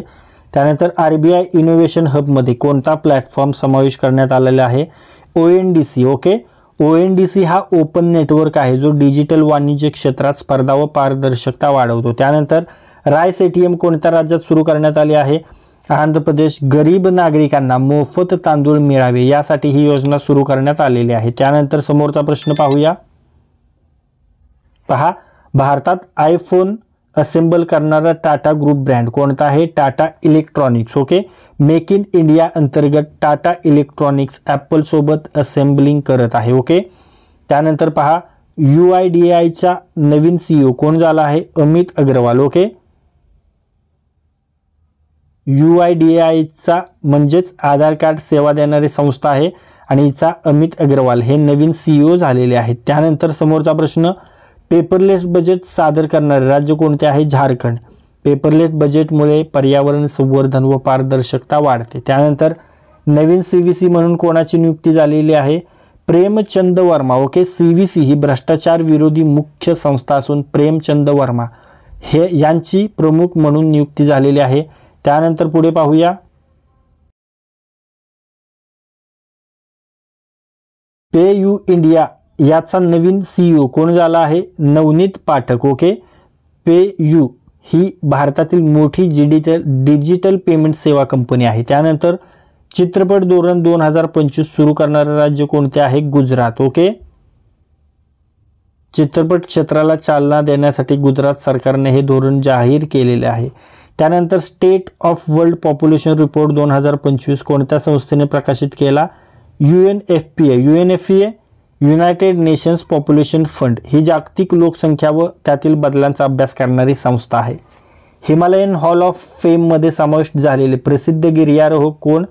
त्यानंतर RBI इनोव्हेशन हबमध्ये कोणता प्लॅटफॉर्म समावेश करण्यात आलेला आहे? ONDC. ओके. ONDC हा ओपन नेटवर्क आहे जो डिजिटल वाणिज्य क्षेत्रात स्पर्धा व पारदर्शकता वाढवतो. त्यानंतर राईस ATM कोणत्या राज्यात सुरू करण्यात आले आहे? आंध्र प्रदेश. गरीब नागरिकांना मोफत तांदूळ मिळावे यासाठी ही योजना सुरू करण्यात आलेली आहे. त्यानंतर समोरचा प्रश्न पाहूया. पहा, भारतात आयफोन असेंबल करणारा टाटा ग्रुप ब्रँड कोणता आहे? Tata electronics. Okay. Make in India अंतर्गत टाटा इलेक्ट्रॉनिक्स ॲपल सोबत असेंबलिंग करत आहे. ओके. त्यानंतर पहा, UIDAIचा नवीन CEO कोण झाला आहे? अमित अग्रवाल. ओके. UIDAIचा म्हणजेच आधार कार्ड सेवा देणारी संस्था आहे आणि हिचा अमित अग्रवाल हे नवीन CEO झालेले आहेत. त्यानंतर समोरचा प्रश्न, पेपरलेस बजेट सादर करणारे राज्य कोणते आहे? झारखंड. पेपरलेस बजेटमुळे पर्यावरण संवर्धन व पारदर्शकता वाढते. त्यानंतर नवीन CVC म्हणून कोणाची नियुक्ती झालेली आहे? प्रेमचंद वर्मा. ओके. CVC ही भ्रष्टाचार विरोधी मुख्य संस्था असून प्रेमचंद वर्मा हे यांची प्रमुख म्हणून नियुक्ती झालेली आहे. त्यानंतर पुढे पाहूया. PayU इंडिया याचा नवीन CEO कोण झाला आहे? नवनीत पाठक. ओके. PayU ही भारतातील मोठी डिजिटल पेमेंट सेवा कंपनी आहे. त्यानंतर चित्रपट धोरण 2025 सुरू करणारे राज्य कोणते आहे? गुजरात. ओके. चित्रपट क्षेत्राला चालना देण्यासाठी गुजरात सरकारने हे धोरण जाहीर केलेले आहे. त्यानंतर state of world population report 2025 कोणत्या संस्थेने प्रकाशित केला? UNFPA United Nations population fund ही जागतिक लोकसंख्या व त्यातील बदलांचा अभ्यास करणारी संस्था आहे. हिमालयन हॉल ऑफ फेममध्ये समाविष्ट झालेले प्रसिद्ध गिर्यारोहक कोण?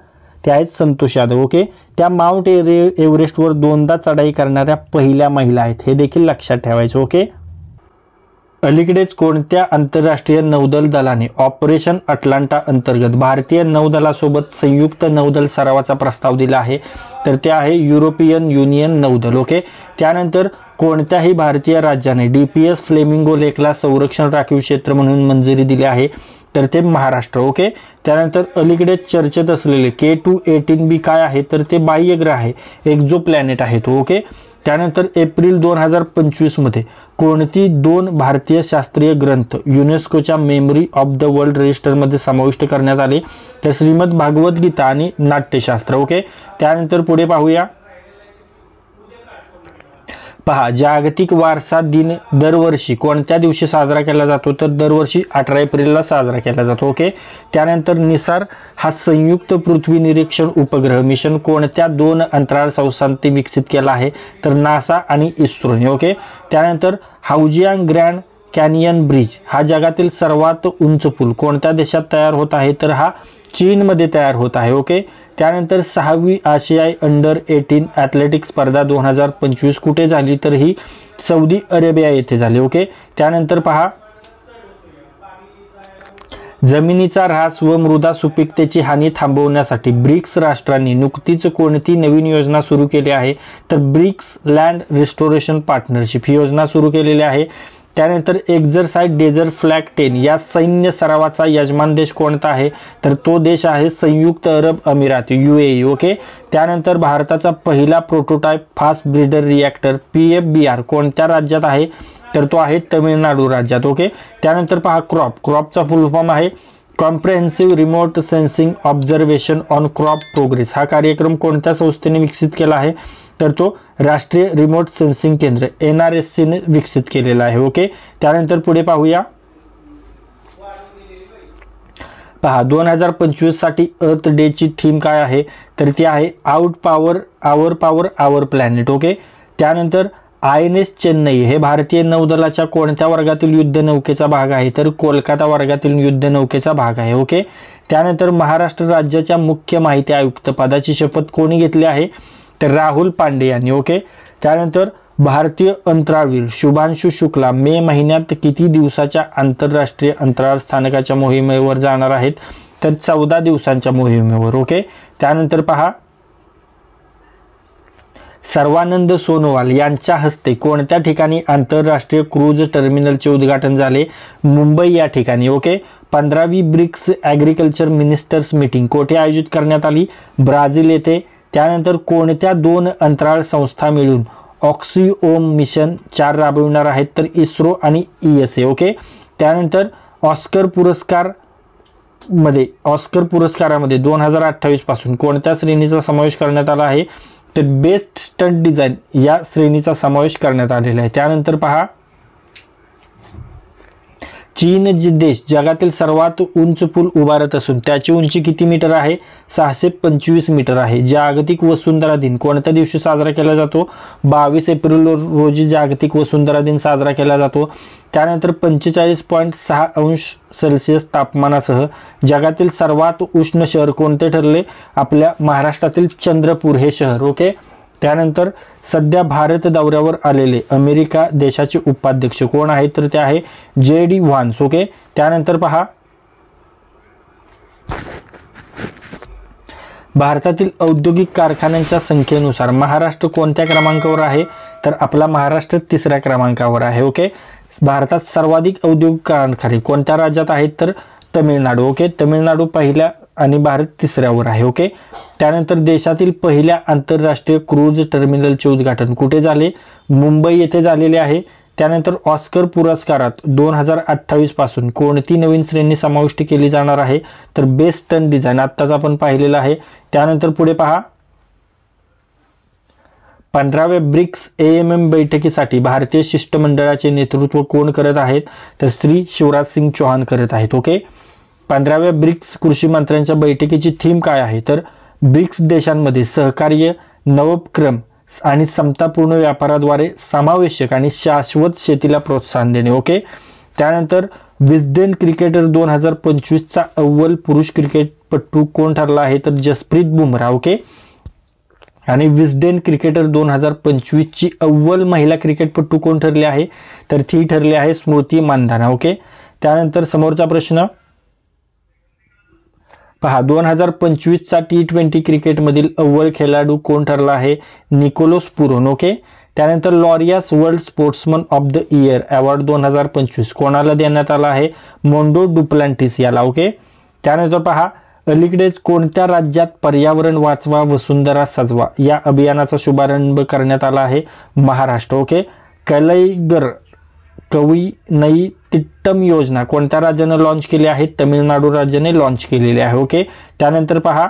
ते आहेत संतोष यादव. ओके. त्या माउंट एव्हरेस्टवर 2दा चढाई करणाऱ्या पहिल्या महिला आहेत, हे देखील लक्षात ठेवायचं. ओके. अलीकडेच कोणत्या आंतरराष्ट्रीय नौदल दलाने ऑपरेशन अटलांटा अंतर्गत भारतीय नौदलासोबत संयुक्त नौदल सरावाचा प्रस्ताव दिला आहे? तर ते आहे युरोपियन युनियन नौदल. ओके. त्यानंतर कोणत्याही भारतीय राज्याने DPS फ्लेमिंगो लेकला संरक्षण राखीव क्षेत्र म्हणून मंजुरी दिली आहे? तर ते महाराष्ट्र. ओके. त्यानंतर अलीकडेच चर्चेत असलेले K2-18B काय आहे? तर ते बाह्यग्रह आहे, एक्झो प्लॅनेट आहे तो. ओके. त्यानंतर एप्रिल 2025 मध्ये कोणती 2 भारतीय शास्त्रीय ग्रंथ युनेस्कोच्या मेमरी ऑफ द वर्ल्ड रजिस्टरमध्ये समाविष्ट करण्यात आले? तर श्रीमद भागवत गीता आणि नाट्यशास्त्र. ओके. त्यानंतर पुढे पाहूया. पहा, जागतिक वारसा दिन दरवर्षी कोणत्या दिवशी साजरा केला जातो? तर दरवर्षी 18 एप्रिलला साजरा केला जातो. ओके. त्यानंतर निसार हा संयुक्त पृथ्वी निरीक्षण उपग्रह मिशन कोणत्या 2 अंतराळ संस्थांनी विकसित केला आहे? तर नासा आणि इस्रोने. ओके. त्यानंतर हाऊजियांग ग्रँड कॅनियन ब्रिज हा जगातील सर्वात उंच पूल कोणत्या देशात तयार होत आहे? तर हा चीनमध्ये तयार होत आहे. ओके. त्यानंतर 6वी आशियाई अंडर-18 ॲथलेटिक्स स्पर्धा 2025 कुठे झाली? तर ही सौदी अरेबिया येथे झाली. ओके. त्यानंतर पहा, जमिनीचा ऱ्हास व मृदा सुपीकतेची हानी थांबवण्यासाठी ब्रिक्स राष्ट्रांनी नुकतीच कोणती नवीन योजना सुरू केली आहे? तर ब्रिक्स लँड रिस्टोरेशन पार्टनरशिप ही योजना सुरू केलेली आहे. त्यानंतर एक्झरसाइज डेझर्ट फ्लॅग 10 या सैन्य सरावाचा यजमान देश कोणता आहे, तर तो देश आहे संयुक्त अरब अमिरात UAE. ओके. त्यानंतर भारताचा पहिला prototype fast breeder reactor PFBR कोणत्या राज्यात आहे, तर तो आहे तमिळनाडू राज्यात. ओके. त्यानंतर पहा क्रॉपचा फुल फॉर्म आहे comprehensive remote sensing observation on crop progress. हा कार्यक्रम कोणत्या संस्थेने विकसित केला आहे, तर तो राष्ट्रीय रिमोट सेन्सिंग केंद्र NRSC ने विकसित केलेला आहे. ओके. त्यानंतर पुढे पाहूया. पहा 2025 साठी अर्थ डे ची थीम काय आहे, तर ती आहे आउट पॉवर आवर प्लॅनेट. ओके. त्यानंतर INS चेन्नई हे भारतीय नौदलाच्या कोणत्या वर्गातील युद्धनौकेचा भाग आहे, तर कोलकाता वर्गातील युद्धनौकेचा भाग आहे. ओके. त्यानंतर महाराष्ट्र राज्याच्या मुख्य माहिती आयुक्त पदाची शपथ कोणी घेतली आहे, तर राहुल पांडे यांनी. ओके. त्यानंतर भारतीय अंतराळवीर शुभांशु शुक्ला मे महिन्यात किती दिवसाच्या आंतरराष्ट्रीय अंतराळ स्थानकाच्या मोहिमेवर जाणार आहेत, तर 14 दिवसांच्या मोहिमेवर. ओके. त्यानंतर पहा सर्वानंद सोनोवाल यांच्या हस्ते कोणत्या ठिकाणी आंतरराष्ट्रीय क्रूज टर्मिनलचे उद्घाटन झाले, मुंबई या ठिकाणी. ओके. 15वी ब्रिक्स ॲग्रिकल्चर मिनिस्टर्स मीटिंग कोठे आयोजित करण्यात आली, ब्राझील येथे. त्यानंतर कोणत्या 2 अंतराळ संस्था मिळून ऑक्सिओम मिशन 4 राबविणार आहेत, तर इस्रो आणि ESA. ओके. त्यानंतर ऑस्कर पुरस्कारामध्ये 2028 पासून कोणत्या श्रेणीचा समावेश करण्यात आला आहे, तर बेस्ट स्टंट डिझाईन या श्रेणीचा समावेश करण्यात आलेला आहे. त्यानंतर पहा चीन देश जगातील सर्वात उंच पूल उभारत असून त्याची उंची किती मीटर आहे, 625 मीटर आहे. जागतिक वसुंधरा दिन कोणत्या दिवशी साजरा केला जातो, 22 एप्रिल रोजी जागतिक वसुंधरा दिन साजरा केला जातो. त्यानंतर 45.6 अंश सेल्सिअस तापमानासह जगातील सर्वात उष्ण शहर कोणते ठरले, आपल्या महाराष्ट्रातील चंद्रपूर हे शहर. ओके. त्यानंतर सध्या भारत दौऱ्यावर आलेले अमेरिका देशाचे उपाध्यक्ष कोण आहेत, तर ते आहे JD व्हान्स. ओके. त्यानंतर पहा भारतातील औद्योगिक कारखान्यांच्या संख्येनुसार महाराष्ट्र कोणत्या क्रमांकावर आहे, तर आपला महाराष्ट्र 3ऱ्या क्रमांकावर आहे. ओके. भारतात सर्वाधिक औद्योगिक कारखाने कोणत्या राज्यात आहेत, तर तमिळनाडू. ओके. तमिळनाडू पहिल्या आणि भारत 3ऱ्यावर आहे. ओके. त्यानंतर देशातील पहिल्या आंतरराष्ट्रीय क्रूज टर्मिनलचे उद्घाटन कुठे झाले, मुंबई येथे झालेले आहे. त्यानंतर ऑस्कर पुरस्कारात 2028 पासून कोणती नवीन श्रेणी समाविष्ट केली जाणार आहे, तर बेस्ट स्टंट डिझाईन आत्ताच आपण पाहिलेलं आहे. त्यानंतर पुढे पहा 15व्या ब्रिक्स AMM बैठकीसाठी भारतीय शिष्टमंडळाचे नेतृत्व कोण करत आहेत, तर श्री शिवराज सिंग चौहान करत आहेत. ओके. 15व्या ब्रिक्स कृषी मंत्र्यांच्या बैठकीची थीम काय आहे, तर ब्रिक्स देशांमध्ये सहकार्य, नवोपक्रम आणि समतापूर्ण व्यापाराद्वारे समावेशक आणि शाश्वत शेतीला प्रोत्साहन देणे. ओके. त्यानंतर विस्डेन क्रिकेटर 2025चा अव्वल पुरुष क्रिकेटपटू कोण ठरला आहे, तर जसप्रीत बुमराह. ओके. आणि विस्डेन क्रिकेटर 2025ची अव्वल महिला क्रिकेटपटू कोण ठरली आहे, तर ती ठरली आहे स्मृती मानधना. ओके. त्यानंतर समोरचा प्रश्न पहा 2025चा T20 क्रिकेटमधील अव्वल खेळाडू कोण ठरला आहे, निकोलस पुरोन. ओके. त्यानंतर Laureus world sportsman of the year award 2025 कोणाला देण्यात आला आहे, मोंडो डुप्लांटिस याला. ओके. त्यानंतर पहा अलीकडेच कोणत्या राज्यात पर्यावरण वाचवा वसुंधरा सजवा या अभियानाचा शुभारंभ करण्यात आला आहे, महाराष्ट्र. ओके. कलईगर कवी नई तिट्टम योजना कोणत्या राज्याने लॉन्च केली आहे, तमिळनाडू राज्याने लॉन्च केलेली आहे. ओके. त्यानंतर पहा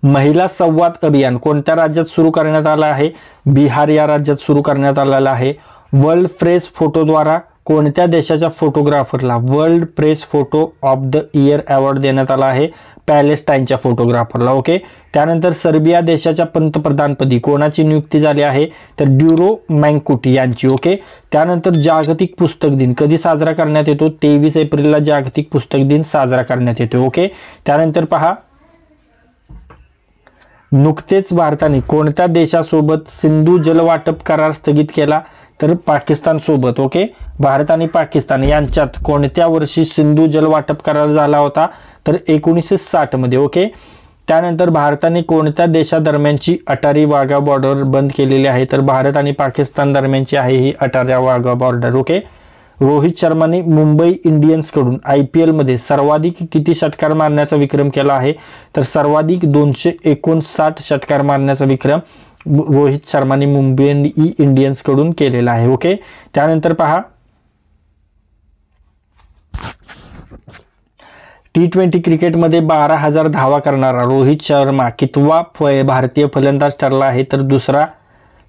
महिला संवाद अभियान कोणत्या राज्यात सुरू करण्यात आलं आहे, बिहार या राज्यात सुरू करण्यात आलेला आहे. वर्ल्ड प्रेस फोटोद्वारा कोणत्या देशाच्या फोटोग्राफरला world press photo of the year award देण्यात आला आहे, पॅलेस्टाईनच्या फोटोग्राफरला. ओके. त्यानंतर सर्बिया देशाच्या पंतप्रधानपदी कोणाची नियुक्ती झाली आहे, तर ड्युरो मँकुटी यांची. ओके. त्यानंतर जागतिक पुस्तक दिन कधी साजरा करण्यात येतो, 23 एप्रिलला जागतिक पुस्तक दिन साजरा करण्यात येतो. ओके. त्यानंतर पहा नुकतेच भारताने कोणत्या देशासोबत सिंधू जलवाटप करार स्थगित केला, तर पाकिस्तान सोबत. ओके. भारत आणि पाकिस्तान यांच्यात कोणत्या वर्षी सिंधू जलवाटप करार झाला होता, तर 1960 मध्ये. ओके. त्यानंतर भारताने कोणत्या देशादरम्यानची अटारी वाघा बॉर्डर बंद केलेली आहे, तर भारत आणि पाकिस्तान दरम्यानची आहे ही अटारी वाघा बॉर्डर. ओके. रोहित शर्माने मुंबई इंडियन्स कडून IPL मध्ये सर्वाधिक किती षटकार मारण्याचा विक्रम केला आहे, तर सर्वाधिक 259 षटकार मारण्याचा विक्रम रोहित शर्माने मुंबई इंडियन्स कडून केलेला आहे. ओके. त्यानंतर पहा T20 क्रिकेटमध्ये 12,000 धावा करणारा रोहित शर्मा कितवा भारतीय फलंदाज ठरला आहे, तर दुसरा.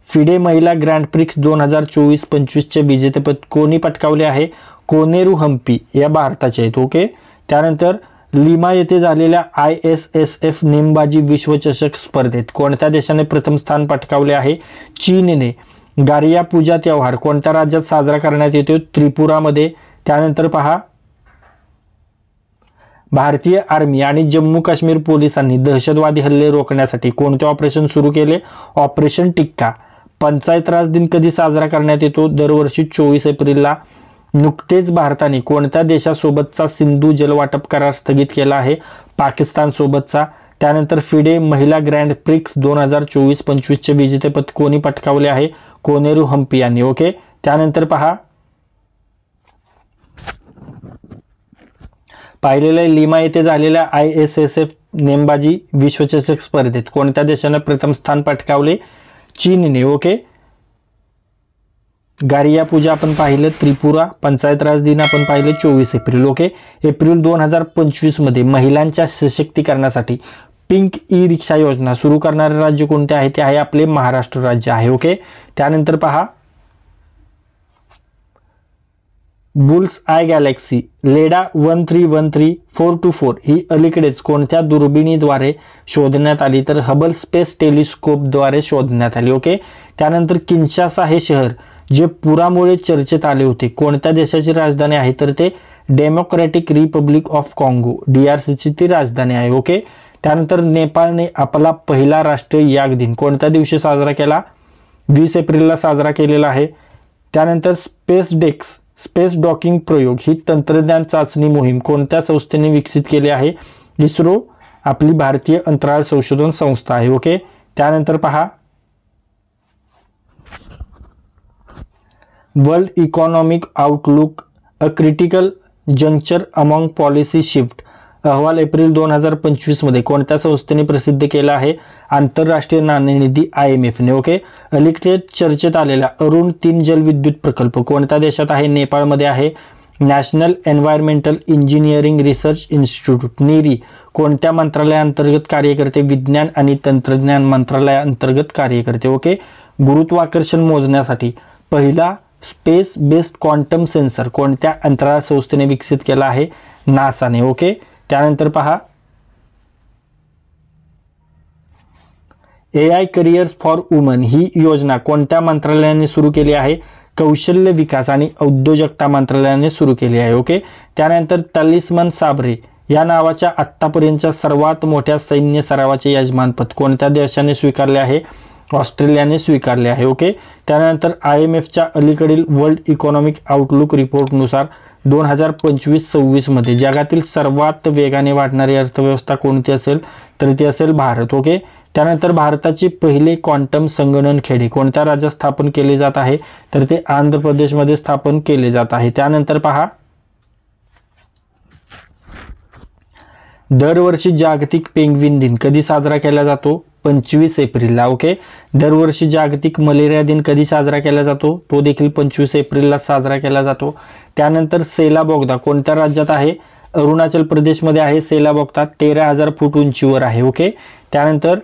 फिडे महिला ग्रँड प्रिक्स 2024-25चे विजेतेपद कोणी पटकावले आहे, कोनेरू हम्पी या भारताचे आहेत. ओके. त्यानंतर लिमा येथे झालेल्या ISSF नेमबाजी विश्वचषक स्पर्धेत कोणत्या देशाने प्रथम स्थान पटकावले आहे, चीनने. गारिया पूजा त्योहार कोणत्या राज्यात साजरा करण्यात येतो, त्रिपुरामध्ये. त्यानंतर पहा भारतीय आर्मी आणि जम्मू काश्मीर पोलिसांनी दहशतवादी हल्ले रोखण्यासाठी कोणते ऑपरेशन सुरू केले, ऑपरेशन टिक्का. पंचायत राज दिन कधी साजरा करण्यात येतो, दरवर्षी 24 एप्रिलला. नुकतेच भारताने कोणत्या देशासोबतचा सिंधू जलवाटप करार स्थगित केला आहे, पाकिस्तान सोबतचा. त्यानंतर फिडे महिला ग्रँड प्रिक्स 2024-25चे विजेतेपद कोणी पटकावले आहे, कोनेरू हम्पी यांनी. ओके. त्यानंतर पहा पाहिलेल्या लिमा येथे झालेल्या ISSF नेमबाजी विश्वचषक स्पर्धेत कोणत्या देशाने प्रथम स्थान पटकावले, चीनने. ओके. गारिया पूजा आपण पाहिलं, त्रिपुरा. पंचायत राज दिन आपण पाहिलं 24 एप्रिल. ओके. एप्रिल 2025 मध्ये महिलांच्या सशक्तीकरणासाठी पिंक ई-रिक्षा योजना सुरू करणारे राज्य कोणते आहे, ते आहे आपले महाराष्ट्र राज्य आहे. ओके. त्यानंतर पहा बुल्स आय गॅलेक्सी लेडा 1313-424 ही अलीकडेच कोणत्या दुर्बिणीद्वारे शोधण्यात आली, तर हबल स्पेस टेलिस्कोपद्वारे शोधण्यात आली. ओके. त्यानंतर किन्शासा हे शहर जे पुरामुळे चर्चेत आले होते कोणत्या देशाची राजधानी आहे, तर ते डेमोक्रॅटिक रिपब्लिक ऑफ काँगो DRCची ती राजधानी आहे. ओके. त्यानंतर नेपाळने आपला पहिला राष्ट्रीय याक दिन कोणत्या दिवशी साजरा केला, 20 एप्रिलला साजरा केलेला आहे. त्यानंतर स्पेस डॉकिंग प्रयोग ही तंत्रज्ञान चाचणी मोहीम कोणत्या संस्थेने विकसित केली आहे, इस्रो आपली भारतीय अंतराळ संशोधन संस्था आहे. ओके. त्यानंतर पहा world economic outlook a critical juncture among policy shift अहवाल एप्रिल 2025 मध्ये कोणत्या संस्थेने प्रसिद्ध केला आहे, आंतरराष्ट्रीय नाणेनिधी IMF ने. ओके. अलीकडे चर्चेत आलेला अरुण 3 जलविद्युत प्रकल्प कोणत्या देशात आहे, नेपाळमध्ये आहे. National environmental engineering research institute NERI कोणत्या मंत्रालयाअंतर्गत कार्य करते, विज्ञान आणि तंत्रज्ञान मंत्रालयाअंतर्गत कार्य करते. ओके. गुरुत्वाकर्षण मोजण्यासाठी पहिला स्पेस बेस्ड क्वांटम सेन्सर कोणत्या अंतराळ संस्थेने विकसित केला आहे, नासाने. ओके. त्यानंतर पहा AI करिअर्स फॉर वुमन ही योजना कोणत्या मंत्रालयाने सुरू केली आहे, कौशल्य विकास आणि उद्योजकता मंत्रालयाने सुरू केली आहे. ओके. त्यानंतर तलिस्मन साबरे या नावाच्या आत्तापर्यंतच्या सर्वात मोठ्या सैन्य सरावाचे यजमानपद कोणत्या देशाने स्वीकारले आहे, ऑस्ट्रेलियाने स्वीकारले आहे. ओके. त्यानंतर IMFच्या अलीकडील वर्ल्ड इकॉनॉमिक आउटलुक रिपोर्टनुसार 2025-26 मध्ये जगातील सर्वात वेगाने वाढणारी अर्थव्यवस्था कोणती असेल, तर ती असेल भारत. ओके. त्यानंतर भारताचे पहिले क्वांटम संगणन खेडे कोणत्या राज्यात स्थापन केले जात आहे, तर ते आंध्र प्रदेशमध्ये स्थापन केले जात आहे. त्यानंतर पहा दरवर्षी जागतिक पेंग्विन दिन कधी साजरा केला जातो, 25 एप्रिलला. ओके. दरवर्षी जागतिक मलेरिया दिन कधी साजरा केला जातो, तो देखील 25 एप्रिलला साजरा केला जातो. त्यानंतर सेला बोगदा कोणत्या राज्यात आहे, अरुणाचल प्रदेशमध्ये आहे. सेला बोगदा 13,000 फूट उंचीवर आहे. ओके. त्यानंतर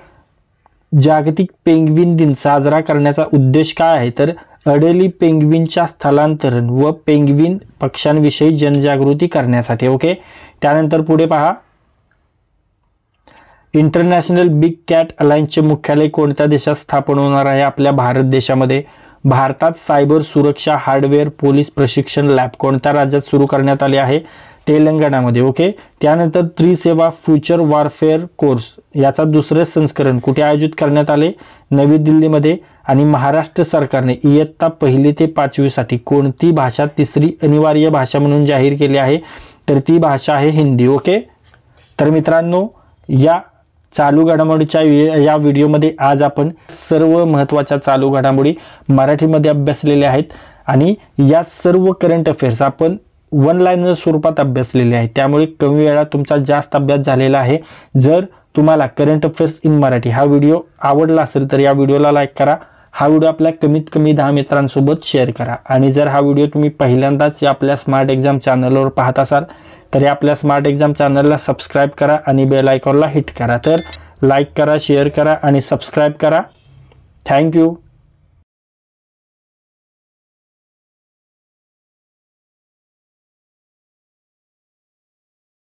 जागतिक पेंग्विन दिन साजरा करण्याचा उद्देश काय आहे, तर अडेली पेंग्विनच्या स्थलांतरण व पेंग्विन पक्ष्यांविषयी जनजागृती करण्यासाठी. ओके. त्यानंतर पुढे पहा इंटरनॅशनल बिग कॅट अलायन्सचे मुख्यालय कोणत्या देशात स्थापन होणार आहे, आपल्या भारत देशामध्ये. भारतात सायबर सुरक्षा हार्डवेअर पोलीस प्रशिक्षण लॅब कोणत्या राज्यात सुरू करण्यात आले आहे, तेलंगणामध्ये. ओके. त्यानंतर त्रिसेवा फ्युचर वॉरफेअर कोर्स याचा दुसरे संस्करण कुठे आयोजित करण्यात आले, नवी दिल्लीमध्ये. आणि महाराष्ट्र सरकारने इयत्ता 1 ते 5वी साठी कोणती भाषा तिसरी अनिवार्य भाषा म्हणून जाहीर केली आहे, तर ती भाषा आहे हिंदी. ओके. तर मित्रांनो या चालू घडामोडीच्या या व्हिडिओमध्ये आज आपण सर्व महत्त्वाच्या चालू घडामोडी मराठीमध्ये अभ्यासलेल्या आहेत आणि या सर्व करंट अफेअर्स आपण वन लाईनर स्वरूपात अभ्यासलेले आहे, त्यामुळे कमी वेळात तुमचा जास्त अभ्यास झालेला आहे। जर तुम्हाला करंट अफेअर्स इन मराठी हा व्हिडिओ आवडला असेल तर या व्हिडिओला लाईक करा, हा व्हिडिओ आपल्या कमीत कमी 10 मित्रांसोबत शेअर करा आणि जर हा व्हिडिओ तुम्ही पहिल्यांदाच आपल्या स्मार्ट एक्झाम चॅनलवर पाहत असाल तर आपल्या स्मार्ट एक्झाम चॅनलला सबस्क्राईब करा आणि बेल आयकॉनला हिट करा। तर लाईक करा, शेअर करा आणि सबस्क्राईब करा। थँक्यू।